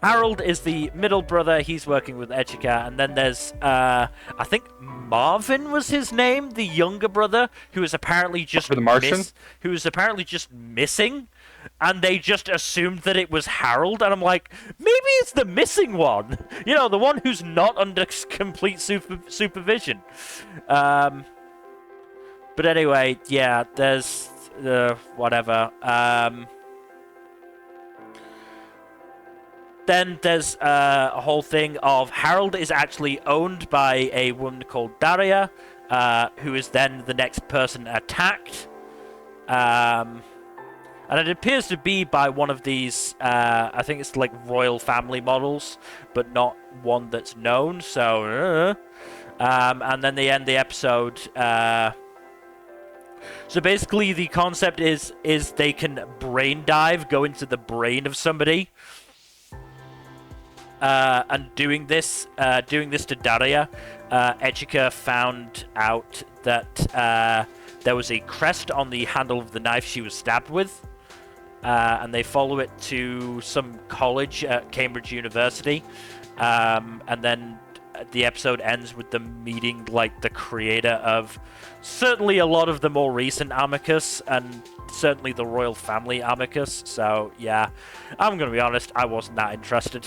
Harold is the middle brother. He's working with Echika, and then there's I think Marvin was his name, the younger brother, who is apparently just the Martian? who is apparently just missing, and they just assumed that it was Harold, and I'm like, maybe it's the missing one, the one who's not under complete supervision. But anyway, yeah, there's whatever. Then there's a whole thing of Harold is actually owned by a woman called Daria, who is then the next person attacked. And it appears to be by one of these, I think it's like royal family models, but not one that's known, so... and then they end the episode... So basically the concept is they can brain dive, go into the brain of somebody... and doing this to Daria, Echika found out that there was a crest on the handle of the knife she was stabbed with, and they follow it to some college at Cambridge University, and then the episode ends with them meeting the creator of certainly a lot of the more recent Amicus, and certainly the royal family Amicus. So yeah, I'm gonna be honest, I wasn't that interested.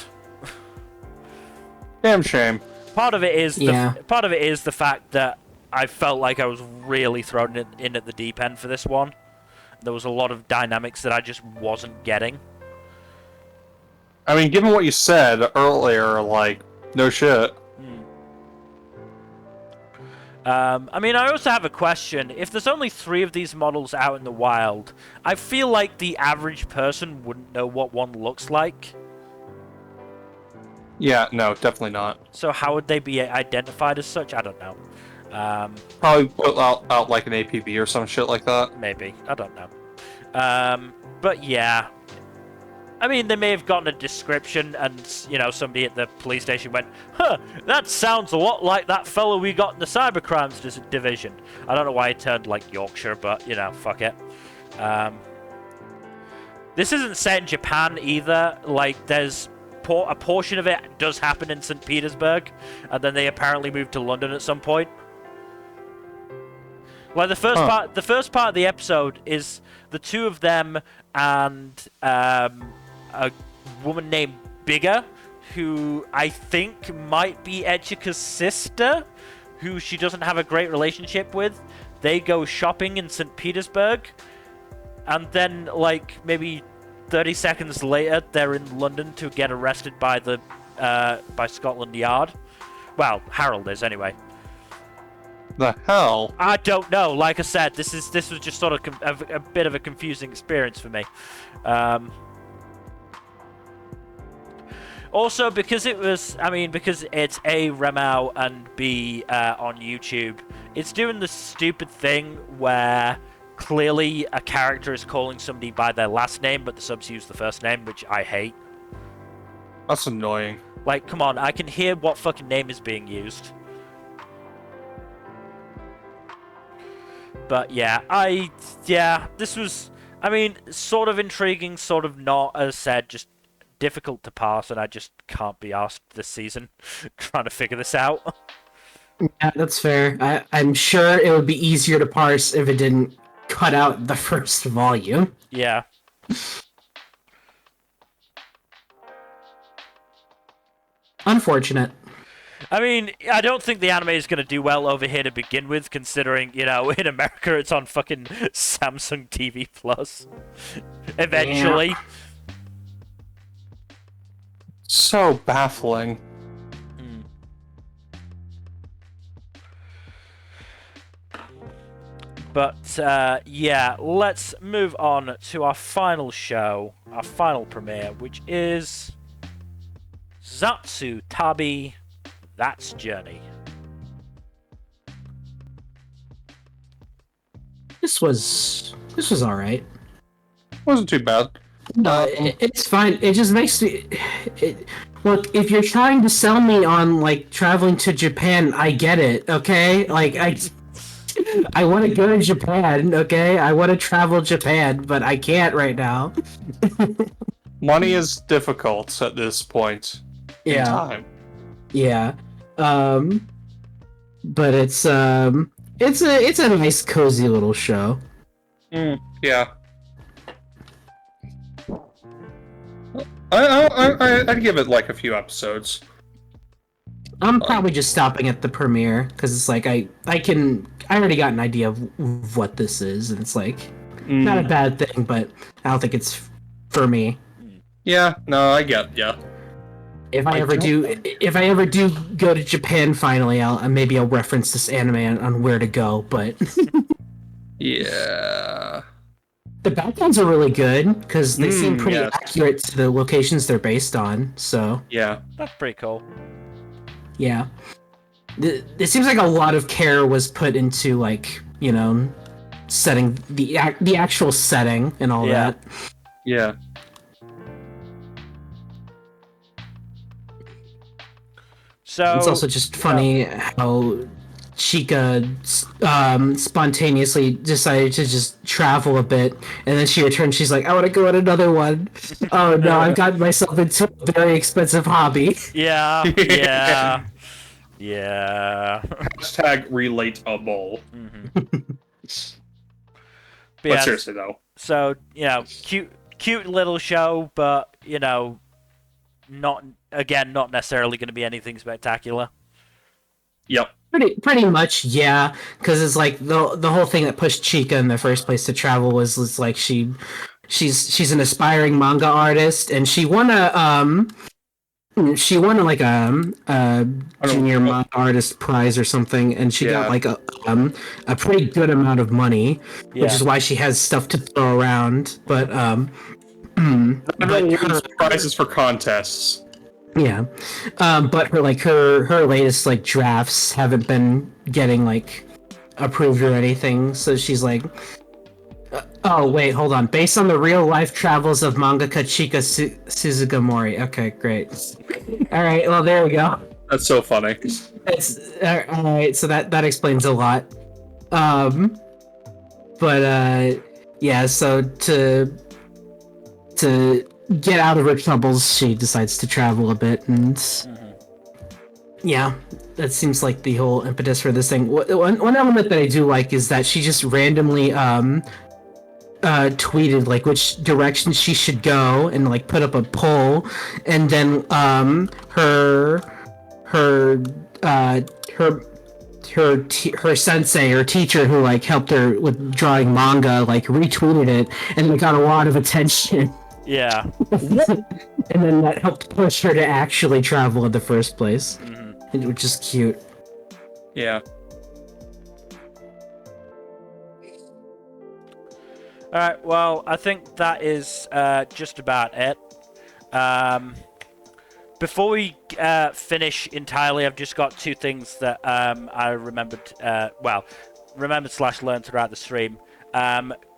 Damn shame. Part of it is the fact that I felt like I was really thrown in at the deep end for this one. There was a lot of dynamics that I just wasn't getting. I mean, given what you said earlier, no shit. I mean, I also have a question. If there's only 3 of these models out in the wild, I feel like the average person wouldn't know what one looks like. Yeah, no, definitely not. So how would they be identified as such? I don't know. Probably put out like an APB or some shit like that. Maybe. I don't know. But yeah. I mean, they may have gotten a description and, somebody at the police station went, huh, that sounds a lot like that fellow we got in the cybercrimes division. I don't know why it turned like Yorkshire, but, fuck it. This isn't set in Japan either. There's a portion of it does happen in St. Petersburg, and then they apparently moved to London at some point. The first part of the episode is the 2 of them and a woman named Bigger, who I think might be Echika's sister, who she doesn't have a great relationship with. They go shopping in St. Petersburg, and then maybe 30 seconds later, they're in London to get arrested by the by Scotland Yard. Well, Harold is anyway. The hell? I don't know. Like I said, this was just sort of a bit of a confusing experience for me. Also, because because it's A, Remau, and B, on YouTube, it's doing the stupid thing where clearly a character is calling somebody by their last name, but the subs use the first name, which I hate. That's annoying. Like, come on, I can hear what fucking name is being used. But yeah, this was, sort of intriguing, sort of not, as said, just difficult to pass, and I just can't be asked this season trying to figure this out. Yeah, that's fair. I'm sure it would be easier to parse if it didn't cut out the first volume. Yeah. Unfortunate. I don't think the anime is going to do well over here to begin with, considering, in America it's on fucking Samsung TV Plus. Eventually. Yeah. So baffling. But, let's move on to our final show, our final premiere, which is Zatsu Tabi, That's Journey. This was alright. Wasn't too bad. No, it's fine. It just makes me... Look, if you're trying to sell me on, like, traveling to Japan, I get it, okay? Like, I want to go to Japan, okay? I want to travel Japan, but I can't right now. Money is difficult at this point in time. Yeah. But it's a nice, cozy little show. Yeah. I'd give it like a few episodes. I'm probably just stopping at the premiere because it's like I already got an idea of what this is, and it's like not a bad thing, but I don't think it's for me. Yeah, no, I get yeah. If I ever do go to Japan finally, maybe I'll reference this anime on where to go, but yeah. The backgrounds are really good because they seem pretty accurate to the locations they're based on. So yeah, that's pretty cool. Yeah, it seems like a lot of care was put into setting the actual setting and all that. Yeah. So it's also just funny how Chika spontaneously decided to just travel a bit, and then she returned. She's like, I want to go on another one. Oh no, I've gotten myself into a very expensive hobby. Yeah. Hashtag relatable. But seriously though. So, cute little show, but, not necessarily going to be anything spectacular. Yep. Pretty much, yeah. Because it's like the whole thing that pushed Chika in the first place to travel was like she's an aspiring manga artist, and she won a junior manga artist prize or something, and she got like a pretty good amount of money, which is why she has stuff to throw around. But prizes for contests. Yeah, but her latest drafts haven't been getting approved or anything. So she's like, oh wait, hold on. Based on the real life travels of mangaka Chika Suzugamori. Okay, great. All right, well there we go. That's so funny. It's all right. So that explains a lot. Yeah. So to get out of her troubles, she decides to travel a bit, and that seems like the whole impetus for this thing. One element that I do like is that she just randomly tweeted which direction she should go, and put up a poll, and then her sensei or teacher who helped her with drawing manga retweeted it, and it got a lot of attention. Yeah. And then that helped push her to actually travel in the first place, which is cute. Yeah. Alright, well, I think that is just about it. Before we finish entirely, I've just got two things that I remembered, remembered/learned throughout the stream.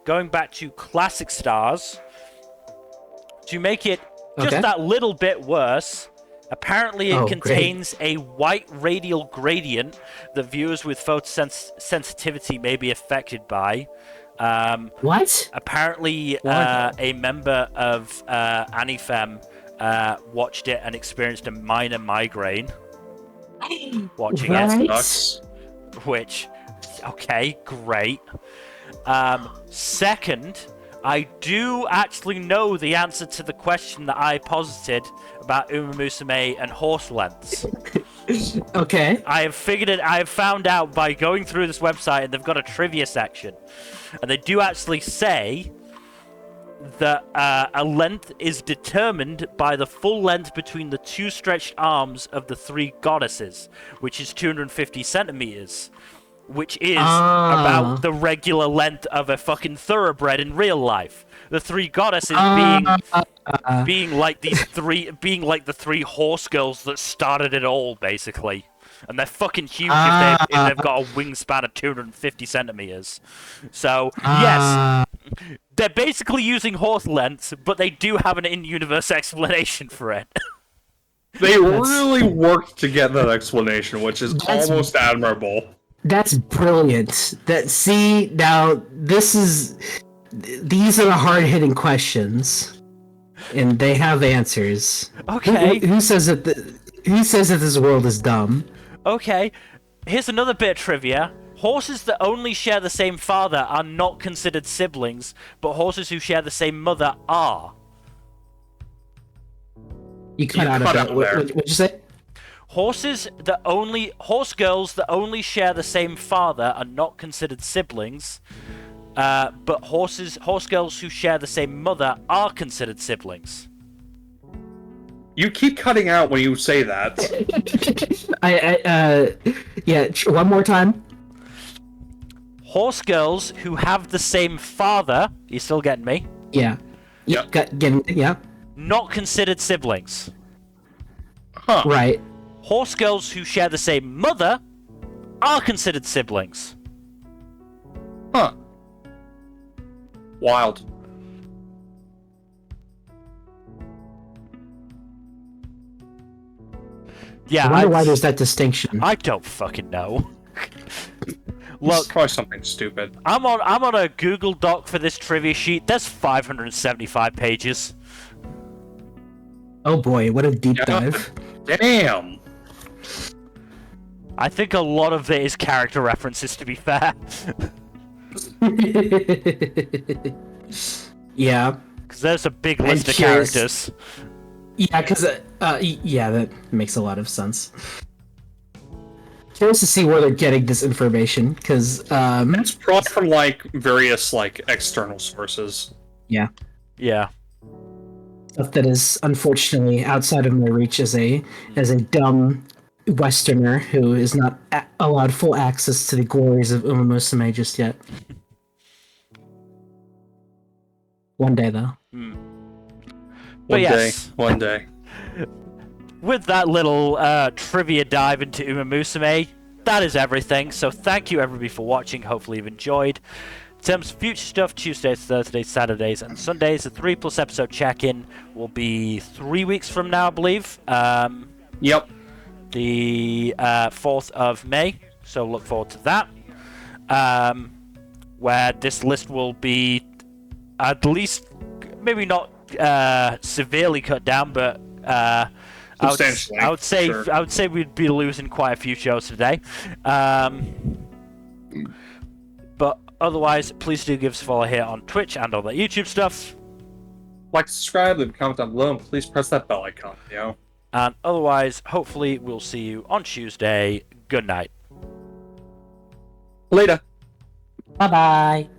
Going back to Classic Stars, to make it just that little bit worse, apparently it contains a white radial gradient that viewers with photosensitivity may be affected by. What? Apparently, a member of Anifem watched it and experienced a minor migraine watching it. Which, okay, great. Second, I do actually know the answer to the question that I posited about Musume and horse lengths. Okay. I have figured it. I have found out by going through this website, and they've got a trivia section, and they do actually say that a length is determined by the full length between the two stretched arms of the three goddesses, which is 250 centimeters, which is about the regular length of a fucking thoroughbred in real life. The three goddesses being like the three horse girls that started it all, basically. And they're fucking huge if they've got a wingspan of 250 centimeters. So, yes, they're basically using horse lengths, but they do have an in-universe explanation for it. They really worked to get that explanation, which is almost admirable. That's brilliant. Now these are the hard-hitting questions, and they have answers. Okay. Who says that this world is dumb? Okay, here's another bit of trivia. Horses that only share the same father are not considered siblings, but horses who share the same mother are. You cut out a bit. What'd you say? Horse girls that only share the same father are not considered siblings, but horse girls who share the same mother are considered siblings. You keep cutting out when you say that. One more time. Horse girls who have the same father, you still getting me? Yeah. Yeah. Not considered siblings. Huh. Right. Horse girls who share the same mother are considered siblings. Huh. Wild. Yeah, I wonder why there's that distinction. I don't fucking know. Look, it's probably something stupid. I'm on a Google Doc for this trivia sheet. There's 575 pages. Oh boy, what a deep dive. Damn. I think a lot of it is character references, to be fair. Yeah. Because there's a big list of characters. Yeah, because that makes a lot of sense. Curious to see where they're getting this information, because it's probably from like various like external sources. Yeah. Yeah. Stuff that is unfortunately outside of my reach as a dumb Westerner who is not allowed full access to the glories of Musume just yet. One day, though. One day. With that little trivia dive into Musume, that is everything. So thank you everybody for watching. Hopefully you've enjoyed. In terms of future stuff, Tuesdays, Thursdays, Saturdays, and Sundays, the 3+ episode check-in will be 3 weeks from now, I believe. Yep. The 4th of May. So look forward to that. Where this list will be at least, maybe not severely cut down, but I would say we'd be losing quite a few shows today. But otherwise, please do give us a follow here on Twitch and all that YouTube stuff. Like, subscribe, leave a comment down below, and please press that bell icon, And otherwise, hopefully we'll see you on Tuesday. Good night. Later. Bye-bye.